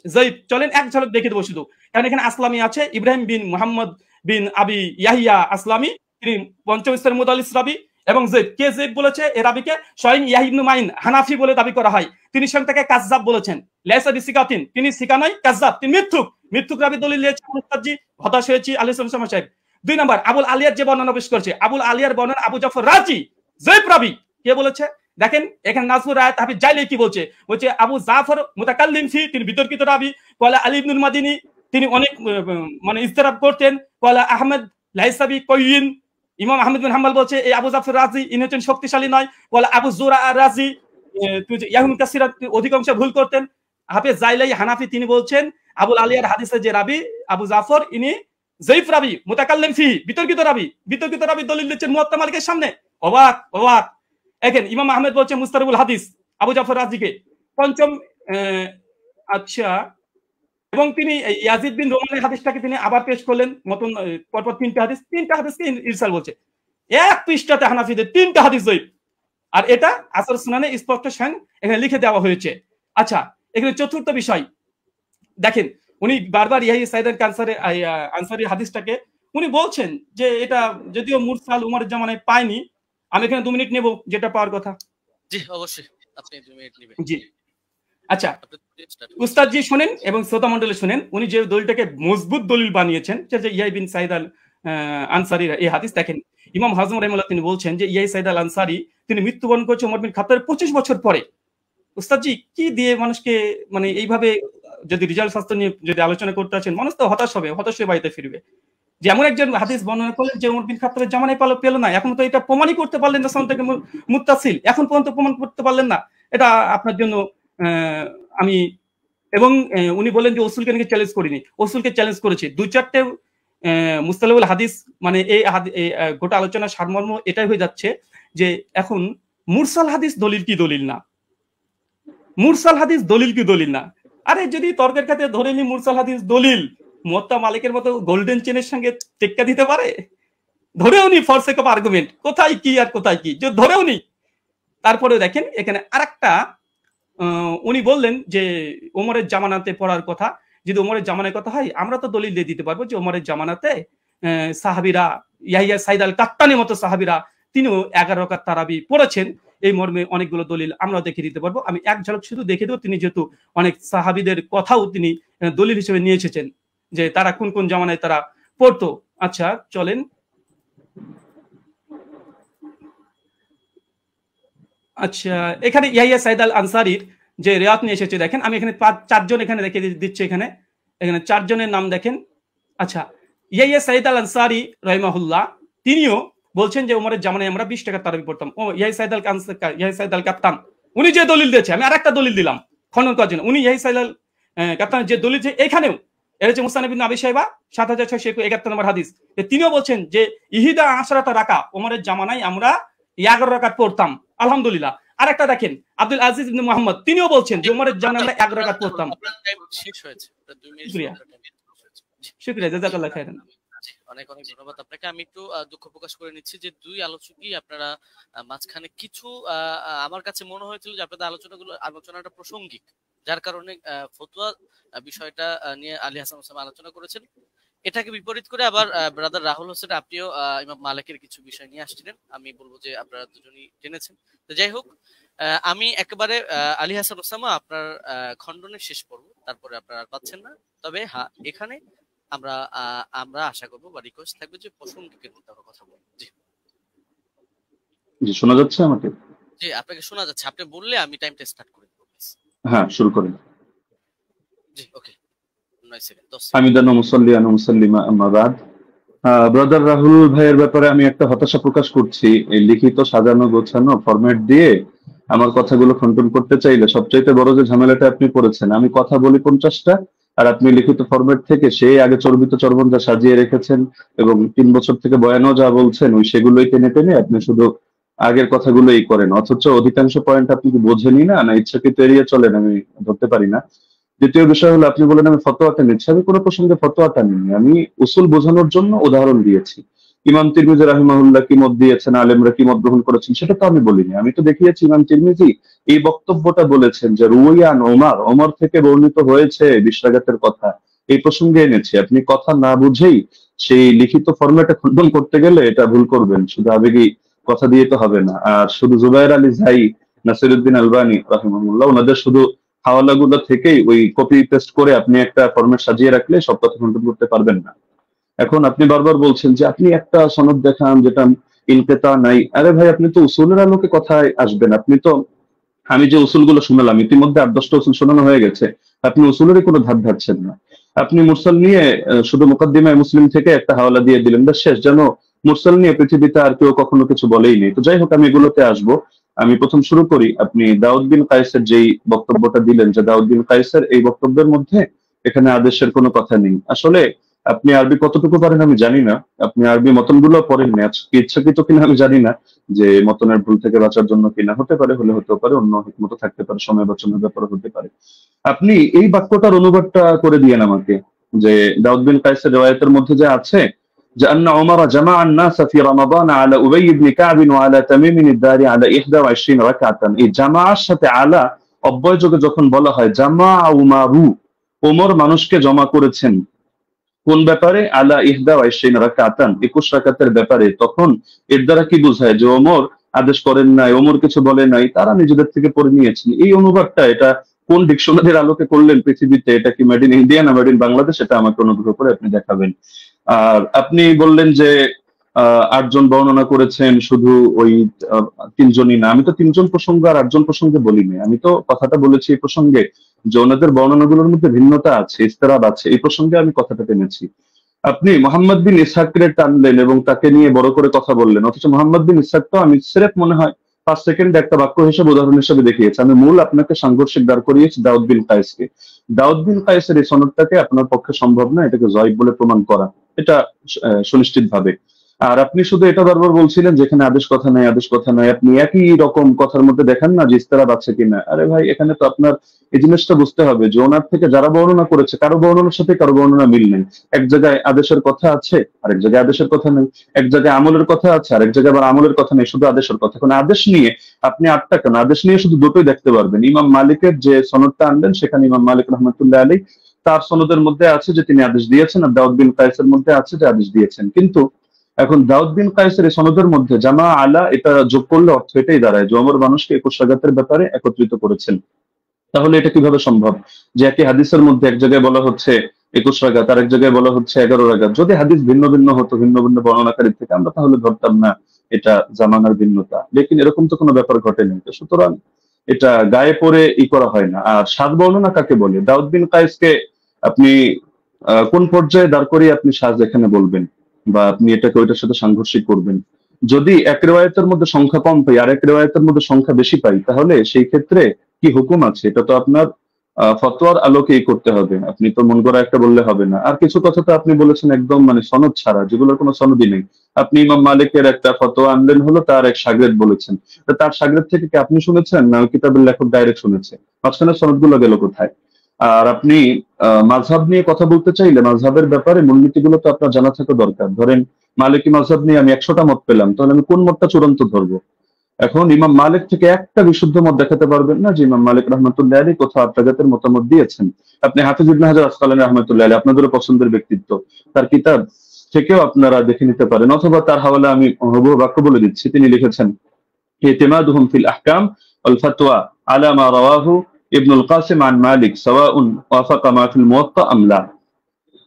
যায়িফ, চলেন এক ঝলক দেখে দেবো শুধু, কারণ এখানে আসলামী আছে, ইব্রাহিম বিন মুহাম্মদ বিন আবি ইয়াহিয়া আসলামী, তিনি পঞ্চম স্তরের মুদাল্লিস রাবি। এবং কে জেদ বলেছে এ রাবিকে, স্বয়ং ইয়াহিয়া ইবনে মাইন হানাফি বলে দাবি করা হয়, তিনি স্বয়ং তাকে কাযযাব বলেছেন। লাইসা বিসিকাতিন, তিনি সিকা নয়, কাযযাব, তিনি মিথ্যুক রাবি দলিল দিয়েছেন। মুস্তাজি হতাশ হয়েছি আলাইহিস সালাম সাহেব। 2 নম্বর, আবুল আলিয়ার যে বর্ণনা পেশ করেছে, আবুল আলিয়ার বর্ণনা আবু জাফর রাজি জয়ীফ রাবি, কে বলেছে, দেখেন এখানে নাজমুর রায়ত হাফিজ জাইলি কি বলছে, বলছে আবু জাফর মুতাকাল্লিম ফি, তিনি বিতর্কিত রাবি। কলা আলী ইবনুল মাদিনী, তিনি অনেক মানে ইস্তেরাব করতেন। কলা আহমেদ লাইসাবি কয়িন, ইমাম আহমেদ বিন হাম্বল বলছে এই আবু জাফর রাজি ইনি হচ্ছেন শক্তিশালী নয়। কলা আবু জুরা রাজি ইয়াহুম কাসিরা অধিকাংশ ভুল করতেন। হাফেজ জাইলাই হানাফি, তিনি বলছেন আবুল আলিয়ার হাদিসের যে রাবি আবু জাফর ইনি জয়ীফ রাবি মুতাকাল্লিম ফি, বিতর্কিত রাবি। বিতর্কিত রাবি দলিল দিচ্ছেন মুয়াত্তা মালিকের সামনে। অবাক অবাক। দেখেন ইমাম আহমেদ বলছে মুস্তারিবুল হাদিস আবু জাফর রাজিকে পঞ্চম। আচ্ছা, এবং তিনি ইয়াজিদ বিন রোমানের হাদিসটাকে তিনি আবার পেশ করলেন মতন পরপর তিনটা হাদিসকে ইরসাল বলছে। এক পৃষ্ঠাতে হানাফিদের তিনটা হাদিস জয়ীফ, আর এটা আসর সুনানে স্পষ্ট এখানে লিখে দেওয়া হয়েছে। আচ্ছা, এখানে চতুর্থ বিষয় দেখেন, উনি বারবার ইয়াহিয়া সাইদ আনসারীর হাদিসটাকে উনি বলছেন যে এটা যদিও মুরসাল উমরের জামানায় পায়নি। আমি এখানে 2 মিনিট নেব, যেটা পাওয়ার কথা। জি অবশ্যই, আপনি 2 মিনিট নেবেন। জি আচ্ছা, উস্তাদ জি শুনেন এবং শ্রোতা মণ্ডলী শুনেন, উনি যে দলিলটাকে মজবুত দলিল বানিয়েছেন যে ইয়াহিয়া বিন সাইদ আল আনসারীর এই হাদিস। দেখেন ইমাম হাজম রাহিমাহুল্লাহ তিনি বলছেন যে ইয়াহিয়া সাইদ আল আনসারী তিনি মৃত্যুবরণ করেছে ওমর বিন খাত্তাবের 25 বছর পরে। উস্তাদ জি কি দিয়ে মানুষকে মানে এইভাবে যদি রিজাল্ট শাস্ত্র নিয়ে যদি আলোচনা করতে আছেন, মানুষ তো হতাশ হয়ে বাড়িতে ফিরবে। যে এমন একজন হাদিস বর্ণনা করলেন যে ওমর বিন খাত্তাবের জামানায় পেল না, এখন তো এটা প্রমাণই করতে পারলেন না, সান থেকে মুত্তাসিল এখন পর্যন্ত প্রমাণ করতে পারলেন না, এটা আপনার জন্য আমি। এবং উনি বলেন যে ওসুলকে নাকি চ্যালেঞ্জ করিনি, ওসুলকে চ্যালেঞ্জ করেছি। 2-4টে মুস্তালাহুল হাদিস, মানে এই গোটা আলোচনার সারমর্ম এটাই হয়ে যাচ্ছে যে এখন মুরসাল হাদিস দলিল কি দলিল না, মুরসাল হাদিস দলিল কি দলিল না। আরে যদি তর্কের খাতে ধরে নি মুরসাল হাদিস দলিল, মুয়াত্তা মালিকের মতো গোল্ডেন চেনের সঙ্গে টেক্কা দিতে পারে? ধরেও নি ফর সেক অফ আর্গুমেন্ট, কোথায় কি আর কোথায় কি, যে ধরেও নি। তারপরে দেখেন এখানে আরেকটা উনি বললেন যে ওমরের জামানাতে পড়ার কথা, যদি ওমরের জামানার কথা হয় আমরা তো দলিল দিয়ে দিতে পারবো যে ওমরের জামানাতে সাহাবীরা ইয়াহিয়া সাইদ আল কাত্তানির মতো সাহাবীরা তিনিও 11 রাকাত তারাবি পড়েছেন। এই মর্মে অনেকগুলো দলিল আমরা দেখিয়ে দিতে পারবো। আমি এক ঝলক শুধু দেখে দেবো, তিনি যেহেতু অনেক সাহাবীদের কথাও তিনি দলিল হিসেবে নিয়ে এসেছেন যে তারা কোন কোন জামানায় তারা পড়তো। আচ্ছা চলেন, আচ্ছা এখানে ইয়াহিয়া সাইদ আল আনসারীর যে রিওয়ায়াত নিয়ে এসেছে দেখেন, আমি এখানে 4 জন এখানে দেখে দিচ্ছি, এখানে 4 জনের নাম দেখেন। আচ্ছা, ইয়াহিয়া সাইদ আল আনসারী রাহিমাহুল্লাহ তিনিও বলছেন যে ওমরের জামানায় আমরা 20 টাকা তারাবি পড়তাম। ও ইয়াহিয়া সাইদ আল কাত্তান উনি যে দলিল দিয়েছে, আমি আরেকটা দলিল দিলাম খনন করার জন্য। উনি ইয়াহিয়া সাইদ আল কাত্তানের যে দলিল, এখানেও এর হচ্ছে মুসনাদ ইবনে আবি শাইবা 7671 নম্বর হাদিস, তিনিও বলছেন যে ইহিদা আশরাতা রাকা, ওমরের জামানায় আমরা 11 রাকাত পড়তাম আলহামদুলিল্লাহ। আর একটা দেখেন আব্দুল আজিজ ইবনে মুহাম্মদ, তিনিও বলছেন যে ওমরের জামানায় আমরা 11 রাকাত পড়তাম। শেষ হয়েছে, 2 মিনিট। শুকরিয়া, জাযাকাল্লাহ খাইরান। অনেক অনেক ধন্যবাদ আপনাকে। আমি একটু দুঃখ প্রকাশ করে নিচ্ছি যে 2 আলোচকই আপনারা মাঝখানে কিছু আমার কাছে মনে হয়েছিল যে আপনাদের আলোচনাটা প্রাসঙ্গিক, যার কারণে ফতোয়া বিষয়টা নিয়ে আলী হাসান ওসামা আলোচনা করেছেন। এটাকে বিপরীত করে আবার ব্রাদার রাহুল হোসেন আপনিও ইমাম মালিকের কিছু বিষয় নিয়ে আসছিলেন। আমি বলবো যে আপনারা দুজনই টেনেছেন। তো যাই হোক, আমি একেবারে আলী হাসান ওসামা আপনার খণ্ডনের শেষ পর্ব, তারপরে আপনারা আর পাচ্ছেন না। তবে হ্যাঁ, এখানে আমরা আশা করবো বা রিকোয়েস্ট থাকবে যে প্রাসঙ্গিকের মধ্যে আমরা কথা বলবো। জি শোনা যাচ্ছে আমাকে? জি আপনাকে শোনা যাচ্ছে, আপনি বললে আমি টাইমটা স্টার্ট করে দেব। হ্যাঁ শুরু করেন। জি ওকে, 9 সেকেন্ড 10 হামিদান ওয়া মুসাল্লিয়ান ওয়া মুসাল্লিমা আম্মা বাদ। ব্রাদার রাহুল ভাইয়ের ব্যাপারে আমি একটা হতাশা প্রকাশ করছি। এই লিখিত সাজানো গোছানো ফরম্যাট দিয়ে আমার কথাগুলো খণ্ডন করতে চাইলে সবচাইতে বড় যে ঝামেলাটা আপনি পড়েছেন, আমি কথা বলি 50টা আর আপনি লিখিত ফরম্যাট থেকে সেই আগে চর্বিত চর্বণ যা সাজিয়ে রেখেছেন এবং 3 বছর থেকে বয়ানও যা বলছেন ওই সেগুলোই টেনে টেনে আপনি শুধু আগের কথাগুলোই করেন, অথচ অধিকাংশ পয়েন্ট আপনি কি বোঝেনই না, না ইচ্ছাকৃত এড়িয়ে চলেন, আমি ধরতে পারি না। দ্বিতীয় বিষয় হলো আপনি বলেন আমি ফতোয়াটা নিচ্ছি, আমি কোনো প্রসঙ্গে ফতোয়াটা নিইনি, আমি উসুল বোঝানোর জন্য উদাহরণ দিয়েছি। ইমাম তিরমিজি রাহিমাহুল্লাহ কি মত দিয়েছেন, আলেমরা কি মত গ্রহণ করেছেন সেটা তো আমি বলিনি। আমি তো দেখিয়েছি ইমাম তিরমিজি এই বক্তব্যটা বলেছেন যে রুয়ান ওমর থেকে বর্ণিত হয়েছে 20 রাকাতের কথা, এই প্রসঙ্গে এনেছি। আপনি কথা না বুঝেই সেই লিখিত ফরম্যাটে খণ্ডন করতে গেলে এটা ভুল করবেন, শুধু আবেগী কথা দিয়ে তো হবে না। আর শুধু জুবায়ের আলী জাই, নাসিরউদ্দিন আলবানী রাহিমাহুল্লাহ ওনাদের শুধু হাওয়ালাগুলো থেকেই ওই কপি পেস্ট করে আপনি একটা ফরম্যাট সাজিয়ে রাখলে সব কথা খণ্ডন করতে পারবেন না। এখন আপনি বারবার বলছেন যে আপনি একটা সনদ দেখান যেটা ইনকেতা নাই। আরে ভাই, আপনি তো উসুলের আলোকে কথায় আসবেন। আপনি তো, আমি যে উসুলগুলো শোনালাম ইতিমধ্যে 8-10টা উসুল শোনানো হয়ে গেছে, আপনি উসুলেরই কোনো ধার ধারছেন না। আপনি মুরসাল নিয়ে শুধু মুকাদ্দিমায়ে মুসলিম থেকে একটা হাওয়ালা দিয়ে দিলেন, ব্যাস শেষ। যেন মুরসাল নিয়ে পৃথিবীতে আর কেউ কখনো কিছু বলেই নেই। তো যাই হোক, আমি এগুলোতে আসবো। আমি প্রথম শুরু করি, আপনি দাউদ বিন কায়েসের যেই বক্তব্যটা দিলেন, যে দাউদ বিন কায়েসের এই বক্তব্যের মধ্যে এখানে আদেশের কোনো কথা নেই। আসলে আপনি আরবি কতটুকু পারেন আমি জানি না, আপনি আরবি মতনগুলো পড়েন না, ইচ্ছাকৃত কিনা আমি জানি না, যে মতনের ভুল থেকে বাঁচার জন্য কিনা, হতে পারে, হলে হতে পারে, অন্য হিকমত থাকতে পারে, সময় বাঁচানোর ব্যাপারে হতে পারে। আপনি এই বাক্যটার অনুবাদটা করে দিয়েন আমাকে, যে দাউদ বিন কায়েসের রিওয়ায়াতের মধ্যে যে আছে যে আন্না উমর জামাআ আন-নাস ফি রমাদান আলা উবাই ইবনে কাব ওয়া আলা তামিম আদ-দারি আলা 21 রাকাতান। এই জামাআর সাথে আলা অব্যয় যোগে যখন বলা হয়, জামাআ উমারু, ওমর মানুষকে জমা করেছেন কোন ব্যাপারে? আলা 21 রাকাতান, 21 রাকাতের ব্যাপারে। তখন এর দ্বারা কি বোঝায়? যে ওমর আদেশ করেন নাই, ওমর কিছু বলে নাই, তারা নিজেদের থেকে পড়ে নিয়েছেন। এই অনুবাদটা এটা কোন ডিকশনারির আলোকে করলেন পৃথিবীতে? এটা কি মেড ইন ইন্ডিয়া না মেড ইন বাংলাদেশ? এটা আমাকে অনুগ্রহ করে আপনি দেখাবেন। আর আপনি বললেন যে 8 জন বর্ণনা করেছেন, শুধু ওই 3 জনই না। আমি তো 3 জন প্রসঙ্গ আর 8 জন প্রসঙ্গে বলিনি। আমি তো কথাটা বলেছি এই প্রসঙ্গে যে ওনাদের বর্ণনাগুলোর মধ্যে ভিন্নতা আছে, ইস্তেরাব আছে, এই প্রসঙ্গে আমি কথাটা টেনেছি। আপনি মোহাম্মদ বিন ইসহাককে টানলেন এবং তাকে নিয়ে বড় করে কথা বললেন, অথচ মোহাম্মদ বিন ইসহাক তো আমি স্রেফ মনে হয় 5 সেকেন্ডে একটা বাক্য হিসেবে, উদাহরণ হিসেবে দেখিয়েছি। আমি মূল আপনাকে সাংঘর্ষিক দাঁড় করিয়েছি দাউদ বিন কায়েসকে। দাউদ বিন কায়েসের এই সনদটাকে আপনার পক্ষে সম্ভব না এটাকে জয়ীফ বলে প্রমাণ করা, এটা সুনিশ্চিত ভাবে। আর আপনি শুধু এটা বারবার বলছিলেন যেখানে আদেশ কথা নাই, আদেশ কথা নাই। আপনি একই রকম কথার মধ্যে দেখেন না যে ইস্তেরাব আছে কিনা। আরে ভাই, এখানে তো আপনার এই জিনিসটা বুঝতে হবে যে ওনার থেকে যারা বর্ণনা করেছে, কারো বর্ণনার সাথে কারো বর্ণনা মিল নেই। এক জায়গায় আদেশের কথা আছে, আরেক জায়গায় আদেশের কথা নেই। এক জায়গায় আমলের কথা আছে, আরেক জায়গায় আবার আমলের কথা নেই, শুধু আদেশের কথা। এখন আদেশ নিয়ে আপনি 8টা কেন, আদেশ নিয়ে শুধু দুটোই দেখতে পারবেন। ইমাম মালিকের যে সনদটা আনলেন, সেখানে ইমাম মালিক রহমতুল্লাহ আলাইহি তার সনদের মধ্যে আছে যে তিনি আদেশ দিয়েছেন, আর দাউদ বিন কায়েসের মধ্যে আছে যে আদেশ দিয়েছেন। কিন্তু এখন দাউদ বিন কায়েসের এই সনদের মধ্যে জামা আলা এটা যোগ করলে অর্থ এটাই দাঁড়ায় যে ওমর মানুষকে 21 রাকাতের ব্যাপারে একত্রিত করেছেন। তাহলে এটা কিভাবে সম্ভব যে একই হাদিসের মধ্যে এক জায়গায় বলা হচ্ছে 21 রাকাত, আর এক জায়গায় বলা হচ্ছে 11 রাকাত? যদি হাদিস ভিন্ন ভিন্ন হতো, ভিন্ন ভিন্ন বর্ণনাকারীর থেকে, আমরা তাহলে ধরতাম না এটা জামানার ভিন্নতা। লেকিন এরকম তো কোনো ব্যাপার ঘটেনি। সুতরাং এটা গায়ে পড়ে করা হয় না। আর সাত বর্ণনা কাকে বলে? দাউদ বিন কায়েসকে আপনি কোন পর্যায়ে দাঁড় করিয়ে আপনি সাজ এখানে বলবেন, বা আপনি এটাকে ওইটার সাথে সাংঘর্ষিক করবেন? যদি এক রিওয়ায়াতের মধ্যে সংখ্যা কম পাই আর এক রিওয়ায়াতের মধ্যে সংখ্যা বেশি পাই, তাহলে সেই ক্ষেত্রে কি হুকুম আছে? এটা তো আপনার ফতোয়ার আলোকেই করতে হবে। আপনি তো মন গড়া একটা বললে হবে না। আর কিছু কথা তো আপনি বলেছেন একদম মানে সনদ ছাড়া, যেগুলোর কোনো সনদই নেই। আপনি ইমাম মালিকের একটা ফতোয়া আনলেন, হলো তার এক শাগরেদ বলেছেন, তার শাগরেদ থেকে কি আপনি শুনেছেন না কিতাবের লেখক ডাইরেক্ট শুনেছে? মাঝখানে সনদগুলো গেল কোথায়? আর আপনি মাযহাব নিয়ে কথা বলতে চাইলে মাযহাবের ব্যাপারে মূলনীতিগুলো তো আপনার জানা থাকা দরকার। ধরেন মালিকি মাযহাব নিয়ে আমি 100টা মত পেলাম, তাহলে আমি কোন মতটা চূড়ান্ত ধরবো? এখন ইমাম মালিক থেকে একটা বিশুদ্ধ মত দেখাতে পারবেন না যে ইমাম মালিক রহমতুল্লাহ আলাইহি কোথাও আত্রাগাতের মতামত দিয়েছেন। আপনি হাফিজ ইবনে হাজার আসকালানী রহমতুল্লাহ আলাইহি, আপনাদেরও পছন্দের ব্যক্তিত্ব, তার কিতাব থেকেও আপনারা দেখে নিতে পারেন, অথবা তার হাওয়ালা আমি হুবহু বাক্য বলে দিচ্ছি। তিনি লিখেছেন ইতিমাদুহুম ফিল আহকাম ওয়াল ফাতওয়া আলা মা রাওয়াহু ইবনুল কাসিম আন মালিক সাওয়াউন ওয়াফাকা মা ফিল মুওয়াত্তা আম লা।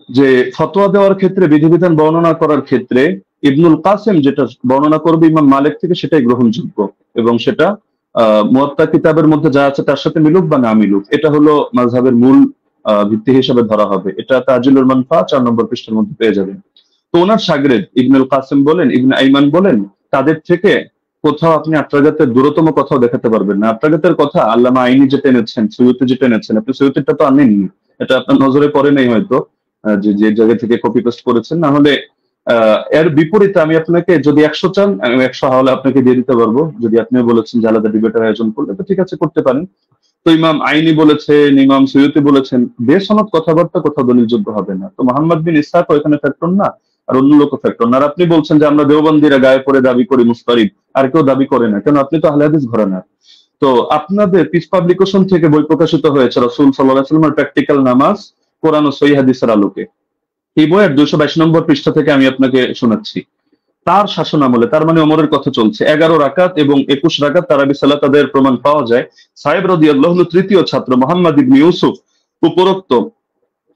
যে ফতোয়া দেওয়ার ক্ষেত্রে, বিধিবিধান বর্ণনা করার ক্ষেত্রে ইবনুল কাসিম যেটা বর্ণনা করবে ইমাম মালিক থেকে, সেটাই গ্রহণযোগ্য, এবং সেটা মুওয়াত্তা কিতাবের মধ্যে যা আছে তার সাথে মিলুক বা না মিলুক, এটা হলো মাযহাবের মূল ভিত্তি হিসেবে ধরা হবে। এটা তাজিলুল মানফা 4 নম্বর পৃষ্ঠার মধ্যে পেয়ে যাবেন। তো ওনার শাগরেদ ইবনুল কাসিম বলেন, ইবনে আইমান বলেন, তাদের থেকে কোথাও আপনি আত্রাগাতের দূরতম কথাও দেখাতে পারবেন না। আত্রাগাতের কথা আল্লামা আইনি যেটা এনেছেন, সৈয়দী যেটা এনেছেন, আপনি সৈয়দীটা তো আনেননি, এটা আপনার নজরে পড়ে নেই হয়তো, যে জায়গা থেকে কপি পেস্ট করেছেন। না হলে এর বিপরীতে আমি আপনাকে, যদি 100 চান আমি 100 হাওলা আপনাকে দিয়ে দিতে পারবো। যদি আপনি বলেছেন যে আলাদা ডিবেটের আয়োজন করলে, তো ঠিক আছে, করতে পারেন। তো ইমাম আইনি বলেছেন, ইমাম সৈয়দী বলেছেন, বেসনদ কথাবার্তা কোথাও দলিলযোগ্য হবে না। তো মোহাম্মদ বিন ইসহাক এখানে ফ্যাক্টর না, আর অন্য লোক ফ্যাক্টর না। আর আপনি বলছেন যে আমরা দেওবন্দিরা গায়ে পড়ে দাবি করি মুস্তারিদ, আর কেউ দাবি করে না কেন? আপনি তো আহলে হাদিস ঘরানার। তো আপনাদের পিস পাবলিকেশন থেকে বই প্রকাশিত হয়েছে রাসূল সাল্লাল্লাহু আলাইহি ওয়াসাল্লামের প্র্যাকটিক্যাল নামাজ কোরআন ও সহিহ হাদিসের আলোকে। এই বইয়ের 222 নম্বর পৃষ্ঠা থেকে আমি আপনাকে শোনাচ্ছি। তার শাসন আমলে, তার মানে ওমরের কথা চলছে, 11 রাকাত এবং 21 রাকাত তারাবি সালাত আদায়ের প্রমাণ পাওয়া যায়। সাহেব রাদিয়াল্লাহু আনহু তৃতীয় ছাত্র মুহাম্মদ ইবনে ইউসুফ উপরোক্ত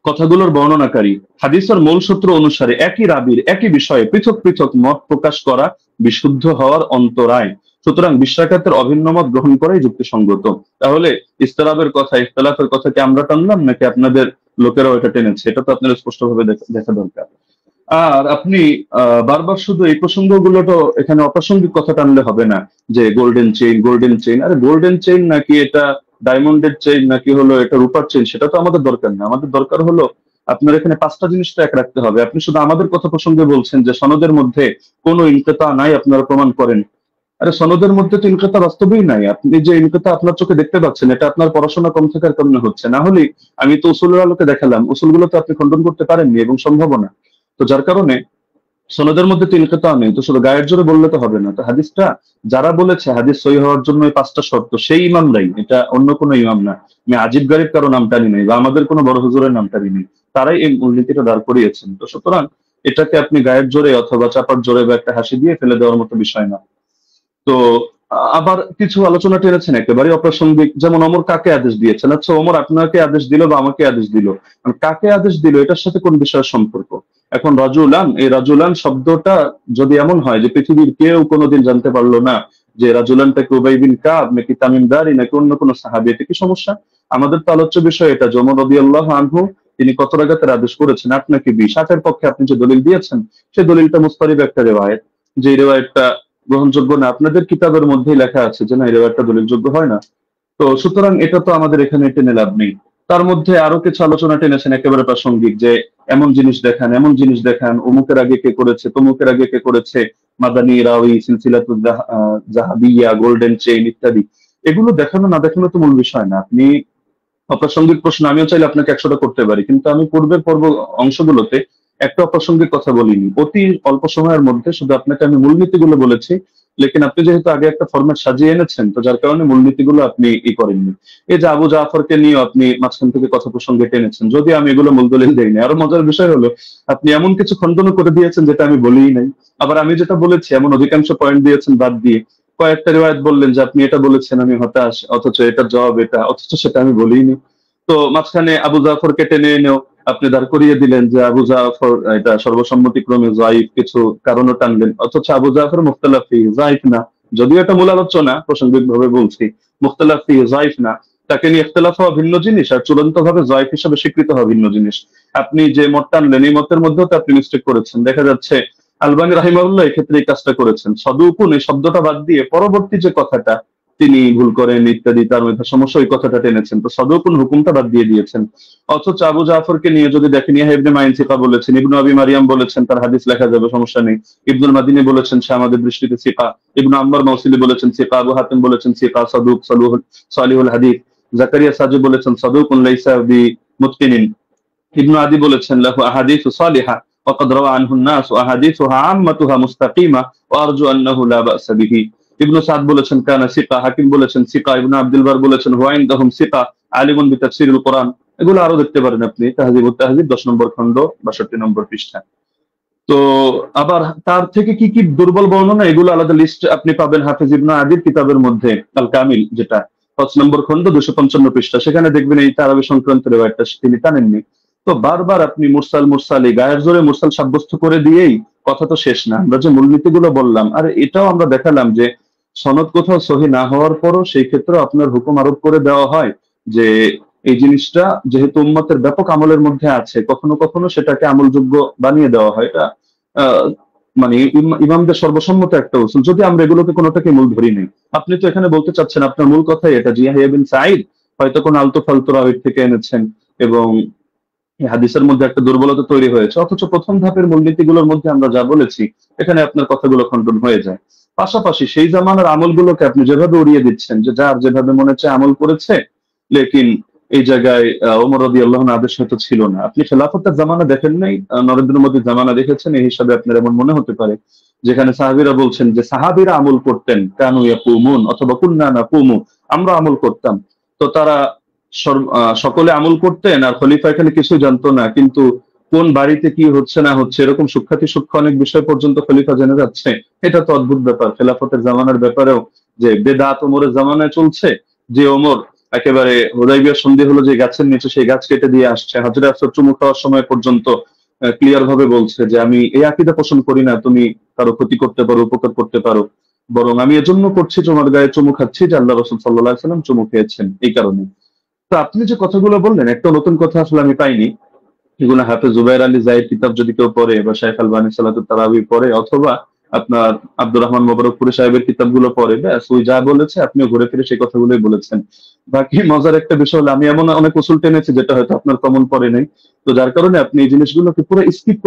কথাগুলোর বর্ণনাকারী হাদিসের মূল সূত্র অনুসারে একই রাবির একই বিষয়ে পৃথক পৃথক মত প্রকাশ করা বিশুদ্ধ হওয়ার অন্তরায়। সুতরাং 20 রাকাতের অভিন্ন মত গ্রহণ করাই যুক্তিসঙ্গত। তাহলে ইস্তিলাফের কথা, ইখতিলাফের কথা কি আমরা টানলাম নাকি আপনাদের লোকেরাও এটা টেনেছে? এটা তো আপনাদের স্পষ্টভাবে দেখা দরকার। আর আপনি বারবার শুধু এই প্রসঙ্গগুলো তো এখানে অপ্রাসঙ্গিক কথা টানলে হবে না, যে গোল্ডেন চেইন, আরে গোল্ডেন চেইন নাকি এটা ডায়মন্ডের চেইন নাকি হলো এটা রূপার চেইন, সেটা তো আমাদের দরকার না। আমাদের দরকার হলো আপনার এখানে 5টা জিনিস তো এক রাখতে হবে। আপনি শুধু আমাদের কথা প্রসঙ্গে বলছেন যে সনদের মধ্যে কোনো ইনকিতা নাই, আপনারা প্রমাণ করেন। আরে সনদের মধ্যে তো ইনকিতা বাস্তবেই নাই। আপনি যে ইনকিতা আপনার চোখে দেখতে পাচ্ছেন, এটা আপনার পড়াশোনা কম থাকার কারণে হচ্ছে। না হলে আমি তো উসুলের আলোকে দেখালাম, উসুলগুলো তো আপনি খণ্ডন করতে পারেননি এবং সম্ভব না। তো যার কারণে সনদের মধ্যে তো ইনকিতা নেই, তো শুধু গায়ের জোরে বললে তো হবে না। তো হাদিসটা যারা বলেছে হাদিস সহি হওয়ার জন্য এই 5টা শর্ত, সেই ইমামরাই, এটা অন্য কোনো ইমাম না। আমি আজিব গারিব কারো নাম টানি নাই বা আমাদের কোনো বড় হুজুরের নাম টানি নেই, তারাই এই মূলনীতিটা দাঁড় করিয়েছেন। তো সুতরাং এটাকে আপনি গায়ের জোরে অথবা চাপার জোরে বা একটা হাসি দিয়ে ফেলে দেওয়ার মতো বিষয় না। তো আবার কিছু আলোচনা টেনেছেন একেবারে অপ্রাসঙ্গিক, যেমন ওমর কাকে আদেশ দিয়েছেন। আচ্ছা, ওমর আপনাকে আদেশ দিল বা আমাকে আদেশ দিল, কাকে আদেশ দিল এটার সাথে কোন বিষয়ের সম্পর্ক? এখন রাজুলান, এই রাজুলান শব্দটা যদি এমন হয় যে পৃথিবীর কেউ কোনোদিন জানতে পারলো না যে রাজুলানটাকে উবাই বিন কাব নাকি তামিম দারি নাকি অন্য কোনো সাহাবী, এটা কি সমস্যা? আমাদের তো আলোচ্য বিষয় এটা যে ওমর রাদিয়াল্লাহু আনহু তিনি কত রাকাতের আদেশ করেছেন, 8 নাকি 20। 8-এর পক্ষে আপনি যে দলিল দিয়েছেন সেই দলিলটা মুস্তারিব একটা রিওয়ায়াত, যে রিওয়ায়াতটা গ্রহণযোগ্য না। আপনাদের কিতাবের মধ্যেই লেখা আছে যে না, এই রিওয়ায়াতটা দলিলযোগ্য হয় না। তো সুতরাং এটা তো আমাদের এখানে টেনে লাভ নেই। তার মধ্যে আরো কিছু আলোচনা টেনেছেন একেবারে প্রাসঙ্গিক, যে এমন জিনিস দেখান, অমুকের আগে কে করেছে, তমুকের আগে কে করেছে, মাদানী রাওয়ি, সিলসিলাতুল জাহাবিয়া, গোল্ডেন চেইন ইত্যাদি। এগুলো দেখানো না দেখানো তো মূল বিষয় না। আপনি অপ্রাসঙ্গিক প্রশ্ন আমিও চাইলে আপনাকে 100টা করতে পারি, কিন্তু আমি পূর্বের অংশগুলোতে একটা অপ্রাসঙ্গিক কথা বলিনি। অতি অল্প সময়ের মধ্যে শুধু আপনাকে আমি মূলনীতিগুলো বলেছি, লেকিন আপনি যেহেতু আগে একটা ফরম্যাট সাজিয়ে এনেছেন, তো যার কারণে মূলনীতিগুলো আপনি করেননি। এই যে আবু জাফরকে নিয়ে আপনি মাঝখান থেকে কথা প্রসঙ্গে টেনেছেন, যদি আমি এগুলো মূল দলিল দেইনি। আরো মজার বিষয় হলো আপনি এমন কিছু খণ্ডন করে দিয়েছেন যেটা আমি বলিই নাই। আবার আমি যেটা বলেছি এমন অধিকাংশ পয়েন্ট দিয়েছেন বাদ দিয়ে কয়েকটা রিওয়ায়াত বললেন যে আপনি এটা বলেছেন, আমি হতাশ, অথচ এটার জবাব এটা, অথচ সেটা আমি বলিনি। তো মাঝখানে আবু জাফরকে টেনে এনেও আপনি দাঁড় করিয়ে দিলেন যে আবু জাফর এটা সর্বসম্মতিক্রমে যায়িফ, কিছু কারণও টানলেন, অথচ আবু জাফর মুখতালাফ ফিহি যায়িফ না। যদিও এটা মূল আলোচনা, প্রাসঙ্গিক ভাবে বলছি, মুখতালাফ ফিহি যায়িফ না। তাকে নিয়ে ইখতিলাফ হওয়া ভিন্ন জিনিস, আর চূড়ান্ত ভাবে যায়িফ হিসেবে স্বীকৃত হওয়া ভিন্ন জিনিস। আপনি যে মত টানলেন এই মতের মধ্যেও তো আপনি মিস্টেক করেছেন। দেখা যাচ্ছে আলবানী রাহিমাহুল্লাহ এক্ষেত্রে এই কাজটা করেছেন, সদুকুন এই শব্দটা বাদ দিয়ে পরবর্তী যে কথাটা তিনি ভুল করেন ইত্যাদি, তার মধ্যে সমস্যা, ওই কথাটা টেনেছেন। তো সদুকুন হুকুমটা বাদ দিয়ে দিয়েছেন। অথচ আবু জাফরকে নিয়ে যদি দেখেন, ইয়াহয়া ইবনে মাইন সিকা বলেছেন, ইবনু আবি মারিয়াম বলেছেন তার হাদিস লেখা যাবে, সমস্যা নেই। ইবনুল মাদিনী বলেছেন সে আমাদের দৃষ্টিতে সিকা, ইবনু আম্মার মাউসিলি বলেছেন সিকা, আবু হাতিম বলেছেন সিকা সাদুক সালিহুল হাদিস, জাকারিয়া সাজি বলেছেন সাদুকুন লাইসা বিমুতকিনিন, ইবনু আদি বলেছেন লাহু আহাদিসু সালিহা ওয়াকাদ রাওয়া আনহু الناس واحاديثها عامتها مستقيمه وارجو انه لا باس به। ইবনু সাদ বলেছেন কানা সিকা, হাকিম বলেছেন সিকা, ইবনু আব্দুল বার বলেছেন হুয়া ইনদাহুম সিকা আলিমুন বিতাফসিরিল কোরআন। এগুলো আরো দেখতে পারেন আপনি তাহযিবুত তাহযিব 10 নম্বর খণ্ড 62 নম্বর পৃষ্ঠা। তো আবার তার থেকে কি কি দুর্বল বর্ণনা, এগুলো আলাদা লিস্ট আপনি পাবেন হাফেজ ইবনে আদির কিতাবের মধ্যে, আল কামিল, যেটা 5 নম্বর খণ্ড 255 পৃষ্ঠা। সেখানে দেখবেন এই তারাবি সংক্রান্ত রিওয়ায়াতটা তিনি টানেননি। তো বারবার আপনি মুরসাল এই গায়ের জোরে মুরসাল সাব্যস্ত করে দিয়েই কথা তো শেষ না। আমরা যে মূলনীতিগুলো বললাম, আর এটাও আমরা দেখালাম যে সনদ কোথাও সহি না হওয়ার পরও সেই ক্ষেত্রে আপনার হুকুম আরোপ করে দেওয়া হয় যে এই জিনিসটা যেহেতু উম্মতের ব্যাপক আমলের মধ্যে আছে, কখনো কখনো সেটাকে আমলযোগ্য বানিয়ে দেওয়া হয়। এটা মানে ইমামদের সর্বসম্মত একটা উসুল, যদি আমরা এগুলোকে কোনোটাকে মূল ধরি নেই। আপনি তো এখানে বলতে চাচ্ছেন আপনার মূল কথাই এটা যে ইয়াহইয়া বিন সাঈদ হয়তো কোন আলতু ফালতু রাওয়ী থেকে এনেছেন এবং হাদিসের মধ্যে একটা দুর্বলতা তৈরি হয়েছে, অথচ প্রথম ধাপের মূলনীতিগুলোর মধ্যে আমরা যা বলেছি এখানে আপনার কথাগুলো খণ্ডন হয়ে যায়। পাশাপাশি সেই জামানার আমলগুলোকে আপনি যেভাবে উড়িয়ে দিচ্ছেন যে যার যেভাবে মনে চায় আমল করেছে, লেকিন এই জায়গায় ওমর রাদিয়াল্লাহু আনহু আদেশ হয়তো ছিল না। আপনি খেলাফতের জামানা দেখেন নাই, নরেন্দ্র মোদীর জামানা দেখেছেন, এই হিসাবে আপনার এমন মনে হতে পারে যেখানে সাহাবীরা বলছেন যে সাহাবীরা আমল করতেন, কানু ইয়াকুমুন অথবা কুন্না নাকুমু, আমরা আমল করতাম। তো তারা সকলে আমল করতেন আর খলিফা এখানে কিছু জানতো না, কিন্তু কোন বাড়িতে কি হচ্ছে না হচ্ছে এরকম সূক্ষ্মাতি সূক্ষ্ম অনেক বিষয় পর্যন্ত খলিফা জেনে যাচ্ছে। এটা তো অদ্ভুত ব্যাপার। খেলাফতের জামানার ব্যাপারেও যে বেদাত ওমরের জামানায় চলছে, যে ওমর একেবারে হুদাইবিয়া সন্ধি হলো যে গাছের নিচে সেই গাছ কেটে দিয়ে আসছে, হাজরে আসওয়াদ চুমু খাওয়ার সময় পর্যন্ত ক্লিয়ার ভাবে বলছে যে আমি এই আকীদা পোষণ করি না তুমি কারো ক্ষতি করতে পারো, উপকার করতে পারো, বরং আমি এজন্য করছি তোমার গায়ে চুমু খাচ্ছি যে আল্লাহ রাসূল সাল্লাল্লাহু আলাইহি ওয়াসাল্লাম চুমু খেয়েছেন এই কারণে। তো আপনি যে কথাগুলো বললেন একটা নতুন কথা আসলে আমি পাইনি, এগুলো হাফেজ জুবাইর আলী জাহিদ কিতাব যদি কেউ পড়ে বা শাইখ আলবানী সালাতুত তারাবি পড়ে অথবা আপনার আব্দুর রহমান মোবারকপুরি সাহেবের কিতাবগুলো পড়ে, ব্যাস ওই যা বলেছে আপনিও ঘুরে ফিরে সেই কথাগুলোই বলেছেন। বাকি মজার একটা বিষয় হলো আমি এমন অনেক উসুল টেনেছি যেটা হয়তো আপনার কমন পড়ে নাই, তো যার কারণে আপনি এই জিনিসগুলোকে পুরো স্কিপ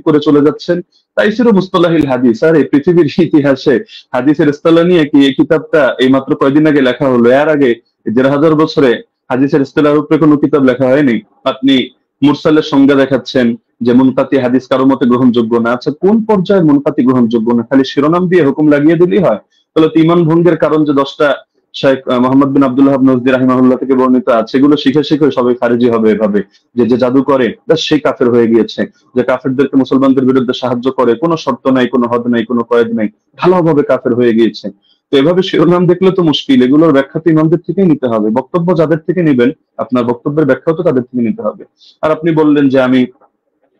করে চলে যাচ্ছেন। তাই ছিল মুস্তালাহিল হাদিস। আর এই পৃথিবীর ইতিহাসে হাদিসের ইস্তালা নিয়ে কি এই কিতাবটা এই মাত্র কয়দিন আগে লেখা হলো, এর আগে ১,৫০০ বছরে হাদিসের ইস্তালার উপরে কোনো কিতাব লেখা হয়নি। আপনি মুরসালের সংজ্ঞা দেখাচ্ছেন যে মুনকাতি হাদিস কারো মতে গ্রহণযোগ্য না। আচ্ছা কোন পর্যায়ে মুনকাতি গ্রহণযোগ্য না? খালি শিরোনাম দিয়ে হুকুম লাগিয়ে দিলেই হয়? তাহলে তো ঈমান ভঙ্গের কারণ যে 10টা শেখ মোহাম্মদ বিন আব্দুল ওয়াহাব নজদি রাহিমাহুল্লাহ থেকে বর্ণিত আছে, এগুলো শিখে সবাই খারিজি হবে এভাবে যে যে জাদু করে ব্যাস সেই কাফের হয়ে গিয়েছে, যে কাফেরদেরকে মুসলমানদের বিরুদ্ধে সাহায্য করে, কোনো শর্ত নাই, কোনো হদ নাই, কোনো কয়েদ নাই, ঢালাওভাবে কাফের হয়ে গিয়েছে। তো এভাবে শিরোনাম দেখলে তো মুশকিল, এগুলোর ব্যাখ্যা তো ইমামদের থেকেই নিতে হবে, বক্তব্য যাদের থেকে নিবেন আপনার বক্তব্যের ব্যাখ্যাও তো তাদের থেকে নিতে হবে। আর আপনি বললেন যে আমি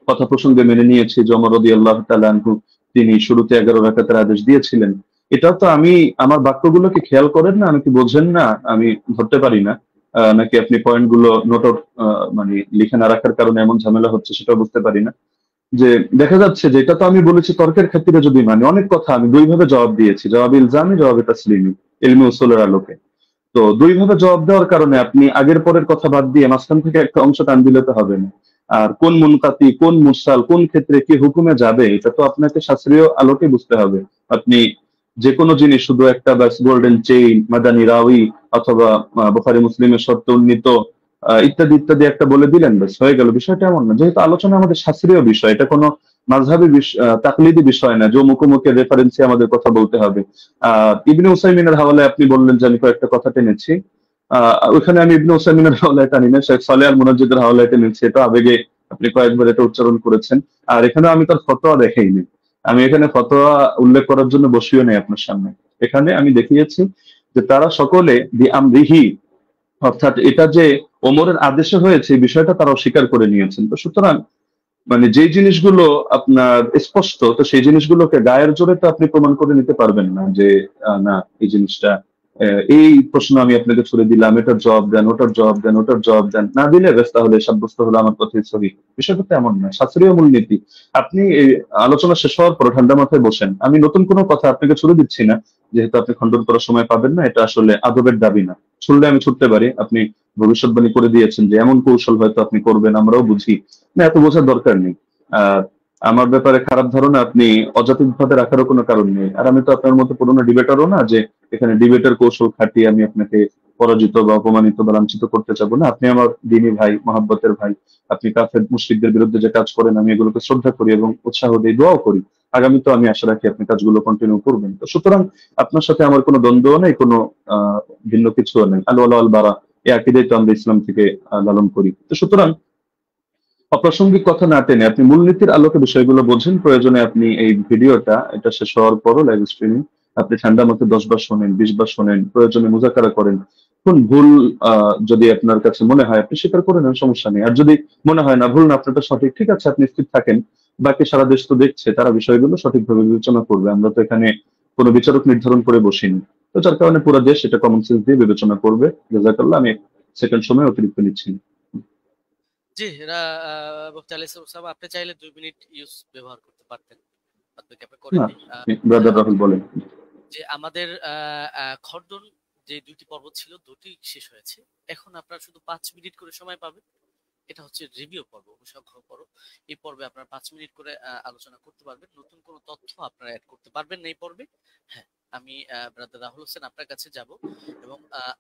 কথা প্রসঙ্গে মেনে নিয়েছি যে ওমর রাদিয়াল্লাহু তাআলা আনহু তিনি শুরুতে ১১ রাকাতের আদেশ দিয়েছিলেন। এটাও তো আমি আমার বাক্যগুলোকে খেয়াল করেন না, আমি কি বোঝেন না, আমি ধরতে পারি না, নাকি আপনি পয়েন্টগুলো নোট মানে লিখে না রাখার কারণে এমন ঝামেলা হচ্ছে সেটাও বুঝতে পারি না। যে দেখা যাচ্ছে যে এটা তো আমি বলেছি তর্কের খাতিরে যদি মানে অনেক কথা আমি দুই ভাবে জবাব দিয়েছি, জবাবে ইলজামি, জবাবে তাসলিমি, ইলমি উসুলের আলোকে। তো দুই ভাবে জবাব দেওয়ার কারণে আপনি আগের পরের কথা বাদ দিয়ে মাঝখান থেকে একটা অংশ টান দিলে তো হবে না। আর কোন মুনকাতি, কোন মুরসাল, কোন ক্ষেত্রে কি হুকুমে যাবে এটা তো আপনাকে শাস্ত্রীয় আলোকে বুঝতে হবে। আপনি যে কোনো জিনিস শুধু একটা ব্যাস গোল্ডেন চেইন, মাদানী রাউই অথবা বুখারী মুসলিমের শর্তে উন্নীত ইত্যাদি ইত্যাদি একটা বলে দিলেন ব্যাস হয়ে গেল, বিষয়টা এমন না। যেহেতু আলোচনা আমাদের শাস্ত্রীয় বিষয়, এটা কোনো মাযহাবী তাকলিদি বিষয় না যে মুখোমুখি রেফারেন্সে আমাদের কথা বলতে হবে। ইবনে উসাইমিনের হাওয়ালায় আপনি বললেন যে আমি কয়েকটা কথা টেনেছি, ওইখানে আমি ইবনে উসাইমিনের হাওয়ালায় টানি না, শেখ সালেহ আল মুনাজ্জিদের হাওয়ালায় টেনেছি, এটা আবেগে আপনি কয়েকবার এটা উচ্চারণ করেছেন। আর এখানে আমি তার ফতোয়া দেখাইনি, আমি এখানে ফতোয়া উল্লেখ করার জন্য বসিও নেই আপনার সামনে। এখানে আমি দেখিয়েছি যে তারা সকলে দি আমরিহি, অর্থাৎ এটা যে ওমরের আদেশে হয়েছে এই বিষয়টা তারা অস্বীকার করে নিয়েছেন। তো সুতরাং মানে যে জিনিসগুলো আপনার স্পষ্ট, তো সেই জিনিসগুলোকে গায়ের জোরে তো আপনি প্রমাণ করে নিতে পারবেন না যে না এই জিনিসটা এই প্রশ্ন আমি আপনাকে ছুড়ে দিলাম, এটার জবাব দেন, ওটার জবাব দেন, ওটার জবাব দেন, না দিলে ব্যাস তাহলে সাব্যস্ত হলো আমার কথাই সহি। বিষয়টা তো এমন না, শাস্ত্রীয় মূলনীতি। আপনি এই আলোচনা শেষ হওয়ার পর ঠান্ডা মাথায় বসেন, আমি নতুন কোনো কথা আপনাকে ছুড়ে দিচ্ছি না, যেহেতু আপনি খণ্ডন করার সময় পাবেন না, এটা আসলে আদবের দাবি না। ছুড়লে আমি ছুটতে পারি, আপনি ভবিষ্যৎবাণী করে দিয়েছেন যে এমন কৌশল হয়তো আপনি করবেন, আমরাও বুঝি না, এত বোঝার দরকার নেই। আহ আমার ব্যাপারে খারাপ ধারণা আপনি অযৌক্তিকভাবে রাখারও কোনো কারণ নেই। আর আমি তো আপনার মতো পুরোনো ডিবেটারও না যে এখানে ডিবেটের কৌশল খাটিয়ে আমি আপনাকে পরাজিত বা অপমানিত বা লাঞ্ছিত করতে চাবো না। আপনি আমার দিনী ভাই, মহাব্বতের ভাই, আপনি কাফের মুশরিকদের বিরুদ্ধে যে কাজ করেন আমি এগুলোকে শ্রদ্ধা করি এবং উৎসাহ দিই, দোয়াও করি। আগামীতেও আমি আশা রাখি আপনি কাজগুলো কন্টিনিউ করবেন। তো সুতরাং আপনার সাথে আমার কোনো দ্বন্দ্ব নেই, কোনো ভিন্ন কিছুও নেই। আল ওয়ালা আল বারা, এই আকীদাই তো আমরা ইসলাম থেকে লালন করি। তো সুতরাং অপ্রাসঙ্গিক কথা না টেনে আপনি মূলনীতির আলোকে বিষয়গুলো বোঝেন। প্রয়োজনে আপনি এই ভিডিওটা এটা শেষ হওয়ার পরও লাইভ স্ট্রিমিং আপনি ঠান্ডা মতো 10 বার শোনেন, 20 বার শোনেন, প্রয়োজনে মুজাকারা করেন। কোন ভুল যদি আপনার কাছে মনে হয় আপনি স্বীকার করে নেন, সমস্যা নেই। আর যদি মনে হয় না ভুল না আপনারটা সঠিক, ঠিক আছে আপনি স্থির থাকেন। বাকি সারা দেশ তো দেখছে, তারা বিষয়গুলো সঠিকভাবে বিবেচনা করবে। আমরা তো এখানে কোনো বিচারক নির্ধারণ করে বসিনি। তো যার কারণে পুরো দেশ এটা কমন সেন্স দিয়ে বিবেচনা করবে। জাযাকাল্লাহ, আমি সেকেন্ড সময় অতিরিক্ত নিচ্ছি না। জি, মুফতি আলী ওসামা, আপনি চাইলে 2 মিনিট ইউজ ব্যবহার করতে পারতেন, বাদবাকি আপনি করেননি। ব্রাদার রাহুল বলেন। যে আমাদের খণ্ডন যে 2টি পর্ব ছিল, 2টি শেষ হয়েছে। এখন আপনারা শুধু 5 মিনিট করে সময় পাবেন। এটা হচ্ছে রিভিউ পর্ব, অনুসংখ্য পর্ব। এই পর্বে আপনারা 5 মিনিট করে আলোচনা করতে পারবেন। নতুন কোনো তথ্য আপনারা অ্যাড করতে পারবেন না এই পর্বে। হ্যাঁ, আমি ব্রাদার রাহুল হোসেন আপনার কাছে যাব এবং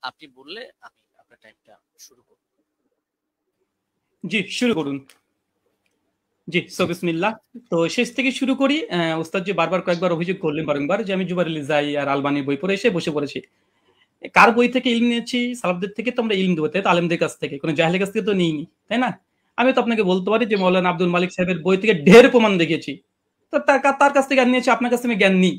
আপনি বললে আমি আপনার টাইমটা শুরু করব। জি, শুরু করুন। জি, বিসমিল্লাহ। তো শেষ থেকে শুরু করি। ওস্তাদ যে বারবার কয়েকবার অভিযোগ করলেন বারংবার যে আমি জুবাইর আলী জাই আর আলবানির বই পড়ে এসে বসে পড়েছি। কার বই থেকে ইলম নিয়েছি? সালাফদের থেকে তো আমরা ইলম দেবো, তাই তো? আলেমদের কাছ থেকে, কোনো জাহেলের কাছ থেকে তো নিইনি, তাই না? আমি তো আপনাকে বলতে পারি যে মৌলানা আব্দুল মালিক সাহেবের বই থেকে ঢের প্রমাণ দেখিয়েছি। তো তার কাছ থেকে জ্ঞান নিয়েছি, আপনার কাছ থেকে জ্ঞান নিই।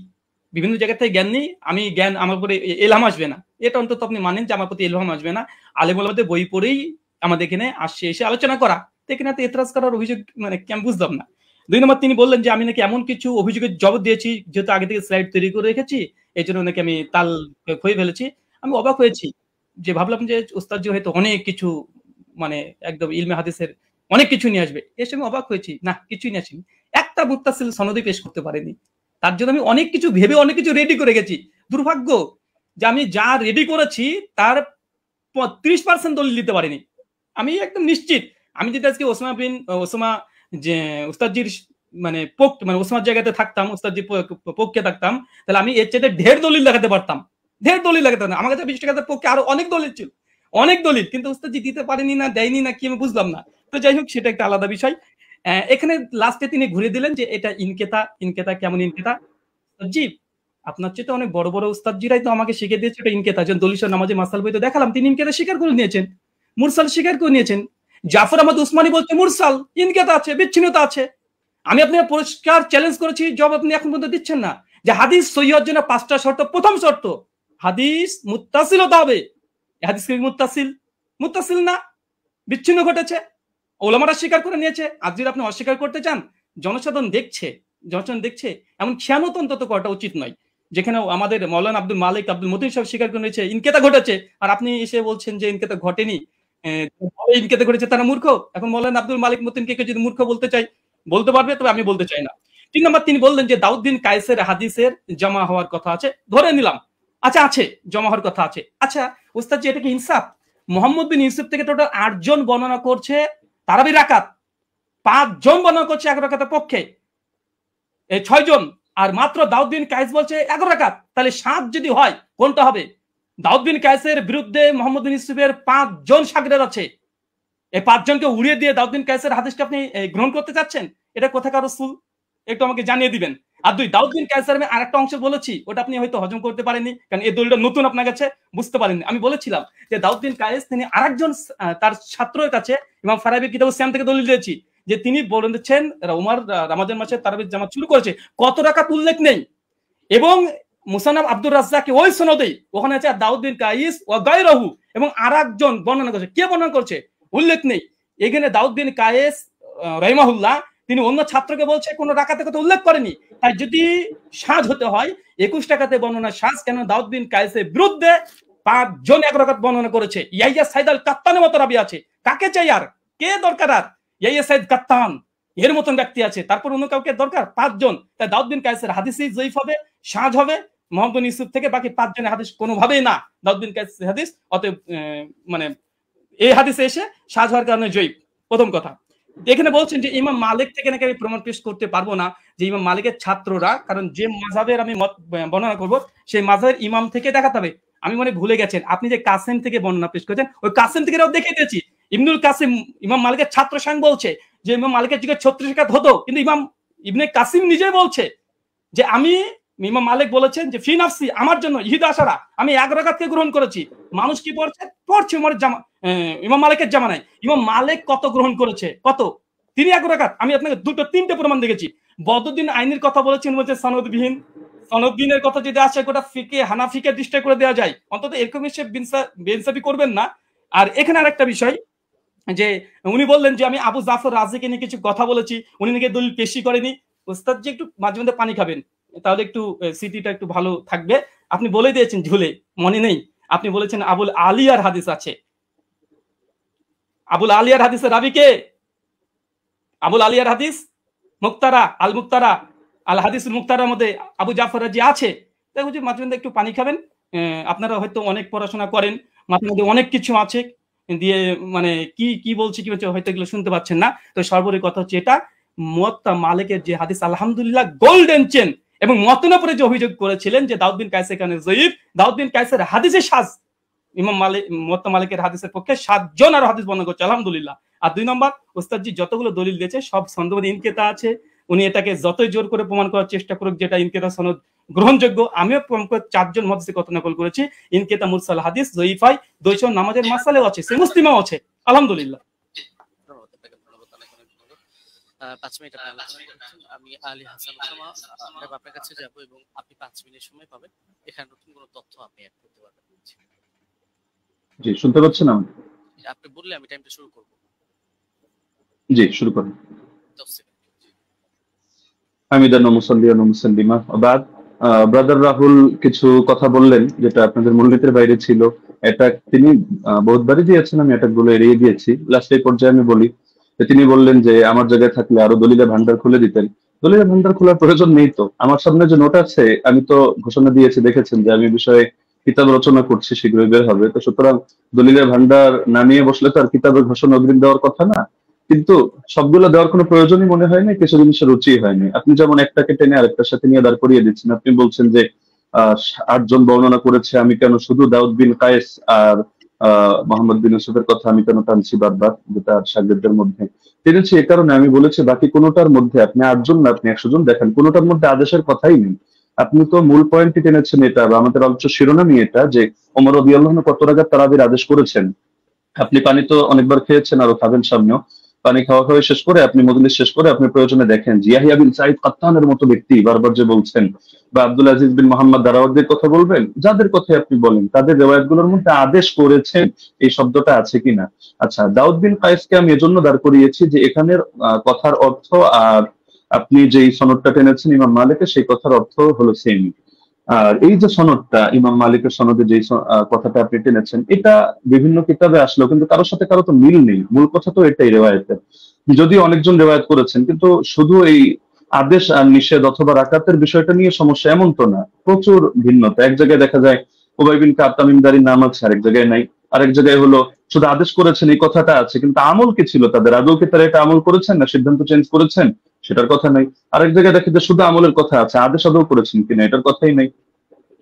বিভিন্ন জায়গা থেকে জ্ঞান নিই। আমি জ্ঞান আমার উপরে এলহাম আসবে না, এটা অন্তত আপনি মানেন যে আমার প্রতি ইলহাম আসবে না, আলেম ওলামাদের বই পড়েই আমাদের এখানে আসছে, এসে আলোচনা করা, এখানে তো এতরাজ করার অভিযোগ মানে কি আমি বুঝলাম না। 2 নম্বর তিনি বললেন যে আমি নাকি এমন কিছু অভিযোগের জবাব দিয়েছি যেহেতু আগে থেকে স্লাইড তৈরি করে রেখেছি এই জন্য নাকি আমি তাল হয়ে ফেলেছি। আমি অবাক হয়েছি যে ভাবলাম যে ওস্তাদজি হয়তো অনেক কিছু মানে একদম ইলমে হাদিসের অনেক কিছু নিয়ে আসবে, এসে আমি অবাক হয়েছি না কিছুই নিয়ে আসেনি, একটা মুত্তাসিল সনদই পেশ করতে পারেনি। তার জন্য আমি অনেক কিছু ভেবে অনেক কিছু রেডি করে গেছি, দুর্ভাগ্য যে আমি যা রেডি করেছি তার 30% দলিল দিতে পারিনি। আমি একদম নিশ্চিত আমি যদি আজকে ওসামা যে উস্তাদজির মানে মানে ওসমার জায়গাতে থাকতাম, উস্তাদজির পক্ষে থাকতাম, তাহলে আমি এর চেয়ে ঢের দলিল দেখাতে পারতাম, ঢের দলিল দেখাতে পারতাম। আমার কাছে 20 টাকার পক্ষে আরো অনেক দলিল ছিল, অনেক দলিল, কিন্তু উস্তাদজি দিতে পারেনি না দেয়নি না কি আমি বুঝলাম না। তো যাই হোক সেটা একটা আলাদা বিষয়। এখানে লাস্টে তিনি ঘুরে দিলেন যে এটা ইনকেতা, ইনকেতা কেমন ইনকেতা? জি, আপনার চেয়ে তো অনেক বড় বড় উস্তাদজিরাই তো আমাকে শিখিয়ে দিয়েছে এটা ইনকেতা। যেন দলিল নামাজে মাসাল বই তো দেখালাম তিনি ইনকেতা স্বীকার করে নিয়েছেন, মুরসাল স্বীকার করে নিয়েছেন। জাফর আহমদ উসমানী বলছে মুরসাল ইনকেতা আছে, বিচ্ছিন্নতা আছে। আমি আপনাকে পরিষ্কার চ্যালেঞ্জ করেছি, জবাব আপনি এখন পর্যন্ত দিচ্ছেন না। যে হাদিস সহিহ হওয়ার জন্য 5টা শর্ত, প্রথম শর্ত হাদিস মুত্তাসিল হতে হবে। হাদিস কি মুত্তাসিল? মুত্তাসিল না, বিচ্ছিন্ন ঘটেছে, ওলামারা স্বীকার করে নিয়েছে। আজ যদি আপনি অস্বীকার করতে চান, জনসাধারণ দেখছে, জনসাধারণ দেখছে, এমন খেয়ানত অন্তত করাটা উচিত নয়। যেখানে আমাদের মৌলানা আব্দুল মালিক আব্দুল মতিন সাহেব স্বীকার করে নিয়েছে ইনকেতা ঘটেছে, আর আপনি এসে বলছেন যে ইনকেতা ঘটেনি, ইনকেতা ঘটেছে তারা মূর্খ। এখন মৌলানা আব্দুল মালিক মতিনকে যদি মূর্খ বলতে চাই বলতে পারবে, তবে আমি বলতে চাই না। 3 নম্বর তিনি বললেন যে দাউদ বিন কায়েসের হাদিসের জমা হওয়ার কথা আছে, ধরে নিলাম আচ্ছা আছে, জমা হওয়ার কথা আছে। আচ্ছা ওস্তাদ জি এটা কি ইনসাফ? মোহাম্মদ বিন ইউসুফ থেকে টোটাল 8 জন বর্ণনা করছে তারাবি রাকাত, 5 জন বর্ণনা করছে 11 রাকাতের পক্ষে, 6 জন, আর মাত্র দাউদ বিন কায়েস বলছে 11 রাকাত। তাহলে 7 যদি হয় কোনটা হবে? দাউদ বিন কায়েসের বিরুদ্ধে মোহাম্মদ বিন ইউসুফের 5 জন শাগিরদ আছে, এই 5 জনকে উড়িয়ে দিয়ে দাউদ বিন কায়েসের হাদিসটা আপনি গ্রহণ করতে চাচ্ছেন? এটা কোথাকার রাসূল একটু আমাকে জানিয়ে দিবেন। আর 2 দাউদ বিন কায়েসের আমি আরেকটা অংশ বলেছি, ওটা আপনি হয়তো হজম করতে পারেননি, কারণ এই দলিলটা নতুন আপনার কাছে, বুঝতে পারেননি। আমি বলেছিলাম যে দাউদ বিন কায়েস তিনি আরেকজন তার ছাত্রের কাছে ইমাম ফারাবির কিতাব সিয়াম থেকে দলিল দিয়েছি যে তিনি বলেছেন ওমর রমজান মাসে তারাবির জামাত শুরু করেছে, কত রাকাত উল্লেখ নেই। এবং মুসান্নাফ আব্দুর রাজ্জাক ওই সনদেই ওখানে আছে দাউদ বিন কায়েস ওয়া গায়রহু, এবং আরেকজন বর্ণনা করছে, কে বর্ণনা করছে উল্লেখ নেই। এখানে দাউদ বিন কায়েস রাহিমাহুল্লাহ তিনি অন্য ছাত্রকে বলছে কোন রাকাতে কথা উল্লেখ করেনি। তাই যদি সাজ হতে হয় 21 টাকাতে বর্ণনা সাজ, কেন দাউদ বিন কায়েসের বিরুদ্ধে 5 জন 1 রাকাত বর্ণনা করেছে। ইয়াইয়া সাইদ আল কাত্তানের মতো রাবি আছে, কাকে চাই আর কে দরকার? আর ইয়াইয়া সাইদ কাত্তান এর মতন ব্যক্তি আছে, তারপর অন্য কাউকে দরকার? 5 জন। তাই দাউদ বিন কায়েসের হাদিসই জয়ীফ হবে, সাজ হবে মোহাম্মদ বিন ইউসুফ থেকে, বাকি 5 জনের হাদিস কোনোভাবেই না দাউদ বিন কায়েসের হাদিস। অতএব মানে এই হাদিসে এসে সাজ হওয়ার কারণে জয়ীফ, প্রথম কথা। এখানে বলছেন যে ইমাম মালিক থেকে নাকি আমি প্রমাণ পেশ করতে পারবো না যে ইমাম মালিকের ছাত্ররা, কারণ যে মাযহাবের আমি মত বর্ণনা করব সেই মাযহাবের ইমাম থেকে দেখাতে হবে। আমি মনে ভুলে গেছেন, আপনি যে কাসেম থেকে বর্ণনা পেশ করেছেন ওই কাসেম থেকে দেখিয়ে দিয়েছি। ইবনুল কাসিম ইমাম মালিকের ছাত্র সাং বলছে যে ইমাম মালিকের যুগে 36 রাকাত হতো, কিন্তু ইমাম ইবনে কাসিম নিজে বলছে যে আমি ইমাম মালিক বলেছেন যে ফি নাফসি আমার জন্য ইহিদা আশারা আমি 1 রাকাতকে গ্রহণ করেছি। মানুষ কি পড়ছে উমরের ইমাম মালিকের জামানায় ইমাম মালিক কত গ্রহণ করেছে, কত? তিনি 1 রাকাত। আমি আপনাকে 2-3টে প্রমাণ দেখেছি। বদরুদ্দিন আইনের কথা বলেছেন, বলছে সনদবিহীন। সনদবিহীনের কথা যদি আসে গোটা ফিকে হানাফিকে ডিস্ট্রাক্ট করে দেওয়া যায়, অন্তত এরকম এসে বেইনসাফি করবেন না। আর এখানে আরেকটা বিষয় যে উনি বললেন যে আমি আবু জাফর রাজিকে নিয়ে কিছু কথা বলেছি, উনি নাকি দলিল পেশি করেনি। ওস্তাদ জি একটু মাঝে মধ্যে পানি খাবেন, তাহলে একটু স্মৃতিটা একটু ভালো থাকবে। আপনি বলে দিয়েছেন ঝুলে, মনে নেই? আপনি বলেছেন আবুল আলিয়ার হাদিস আছে। আবুল আলিয়ার হাদিসের রাবি কে? আবুল আলিয়ার হাদিস মুক্তারা আল মুক্তারা আল হাদিসুল মুক্তারার মধ্যে আবু জাফর রাজি আছে। তাই বুঝি মাঝে মধ্যে একটু পানি খাবেন। আপনারা হয়তো অনেক পড়াশোনা করেন, মাঝে মধ্যে অনেক কিছু আছে দিয়ে মানে কি বলছি কি বলছে হয়তো এগুলো শুনতে পাচ্ছেন না। তো সর্বোপরি কথা হচ্ছে এটা মুয়াত্তা মালিকের যে হাদিস আলহামদুলিল্লাহ গোল্ডেন চেন, এবং মতনের উপরে যে অভিযোগ করেছিলেন যে দাউদ বিন কায়েস এখানে জয়ীফ, দাউদ বিন কায়েসের হাদিসে সাজ, ইমাম মালিক মুয়াত্তা মালিকের হাদিসের পক্ষে 7 জন আর হাদিস বর্ণনা করছে আলহামদুলিল্লাহ। আর 2 নম্বর ওস্তাদজি যতগুলো দলিল দিয়েছে সব সনদে ইনকেতা আছে। উনি এটাকে যতই জোর করে প্রমাণ করার চেষ্টা করুক যেটা ইনকেতা সনদ গ্রহণযোগ্য, আমিও 4 জন মুহাদ্দিস কথা নকল করেছি। ইনকেতা মুরসাল হাদিস জয়ীফাই 200 নামাজের মাসালেও আছে, সে মুসলিমও আছে আলহামদুলিল্লাহ। 5 মিনিট আমি আলী হাসান ওসামা আপনার কাছে যাব এবং আপনি 5 মিনিট সময় পাবেন, এখানে নতুন কোনো তথ্য আপনি অ্যাড করতে পারবেন। দিচ্ছি। জি, শুনতে পাচ্ছেন আমাকে? আপনি বললে আমি টাইমটা শুরু করব। জি, শুরু করুন। 10 সেকেন্ড। হামিদান ওয়া মুসাল্লিয়ান ওয়া মুসাল্লিমা ওয়া বাদ। ব্রাদার রাহুল কিছু কথা বললেন যেটা আপনাদের মূলনীতির বাইরে ছিল। এটা তিনি বহুতবারই দিয়েছেন, আমি এটাগুলো এড়িয়ে গিয়েছি। লাস্ট এই পর্যায়ে আমি বলি যে তিনি বললেন যে আমার জায়গায় থাকলে আরো দলিলের ভান্ডার খুলে দিতেন। দলিলের ভান্ডার খোলার প্রয়োজন নেই তো। আমার সামনে যে নোট আছে আমি তো ঘোষণা দিয়েছি, দেখেছেন যে আমি বিষয়ে কিতাব রচনা করছি, শীঘ্রই বের হবে। তো সুতরাং দলিলের ভান্ডার না নিয়ে বসলে তো আর কিতাবের ঘোষণা অগ্রিম দেওয়ার কথা না। কিন্তু সবগুলো দেওয়ার কোনো প্রয়োজনই মনে হয় না, কিছু জিনিসের রুচি হয়নি। আপনি যেমন একটাকে টেনে আরেকটার সাথে নিয়ে দাঁড় করিয়ে দিচ্ছেন। আপনি বলছেন যে 8 জন বর্ণনা করেছে, আমি কেন শুধু দাউদ বিন কায়েস আর মোহাম্মদ বিন ইউসুফের কথা আমি কেন টানছি বারবার, যেটা শাগিরদের মধ্যে টেনেছি। এ কারণে আমি বলেছি বাকি কোনোটার মধ্যে আপনি 8 জন না আপনি 100 জন দেখান, কোনোটার মধ্যে আদেশের কথাই নেই। আপনি তো মূল পয়েন্টটি টেনেছেন এটা, বা আমাদের আলোচ্য শিরোনামই এটা যে ওমর রাদিয়াল্লাহু আনহু কত রাকাত তারাবির আদেশ করেছেন। আপনি পানি তো অনেকবার খেয়েছেন, আরো খাবেন সামনেও। পানি খাওয়া হয়ে শেষ করে আপনি মজলিস শেষ করে আপনি প্রয়োজনে দেখেন যে ইয়াহিয়া বিন সাঈদ কাত্তানের মতো ব্যক্তি বারবার যে বলছেন, বা আব্দুল আজিজ বিন মোহাম্মদ দারাওয়ারদির কথা বলবেন, যাদের কথাই আপনি বলেন তাদের রিওয়ায়াতগুলোর মধ্যে আদেশ করেছেন এই শব্দটা আছে কিনা। আচ্ছা, দাউদ বিন কায়েসকে আমি এজন্য দাঁড় করিয়েছি যে এখানের কথার অর্থ আর আপনি যেই সনদটা টেনেছেন ইমাম মালিকের, সেই কথার অর্থ হলো সেম। আর এই যে সনদটা ইমাম মালিকের সনদে যে কথাটা আপনি টেনেছেন, এটা বিভিন্ন কিতাবে আসলেও কিন্তু কারোর সাথে কারো তো মিল নেই। মূল কথা তো এটাই রেওয়ায়েতের। যদিও অনেকজন রেওয়ায়েত করেছেন, কিন্তু শুধু এই আদেশ আর নিষেধ অথবা রাকাতের বিষয়টা নিয়ে সমস্যা এমন তো না, প্রচুর ভিন্নতা। এক জায়গায় দেখা যায় উবাই বিন কাব তামিমদারির নাম আছে, আরেক জায়গায় নাই। আরেক জায়গায় হলো শুধু আদেশ করেছেন এই কথাটা আছে, কিন্তু আমল কি ছিল তাদের, আদৌ কি তারা এটা আমল করেছেন না সিদ্ধান্ত চেঞ্জ করেছেন সেটার কথা নাই। আরেক জায়গায় দেখে যে শুধু আমলের কথা আছে, আদেশ আদৌ করেছেন কিনা এটার কথাই নাই।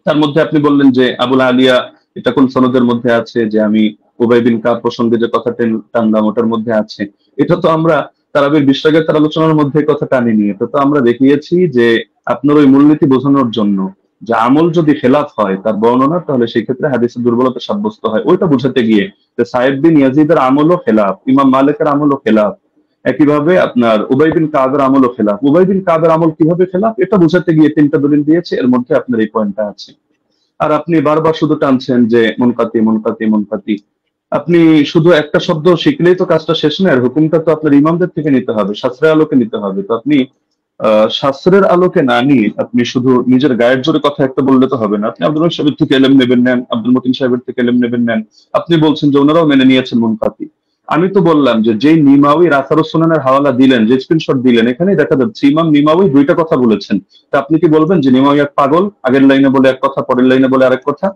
তার মধ্যে আপনি বললেন যে আবুল আলিয়া এটা কোন সনদের মধ্যে আছে, যে আমি উবাই বিন কাব প্রসঙ্গে যে কথা টানলাম ওটার মধ্যে আছে। এটা তো আমরা তারাবির বিশ্বাগের আলোচনার মধ্যে কথা টানিনি। এটা তো আমরা দেখিয়েছি যে আপনার ওই মূলনীতি বোঝানোর জন্য যে আমল যদি খেলাফ হয় তার বর্ণনা, তাহলে সেই ক্ষেত্রে হাদিসের দুর্বলতা সাব্যস্ত হয়। ওইটা বোঝাতে গিয়ে যে সাহেব বিন ইয়াজিদের আমলও খেলাফ, ইমাম মালিকের আমলও খেলাফ, একইভাবে আপনার উবাই বিন কাবের আমলও খেলাফ। উবাই বিন কাবের আমল কিভাবে খেলাফ এটা বোঝাতে গিয়ে 3টা দলিল দিয়েছে, এর মধ্যে আপনার এই পয়েন্টটা আছে। আর আপনি বারবার শুধু টানছেন যে মুনকাতি মুনকাতি মুনকাতি। আপনি শুধু একটা শব্দ শিখলেই তো কাজটা শেষ নয়, আর হুকুমটা তো আপনার ইমামদের থেকে নিতে হবে, শাস্ত্রের আলোকে নিতে হবে। তো আপনি শাস্ত্রের আলোকে না নিয়ে আপনি শুধু নিজের গায়ের জোরে কথা একটা বললে তো হবে না। আপনি আব্দুল রহিম সাহেবের থেকে এলেম নেবেন নেন, আব্দুল মতিন সাহেবের থেকে এলেম নেবেন নেন। আপনি বলছেন যে ওনারাও মেনে নিয়েছেন মুনকাতি। আমি তো বললাম যে যেই নিমাউই রাসারুস সুনানের হাওয়ালা দিলেন, যে স্ক্রিনশট দিলেন, এখানেই দেখা যাচ্ছে ইমাম নিমাউই 2টা কথা বলেছেন। তা আপনি কি বলবেন যে নিমাউই এক পাগল, আগের লাইনে বলে এক কথা পরের লাইনে বলে আরেক কথা?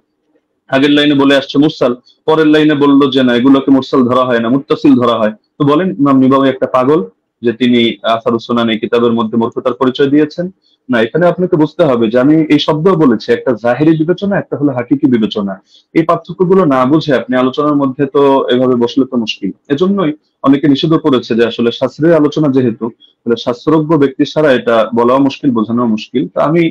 আগের লাইনে বলে আসছে মুরসাল, পরের লাইনে বললো যে না এগুলোকে মুরসাল ধরা হয় না, মুত্তাসিল ধরা হয়। তো বলেন ইমাম নিমাউই একটা পাগল যে তিনি আসারুস সুনান এই কিতাবের মধ্যে মূর্খতার পরিচয় দিয়েছেন? না, এখানে আপনাকে বুঝতে হবে যে আমি এই শব্দও বলেছি, একটা জাহেরি বিবেচনা, একটা হলো হাকিকি বিবেচনা। এই পার্থক্যগুলো না বুঝে আপনি আলোচনার মধ্যে তো এভাবে বসলে তো মুশকিল। এজন্যই অনেকে নিষিদ্ধ করেছে যে আসলে শাস্ত্রের আলোচনা যেহেতু, শাস্ত্রজ্ঞ ব্যক্তি ছাড়া এটা বলাও মুশকিল, বোঝানো মুশকিল। তো আমি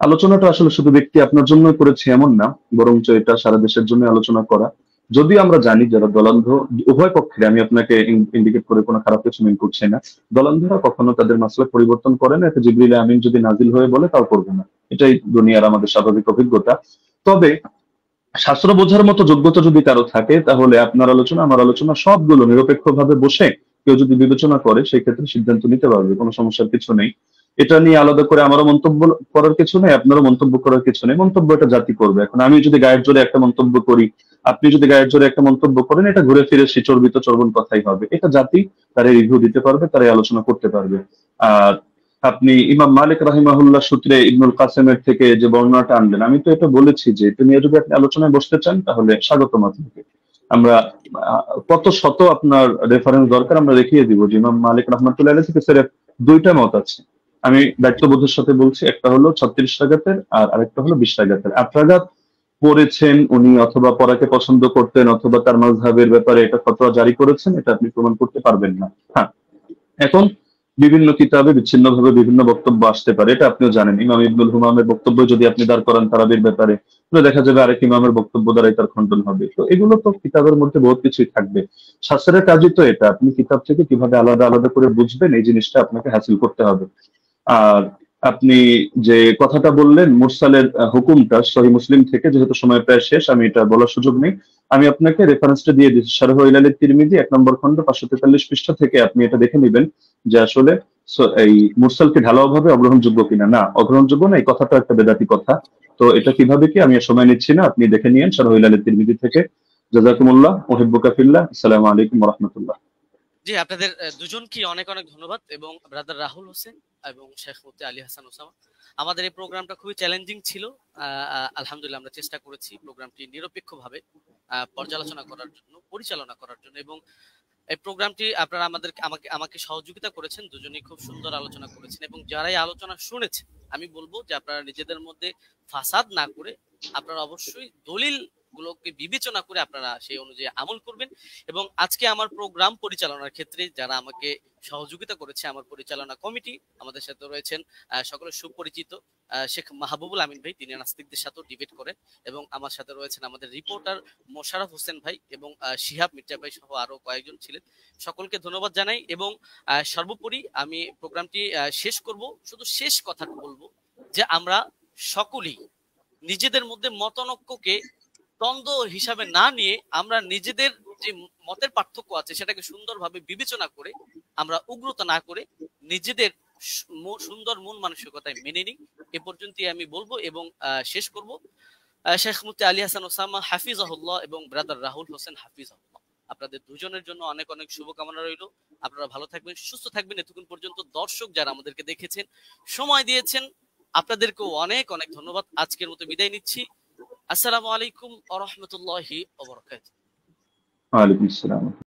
আলোচনাটা আসলে শুধু ব্যক্তি আপনার জন্য করেছি এমন না, বরঞ্চ এটা সারা দেশের জন্য আলোচনা করা। যদি আমরা জানি যারা দলান্ধ, উভয় পক্ষে আমি আপনাকে ইন্ডিকেট করে কোনো খারাপ কিছু মিন করছি না, দলান্ধরা কখনো তাদের মাসলা পরিবর্তন করে না। এটা জিবরিল আমিন যদি নাজিল হয়ে বলে তাও করবে না, এটাই দুনিয়ার আমাদের স্বাভাবিক অভিজ্ঞতা। তবে শাস্ত্র বোঝার মতো যোগ্যতা যদি কারো থাকে, তাহলে আপনার আলোচনা আমার আলোচনা সবগুলো নিরপেক্ষভাবে বসে কেউ যদি বিবেচনা করে সেই ক্ষেত্রে সিদ্ধান্ত নিতে পারবে, কোনো সমস্যার কিছু নেই। এটা নিয়ে আলাদা করে আমারও মন্তব্য করার কিছু নেই, আপনারও মন্তব্য করার কিছু নেই। মন্তব্য এটা জাতি করবে। এখন আমি যদি গায়ের জোরে একটা মন্তব্য করি, আপনি যদি গায়ের জোরে একটা মন্তব্য করেন, এটা ঘুরে ফিরে সে চর্বিত চর্বণ কথাই হবে। এটা জাতি তারা রিভিউ দিতে পারবে, তারাই আলোচনা করতে পারবে। আর আপনি ইমাম মালিক রাহিমাহুল্লাহ সূত্রে ইবনুল কাসেমের থেকে যে বর্ণনাটা আনলেন, আমি তো এটা বলেছি যে এটা নিয়ে যদি আপনি আলোচনায় বসতে চান তাহলে স্বাগতম আপনাকে। আমরা কত শত আপনার রেফারেন্স দরকার আমরা দেখিয়ে দিব যে ইমাম মালিক রহমাতুল্লাহ আলাইহি থেকে সির্ফ 2টা মত আছে। আমি দায়িত্ববোধের সাথে বলছি, একটা হলো 36 রাকাতের আর আরেকটা হলো 20 রাকাতের। 8 রাকাত পড়েছেন উনি, অথবা পড়াকে পছন্দ করতেন, অথবা তার মাযহাবের ব্যাপারে এটা ফতোয়া জারি করেছেন, এটা আপনি প্রমাণ করতে পারবেন না। হ্যাঁ, এখন বিভিন্ন কিতাবে বিচ্ছিন্নভাবে বিভিন্ন বক্তব্য আসতে পারে, এটা আপনিও জানেন। ইমাম ইবনুল হুমামের বক্তব্য যদি আপনি দাঁড় করান তারাবির ব্যাপারে, তাহলে দেখা যাবে আরেক ইমামের বক্তব্য দ্বারাই তার খণ্ডন হবে। তো এগুলো তো কিতাবের মধ্যে বহুত কিছুই থাকবে। শাস্ত্রের কাজই তো এটা, আপনি কিতাব থেকে কিভাবে আলাদা আলাদা করে বুঝবেন এই জিনিসটা আপনাকে হাসিল করতে হবে। আর আপনি যে কথাটা বললেন মুরসালের হুকুমটা সহিহ মুসলিম থেকে, যেহেতু সময় প্রায় শেষ আমি এটা বলার সুযোগ নেই, আমি আপনাকে রেফারেন্সটা দিয়ে দিচ্ছি। শারহ ইলাল তিরমিজি 1 নম্বর খণ্ড 543 পৃষ্ঠা থেকে আপনি এটা দেখে নেবেন যে আসলে এই মুরসালকে ঢালাওভাবে অগ্রহণযোগ্য কিনা। না, অগ্রহণযোগ্য না, এই কথাটা একটা বেদাতি কথা। তো এটা কিভাবে কি, আমি সময় নিচ্ছি না, আপনি দেখে নিয়েন শারহ ইলাল তিরমিজি থেকে। জাযাকুমুল্লাহ, উহিব্বুকা ফিল্লাহ। আসসালামু আলাইকুম ওয়া রাহমাতুল্লাহ। জি, আপনাদের দুজনকে অনেক অনেক ধন্যবাদ, এবং ব্রাদার রাহুল হোসেন এবং শেখ মুফতি আলী হাসান ওসামা। আমাদের এই প্রোগ্রামটা খুবই চ্যালেঞ্জিং ছিল। আলহামদুলিল্লাহ আমরা চেষ্টা করেছি প্রোগ্রামটি নিরপেক্ষভাবে পর্যালোচনা করার জন্য, পরিচালনা করার জন্য, এবং এই প্রোগ্রামটি আপনারা আমাকে সহযোগিতা করেছেন। দুজনেই খুব সুন্দর আলোচনা করেছেন, এবং যারাই আলোচনা শুনেছেন আমি বলবো যে আপনারা নিজেদের মধ্যে ফাসাদ না করে আপনারা অবশ্যই দলিল গুলোকে বিবেচনা করে আপনারা সেই অনুযায়ী আমল করবেন। এবং আজকে আমার প্রোগ্রাম পরিচালনার ক্ষেত্রে যারা আমাকে সহযোগিতা করেছে, আমার পরিচালনা কমিটি, আমাদের সাথে রয়েছেন সকলের সুপরিচিত শেখ মাহবুবুল আমিন ভাই, তিনি নাস্তিকদের সাথেও ডিবেট করেন, এবং আমার সাথে রয়েছেন আমাদের রিপোর্টার মোশাররফ হোসেন ভাই এবং শিহাব মির্জা ভাই সহ আরো কয়েকজন ছিলেন। সকলকে ধন্যবাদ জানাই, এবং সর্বোপরি আমি প্রোগ্রামটি শেষ করব, শুধু শেষ কথা বলবো যে আমরা সকলেই নিজেদের মধ্যে মতানৈক্যকে দ্বন্দ্ব হিসাবে না নিয়ে আমরা নিজেদের যে মতের পার্থক্য আছে সেটাকে সুন্দরভাবে বিবেচনা করে আমরা উগ্রতা না করে নিজেদের সুন্দর মন মানসিকতায় মেনে নিই। এ পর্যন্তই আমি বলবো, এবং শেষ করব। শেখ মুফতি আলী হাসান ওসামা হাফিজাহুল্লাহ এবং ব্রাদার রাহুল হোসেন হাফিজাহুল্লাহ, আপনাদের দুজনের জন্য অনেক অনেক শুভকামনা রইল। আপনারা ভালো থাকবেন, সুস্থ থাকবেন। এতক্ষণ পর্যন্ত দর্শক যারা আমাদেরকে দেখেছেন, সময় দিয়েছেন, আপনাদেরকেও অনেক অনেক ধন্যবাদ। আজকের মতো বিদায় নিচ্ছি। আসসালামু আলাইকুম ওয়া রাহমাতুল্লাহি ওয়া বারাকাতুহু। ওয়া আলাইকুম আসসালাম।